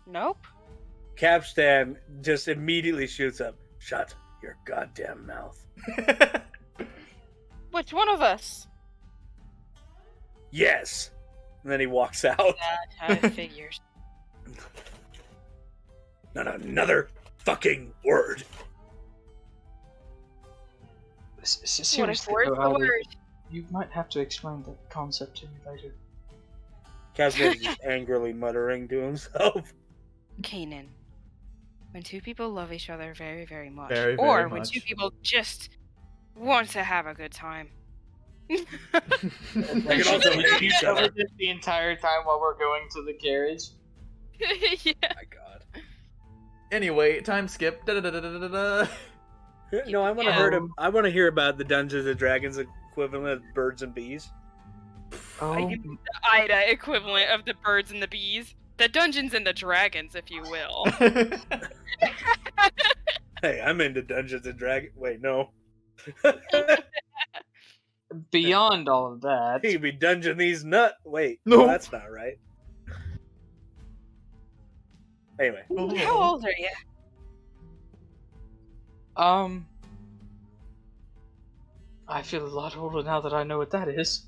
Nope. Kapstan just immediately shoots up. Shut your goddamn mouth. Which one of us? Yes. And then he walks out. That's how it figures. Not another fucking word. What Seriously, if word's though, the Aida, word? you might have to explain the concept to me later. Kapstan's just angrily muttering to himself. Keenan. When two people love each other very, very much. Very, very or when much. two people just want to have a good time. They can also hate each other. The entire time while we're going to the carriage. Yeah. My God. Anyway, time skip. Da-da-da-da-da-da. No, I want to hear him. I want to hear about the Dungeons and Dragons equivalent of birds and bees. Oh, The Aida equivalent of the birds and the bees. The Dungeons and the Dragons, if you will. Hey, I'm into Dungeons and Dragons. Wait, no. beyond all of that, He be dungeon these nut. Wait, No. no, that's not right. Anyway, How old are you? I feel a lot older now that I know what that is.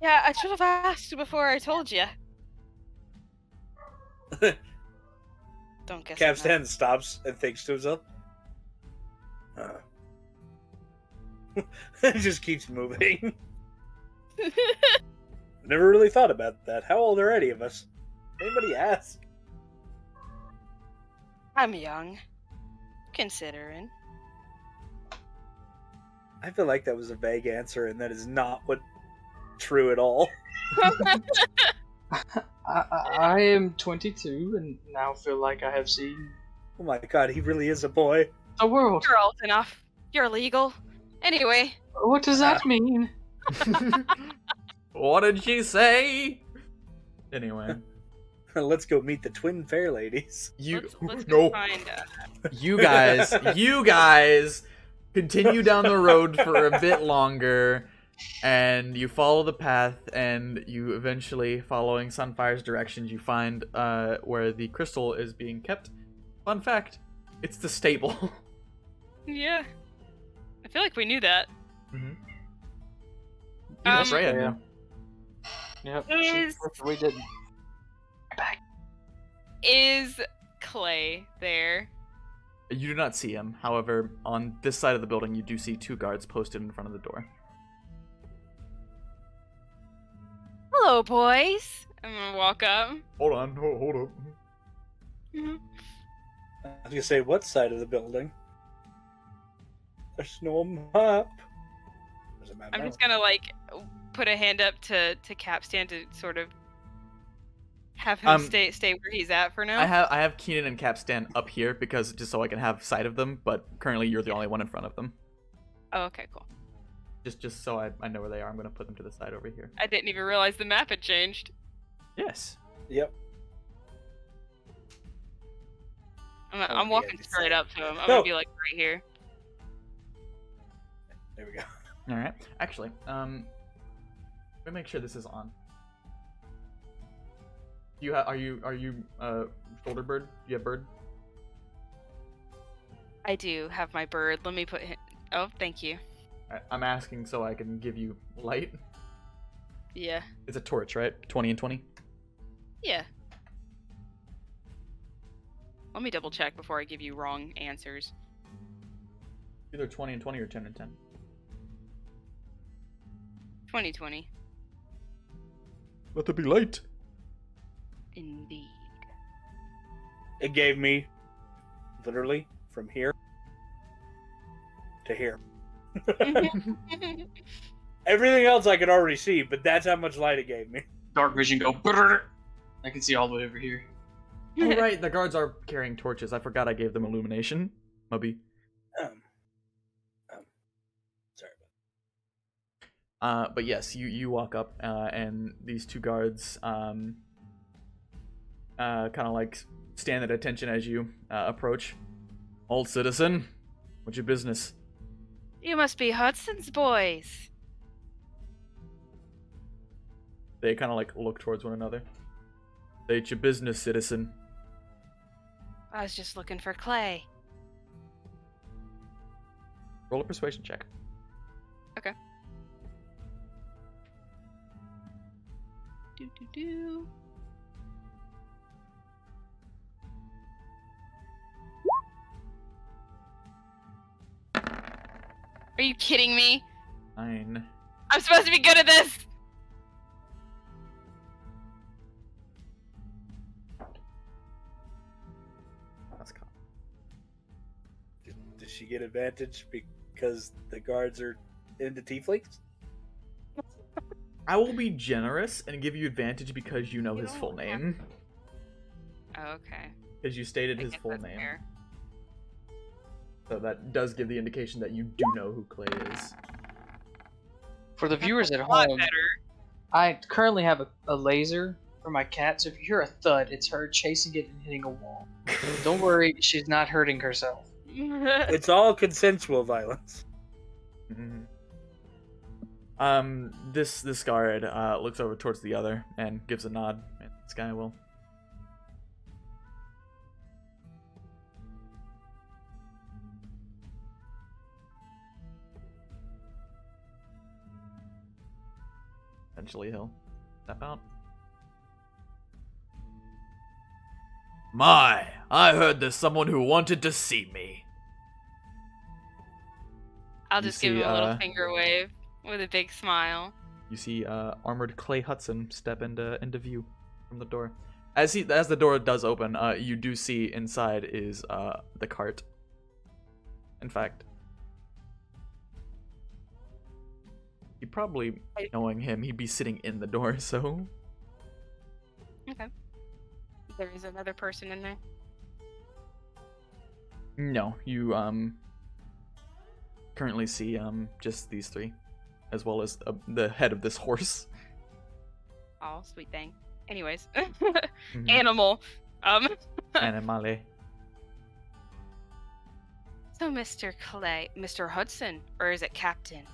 Yeah, I should have asked before I told you. Don't guess. Kapstan stops and thinks to himself. It just keeps moving. Never really thought about that. How old are any of us? Anybody ask? I'm young. Considering. I feel like that was a vague answer, and that is not what true at all. I am 22 and now feel like I have seen Oh my God, he really is a boy. the world. You're old enough. You're legal. Anyway. What does that mean? What did she say? Anyway, Let's go meet the twin fair ladies. Let's no. go find You guys continue down the road for a bit longer, and you follow the path, and you eventually, following Sunfire's directions, you find where the crystal is being kept. Fun fact, it's the stable. Yeah. I feel like we knew that. Even Freya yeah. knew. Yep. Is- We didn't. Back. Is Clay there? You do not see him. However, on this side of the building, you do see 2 guards posted in front of the door. Hello, boys. I'm gonna walk up. Hold on, hold up. Mhm. I was gonna say, what side of the building? There's no map. There's a map I'm now. just gonna like put a hand up to Kapstan to sort of have him stay where he's at for now. I have Keenan and Kapstan up here because just so I can have sight of them, but currently you're the only one in front of them. Oh, okay, cool. Just so I know where they are, I'm gonna put them to the side over here. I didn't even realize the map had changed. Yes. Yep. I'm walking yeah, straight up to him. I'm No. gonna be like right here. There we go. All right. Actually, let me make sure this is on. Are you shoulder bird? Do you have bird? I do have my bird. Let me put him. Oh, thank you. All right, I'm asking so I can give you light. Yeah. It's a torch, right? 20 and 20. Yeah. Let me double check before I give you wrong answers. Either 20 and 20 or 10 and 10. 2020. Let there be light. Indeed. It gave me, literally, from here to here. Everything else I could already see, but that's how much light it gave me. Dark vision go. Brrr. I can see all the way over here. Oh, right, the guards are carrying torches. I forgot I gave them illumination. Mubby. Sorry. But yes, you walk up, and these 2 guards, kind of like stand at attention as you approach. Old citizen, what's your business? You must be Hudson's boys. They kind of like look towards one another. State your business, citizen. I was just looking for Clay. Roll a persuasion check. Okay. Do. Are you kidding me? 9. I'm supposed to be good at this! That's cool. Does she get advantage because the guards are into tieflings? I will be generous and give you advantage because you know his full name. Oh, okay. Because you stated I his guess full that's name. fair. So that does give the indication that you do know who Clay is. For the viewers at A lot home, better. I currently have a laser for my cat, so if you hear a thud, it's her chasing it and hitting a wall. Don't worry, she's not hurting herself. It's all consensual violence. Mm-hmm. This guard looks over towards the other and gives a nod. And this guy will. Eventually he'll step out. My, I heard there's someone who wanted to see me. I'll You just give see, him a little finger wave with a big smile. You see armored Clay Hudson step into view from the door. As the door does open, you do see inside is the cart. In fact, you probably, knowing him, he'd be sitting in the door, so... Okay. There is another person in there. No, you currently see just these 3, as well as the head of this horse. Oh, sweet thing. Anyways, Mhm. animal. Animale. So, Mr. Clay, Mr. Hudson, or is it Captain?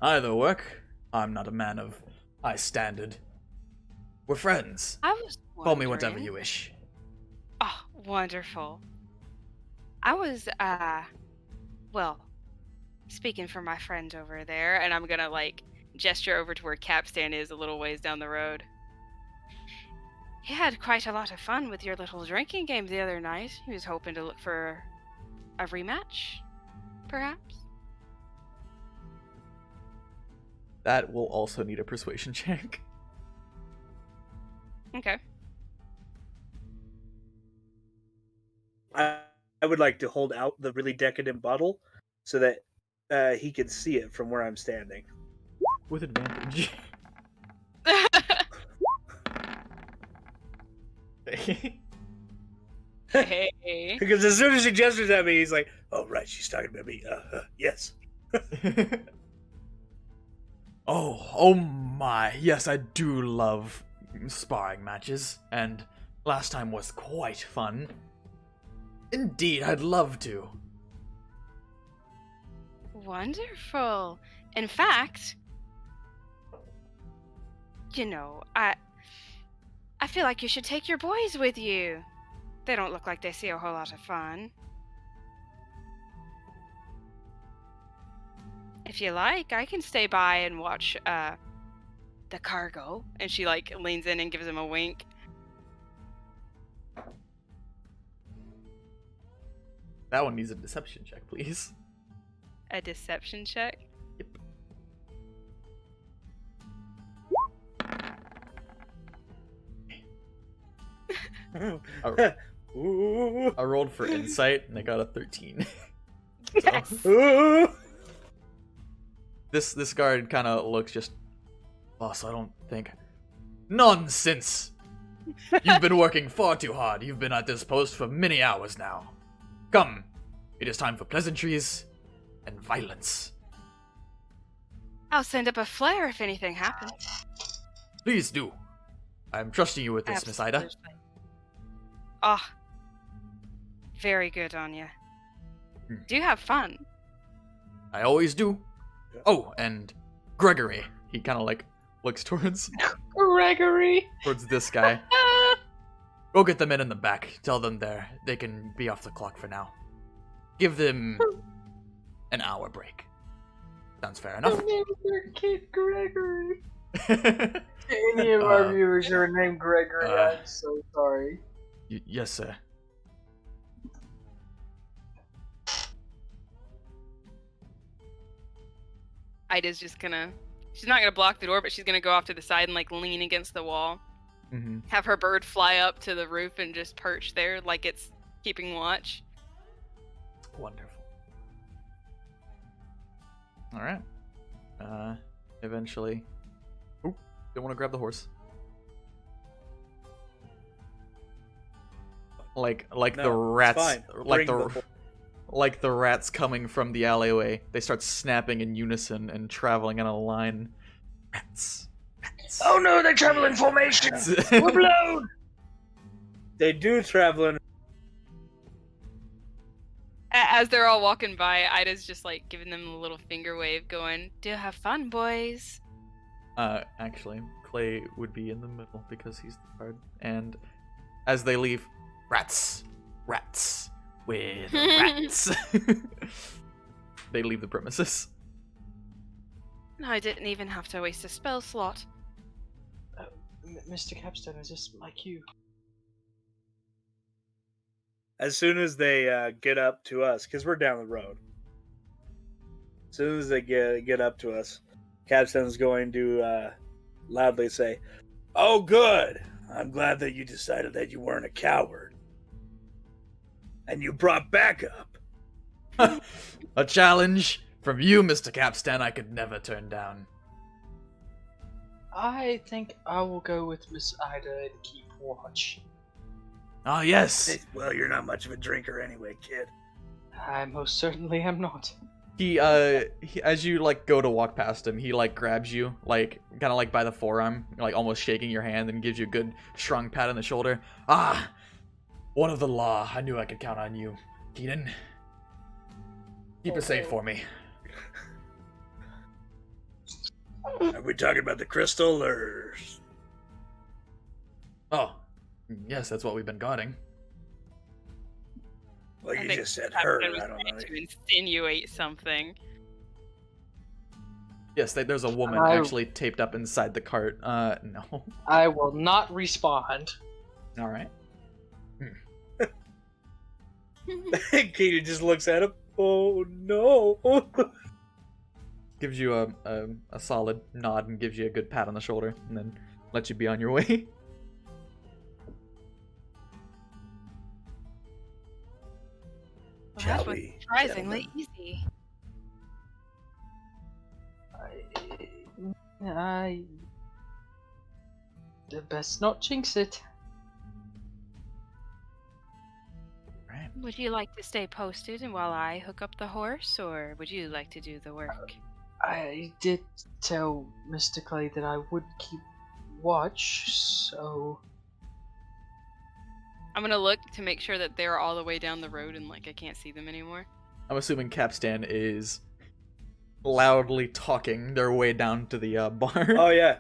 Either work. I'm not a man of high standard. We're friends. I was Call me whatever wondering- you wish. Oh, wonderful. I was, well, speaking for my friend over there, and I'm gonna, like, gesture over to where Kapstan is a little ways down the road. He had quite a lot of fun with your little drinking game the other night. He was hoping to look for a rematch, perhaps? That will also need a persuasion check. Okay. I would like to hold out the really decadent bottle so that he could see it from where I'm standing. With advantage. Hey. Because as soon as he gestures at me, he's like, "Oh right, she's talking about me." Yes. Oh my, yes, I do love sparring matches, and last time was quite fun. Indeed, I'd love to. Wonderful. In fact, you know, I feel like you should take your boys with you. They don't look like they see a whole lot of fun. If you like, I can stay by and watch the cargo. And she like leans in and gives him a wink. That one needs a deception check, please. A deception check? Yep. Ooh. I rolled for insight and I got a 13. Yes. Ooh. This guard kind of looks just, boss, I don't think. Nonsense! You've been working far too hard. You've been at this post for many hours now. Come, it is time for pleasantries and violence. I'll send up a flare if anything happens. Please do. I'm trusting you with this, Miss Aida. Ah, very good on you. Do have fun. I always do. Oh, and Gregory. He kind of like looks towards Gregory. towards this guy. Go get the men in the back. Tell them they can be off the clock for now. Give them an hour break. Sounds fair enough. Don't name their kid Gregory. Any of our viewers who are named Gregory, I'm so sorry. Yes, sir. Ida's just she's not gonna block the door, but she's gonna go off to the side and like lean against the wall. Mm-hmm. Have her bird fly up to the roof and just perch there like it's keeping watch. Wonderful. All right. Eventually. Oop! Don't want to grab the horse. Like No, the it's rats, fine. like the rats coming from the alleyway. They start snapping in unison and traveling in a line. Rats. Oh no, they travel in formation! We're blown! They do travel in. As they're all walking by, Ida's just like giving them a little finger wave, going, "Do have fun, boys." Actually, Clay would be in the middle because he's the card. And as they leave, rats with rats. They leave the premises. I didn't even have to waste a spell slot. Mr. Kapstan, is this my cue? As soon as they get up to us, because we're down the road. As soon as they get up to us, Kapstan's going to loudly say, Oh good! I'm glad that you decided that you weren't a coward. And you brought backup. A challenge from you, Mr. Kapstan, I could never turn down. I think I will go with Miss Aida and keep watch. Ah, yes. Well, you're not much of a drinker anyway, kid. I most certainly am not. He as you like go to walk past him, he like grabs you, like kind of like by the forearm, like almost shaking your hand, and gives you a good strong pat on the shoulder. Ah, one of the law. I knew I could count on you, Keenan. Keep it safe for me. Are we talking about the crystal, or...? Oh, yes, that's what we've been guarding. Well, I you think just said Kapstan her, was I don't trying know. to insinuate something. Yes, there's a woman actually taped up inside the cart. No. I will not respond. All right. Keenan just looks at him. Oh no! Gives you a solid nod and gives you a good pat on the shoulder, and then lets you be on your way. Well, Shall that was we, surprisingly gentlemen? easy. I best not jinx it. Right. Would you like to stay posted and while I hook up the horse, or would you like to do the work? I did tell Mr. Clay that I would keep watch, so I'm gonna look to make sure that they're all the way down the road and like I can't see them anymore. I'm assuming Kapstan is loudly talking their way down to the bar. Oh yeah.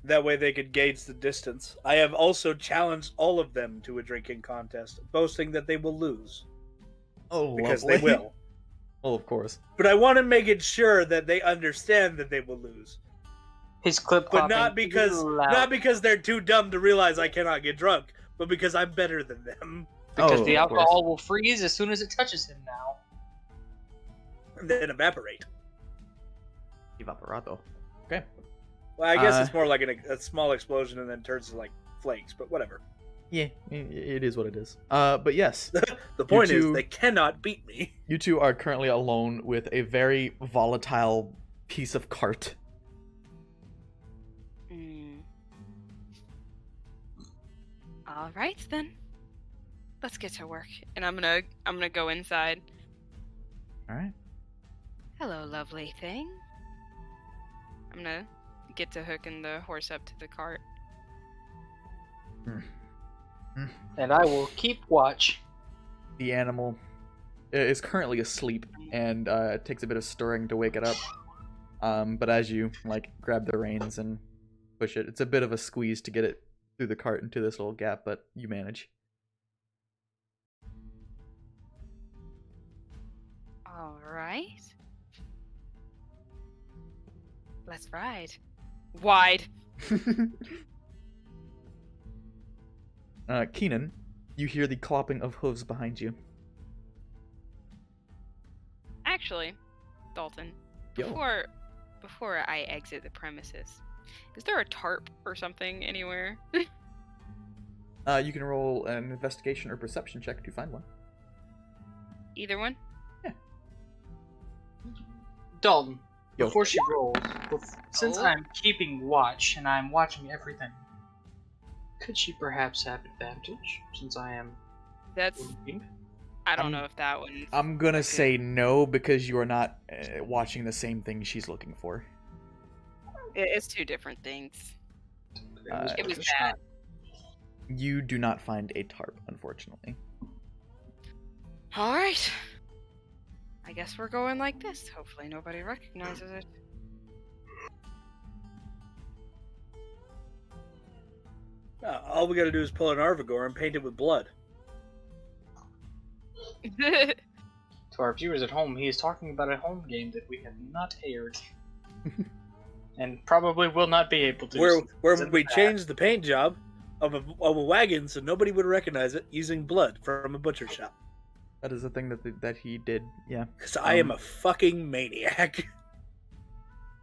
That way they could gauge the distance. I have also challenged all of them to a drinking contest, boasting that they will lose. Oh, Because lovely. they will. Well, of course. But I want to make it sure that they understand that they will lose. his clip But clopping not is because loud. they're too dumb to realize I cannot get drunk, but because I'm better than them. Because Oh, the of course. alcohol will freeze as soon as it touches him now. And then evaporate. Evaporato. Okay. Well, I guess it's more like a small explosion and then turns to like flakes, but whatever. Yeah, it is what it is. But yes, The point two- is, they cannot beat me. you two are currently alone with a very volatile piece of cart. All right then. Let's get to work. And I'm gonna go inside. All right. Hello, lovely thing. I'm gonna get to hooking the horse up to the cart. And I will keep watch. The animal is currently asleep and it takes a bit of stirring to wake it up. But as you like grab the reins and push it, it's a bit of a squeeze to get it through the cart into this little gap, but you manage. All right. Let's ride. Wide. Keenan, you hear the clopping of hooves behind you. Actually, Dalton, Yo. before I exit the premises, is there a tarp or something anywhere? You can roll an investigation or perception check to find one. Either one? Dalton, Yo. before she rolls, since Oh. I'm keeping watch and I'm watching everything, could she perhaps have advantage since I am That's. looking? I don't I'm- know if that one. I'm gonna say no because you are not watching the same thing she's looking for. It's two different things. It was a bad. shot. You do not find a tarp, unfortunately. All right. I guess we're going like this. Hopefully nobody recognizes it. All we gotta do is pull an Arvigor and paint it with blood. To our viewers at home, he is talking about a home game that we have not aired. And probably will not be able to. Where since we that. changed the paint job of a wagon so nobody would recognize it using blood from a butcher shop. That is a thing that he did. Yeah. Because I am a fucking maniac.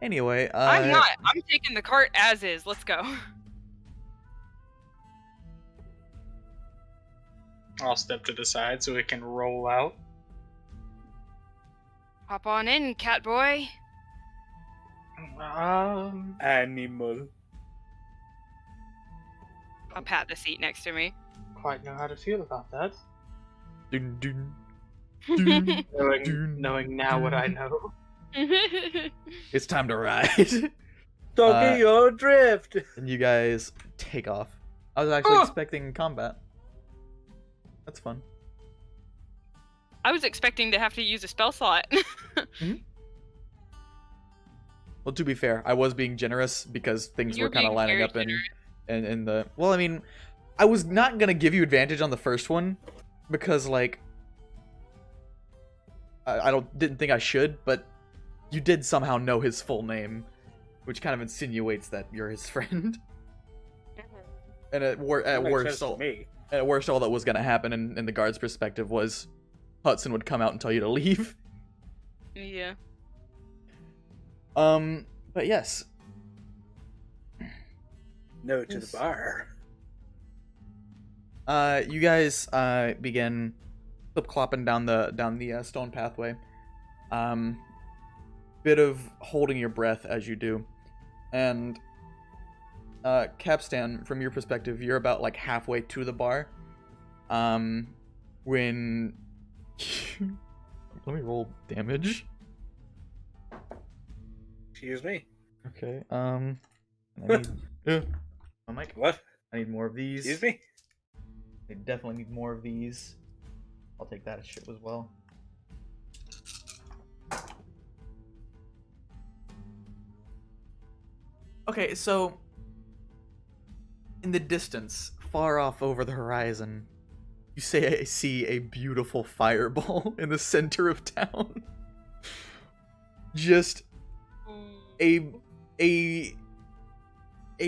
Anyway, I'm not. I'm taking the cart as is. Let's go. I'll step to the side so it can roll out. Hop on in, cat boy. Animal. I'll pat the seat next to me. Quite know how to feel about that. Dun, dun, Knowing now what I know. it's time to ride. Tokyo Drift. And you guys take off. I was actually expecting combat. That's fun. I was expecting to have to use a spell slot. Well, to be fair, I was being generous because things You're were kind of being lining very up in the. Well, I mean, I was not gonna give you advantage on the first one because like I didn't think I should, but you did somehow know his full name, which kind of insinuates that you're his friend. And at worst, all that was going to happen in the guard's perspective was Hudson would come out and tell you to leave. Yeah. But yes. No to the bar. You guys begin clip-clopping down the stone pathway. Bit of holding your breath as you do, and Kapstan, from your perspective, you're about like halfway to the bar. When let me roll damage. Excuse me. Okay. I need my mic. What? I need more of these. Excuse me. I definitely need more of these. I'll take that as shit as well. Okay, so in the distance, far off over the horizon, you see a beautiful fireball in the center of town. Just a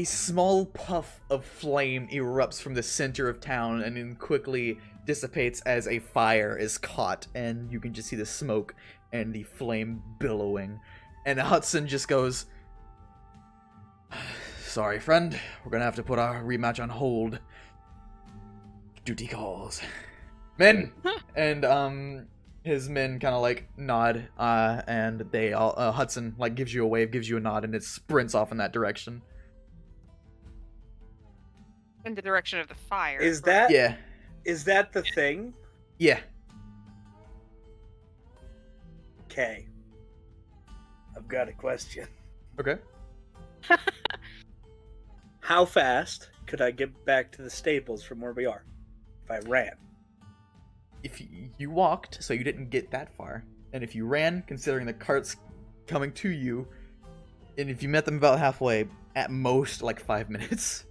small puff of flame erupts from the center of town and then quickly dissipates as a fire is caught, and you can just see the smoke and the flame billowing. And Hudson just goes, "Sorry, friend. We're gonna have to put our rematch on hold. Duty calls. Men!" And, his men kind of, like, nod, and they all, Hudson, like, gives you a wave, gives you a nod, and it sprints off in that direction. In the direction of the fire. Is that? Yeah. Is that the thing? Yeah. Okay. I've got a question. Okay. How fast could I get back to the stables from where we are if I ran? If you walked, so you didn't get that far, and if you ran, considering the cart's coming to you, and if you met them about halfway, at most, like, 5 minutes.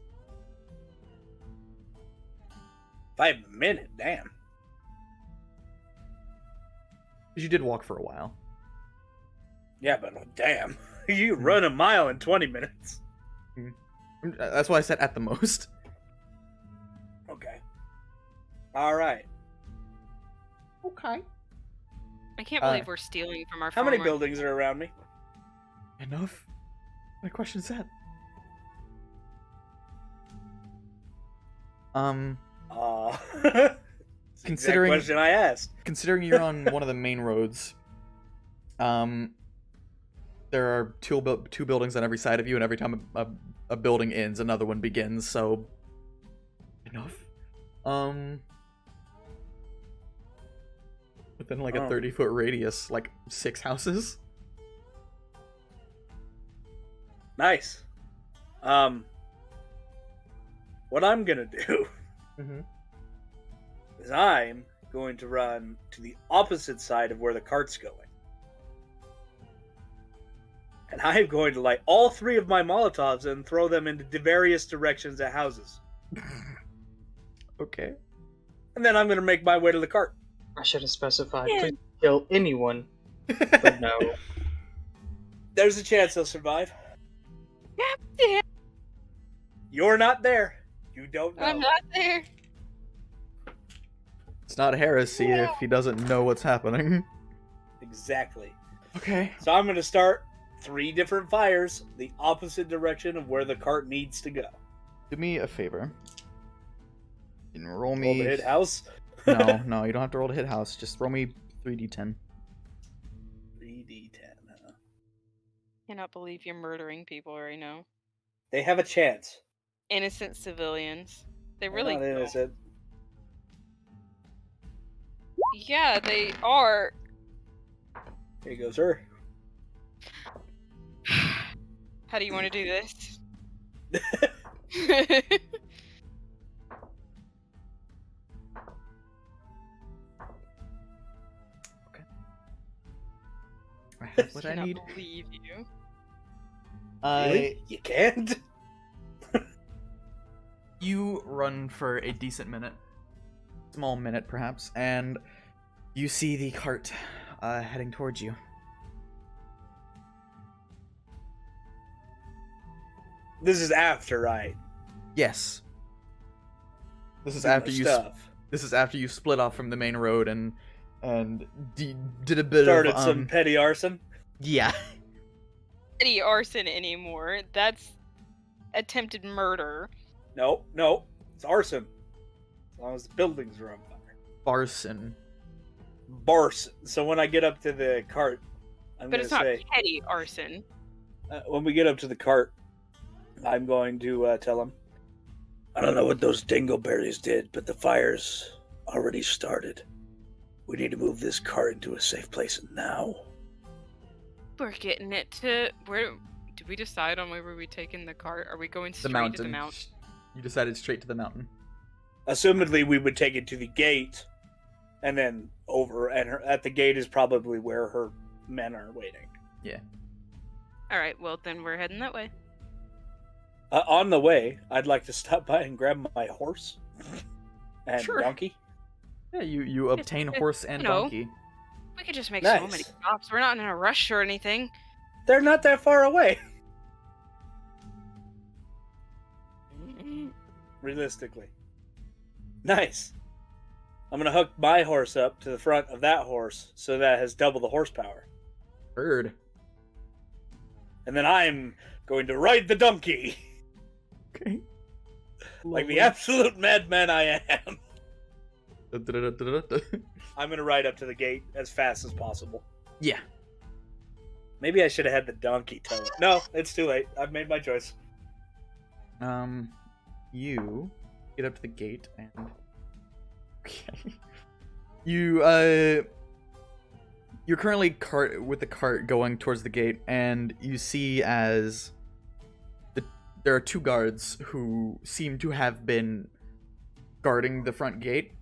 5 minutes? Damn. Because you did walk for a while. Yeah, but damn. You run a mile in 20 minutes. That's why I said at the most. Okay. Alright. Okay. I can't believe we're stealing from our How many former- buildings are around me? Enough? My question is that. Considering the question I asked. Considering you're on one of the main roads, there are two buildings on every side of you, and every time a building ends, another one begins. So enough. Within like a 30-foot radius, like 6 houses. Nice. What I'm gonna do is I'm going to run to the opposite side of where the cart's going. And I'm going to light all 3 of my Molotovs and throw them into various directions at houses. Okay. And then I'm going to make my way to the cart. I should have specified. Please kill anyone. But no. There's a chance they'll survive. Yeah. You're not there. You don't know. I'm not there. It's not heresy if he doesn't know what's happening. Exactly. Okay. So I'm going to start 3 different fires, the opposite direction of where the cart needs to go. Do me a favor. And roll Roll me. the hit house. No, you don't have to roll to hit house. Just roll me 3d10. 3d10. Huh? Cannot believe you're murdering people right now. They have a chance. Innocent civilians. They They're really not don't. innocent. Yeah, they are. Here goes her. How do you want to do this? I have what I cannot need. believe you. Really? You can't? You run for a decent minute. Small minute, perhaps, and you see the cart heading towards you. This is after, right? Yes. This is Do my after you. stuff. This is after you split off from the main road and did a bit Started of some petty arson. Yeah. Petty arson anymore. That's attempted murder. No, it's arson. As long as the buildings are on fire. Arson. Barson. So when I get up to the cart, I'm But going it's to not say, petty arson. when we get up to the cart, I'm going to tell him, I don't know what those dingleberries did, but the fire's already started. We need to move this cart into a safe place now. We're getting it to where? Did we decide on where were we taking the cart? Are we going The straight mountain. to the mountain? You decided straight to the mountain. assumedly we would take it to the gate, and then over, and at the gate is probably where her men are waiting. Yeah. All right. Well, then we're heading that way. On the way, I'd like to stop by and grab my horse and Sure. donkey. Yeah, you obtain horse and you know. donkey. We could just make so many Nice. stops. We're not in a rush or anything. They're not that far away, realistically. Nice. I'm gonna hook my horse up to the front of that horse so that it has double the horsepower. Bird. And then I'm going to ride the donkey Okay. like the absolute madman I am. absolute. I'm gonna ride up to the gate as fast as possible. Yeah. Maybe I should have had the donkey tow it. No, it's too late. I've made my choice. You get up to the gate and okay. You're currently with the cart going towards the gate, and you see as there are two guards who seem to have been guarding the front gate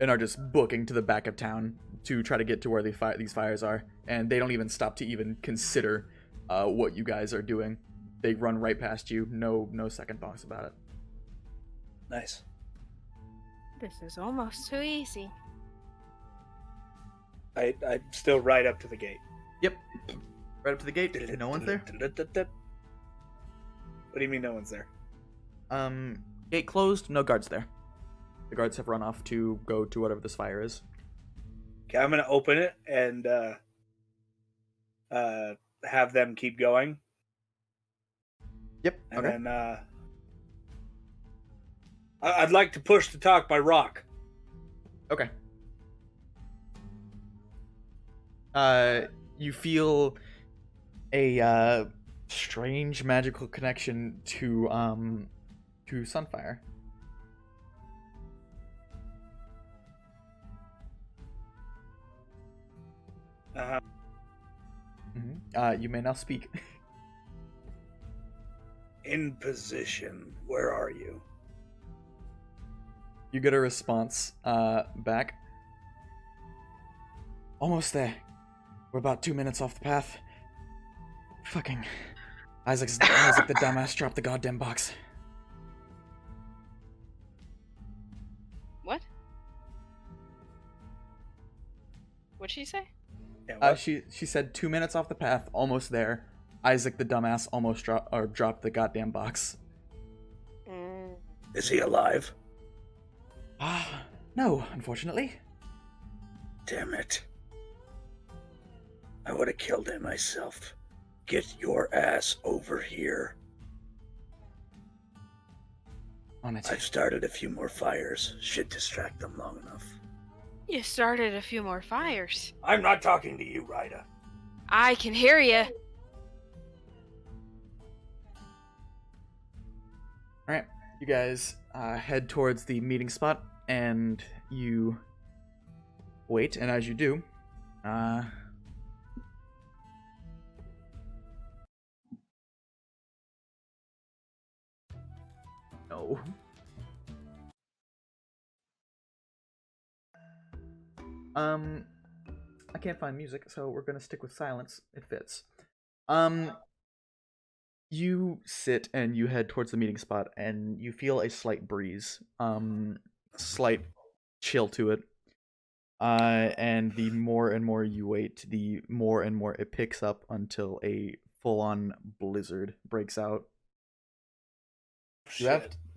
and are just booking to the back of town to try to get to where these fires are, and they don't even stop to even consider what you guys are doing. They run right past you, no second thoughts about it. Nice. This is almost too easy. I still ride up to the gate. Yep. Right up to the gate. No one's there. What do you mean no one's there? Gate closed. No guards there. The guards have run off to go to whatever this fire is. Okay, I'm gonna open it and have them keep going. Yep. And Okay. then I'd like to push to talk by rock. Okay. You feel a strange magical connection to Sunfire. Uh-huh. You may now speak. In position. Where are you? You get a response back. Almost there. We're about 2 minutes off the path. Fucking Isaac the dumbass dropped the goddamn box. What? What'd she say? Yeah, what? She said 2 minutes off the path, almost there. Isaac the dumbass almost dropped the goddamn box. Is he alive? No, unfortunately. Damn it. I would have killed him myself. Get your ass over here. On it. I've started a few more fires. Should distract them long enough. You started a few more fires. I'm not talking to you, Ryda. I can hear you. Alright, you guys head towards the meeting spot, and you wait, and as you do, no. I can't find music, so we're gonna stick with silence. It fits. You sit and you head towards the meeting spot, and you feel a slight breeze, slight chill to it. And the more and more you wait, the more and more it picks up until a full-on blizzard breaks out.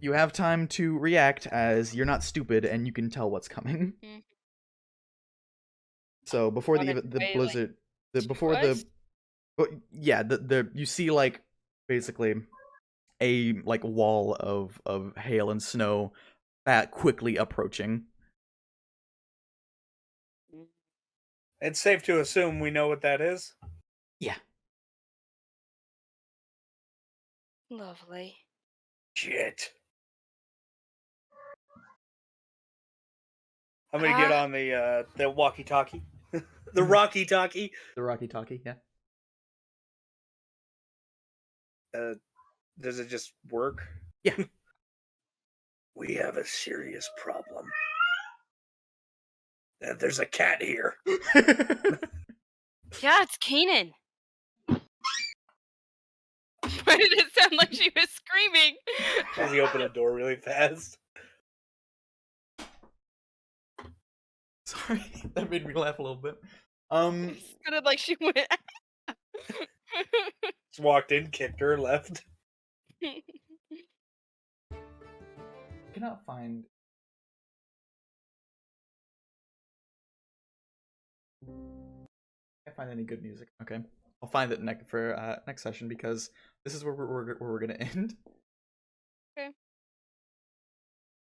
You have time to react, as you're not stupid and you can tell what's coming. Mhm. So before On the its way, blizzard, before to us? yeah, you see like basically a like wall of hail and snow that quickly approaching. It's safe to assume we know what that is. Yeah. Lovely. Shit. I'm gonna get on the walkie-talkie, the Rocky-talkie. The Rocky-talkie, yeah. Does it just work? Yeah. We have a serious problem. There's a cat here. Yeah, it's Keenan. Why did it sound like she was screaming? Does he open a door really fast? Sorry, that made me laugh a little bit. It sounded like she went. Just walked in, kicked her, left. Cannot find. Can't find any good music. Okay, I'll find it for next session, because this is where we're gonna end. Okay.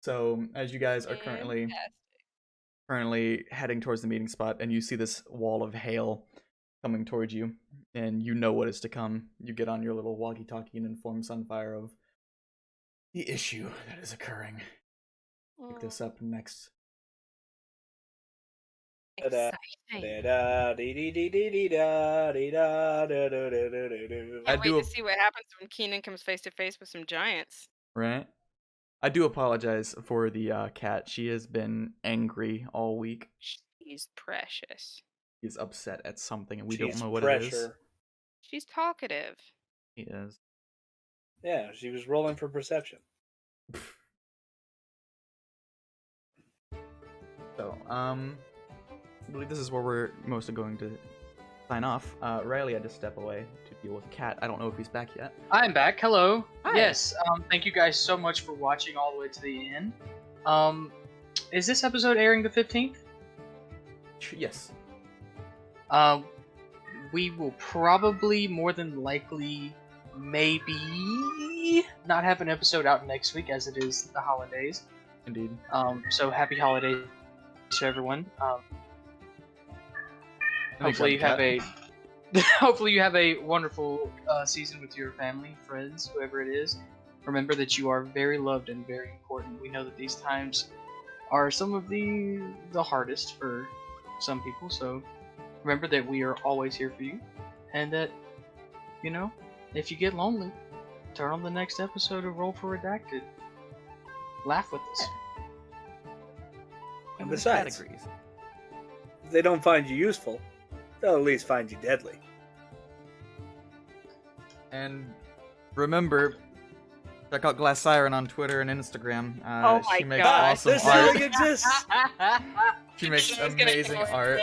So as you guys are currently heading towards the meeting spot, and you see this wall of hail coming towards you, and you know what is to come, you get on your little walkie-talkie and inform Sunfire of the issue that is occurring. Pick this up next. Exciting. I Can't wait do to see what happens when Keenan comes face to face with some giants. Right? I do apologize for the cat. She has been angry all week. She's precious. She's upset at something, and we She's don't know what pressure. it is. She's talkative. He is. Yeah, she was rolling for perception. So, I believe this is where we're mostly going to sign off. Riley had to step away to deal with Cat. I don't know if he's back yet. I'm back. Hello. Hi. Yes. Thank you guys so much for watching all the way to the end. Is this episode airing the 15th? Yes. We will probably, more than likely, maybe not have an episode out next week, as it is the holidays. Indeed. So happy holidays to everyone. Hopefully you have a hopefully you have a wonderful season with your family, friends, whoever it is. Remember that you are very loved and very important. We know that these times are some of the hardest for some people, so remember that we are always here for you, and that, you know, if you get lonely, turn on the next episode of Roll for Redacted. Laugh with us. And besides, if they don't find you useful, they'll at least find you deadly. And remember, check out GlassSiren on Twitter and Instagram. Oh my she makes God, awesome this art. really exists. She makes I was gonna amazing go into art.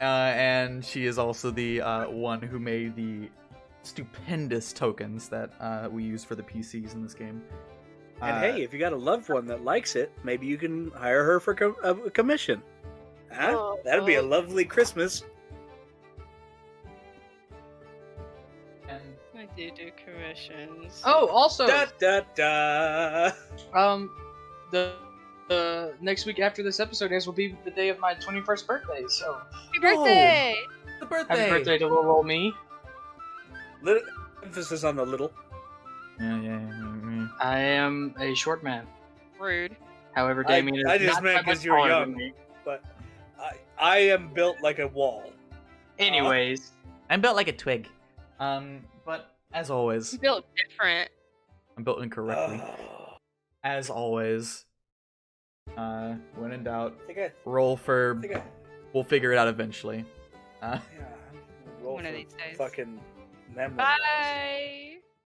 that. And she is also the one who made the stupendous tokens that we use for the PCs in this game. And hey, if you got a loved one that likes it, maybe you can hire her for a commission. Huh? Oh, That'd be a lovely Christmas. And I do commissions. Oh, also, Da da da. the next week after this episode airs will be the day of my 21st birthday. So Happy birthday! the birthday! happy birthday to little old me. Emphasis on the little. Yeah. I am a short man. Rude. However, Damien is I just not meant that much 'cause you're taller young. than me. But I am built like a wall. Anyways, I'm built like a twig. But as always, You built different. I'm built incorrectly. As always, when in doubt, roll for. We'll figure it out eventually. Yeah, roll One of for these days. Fucking memory. Bye!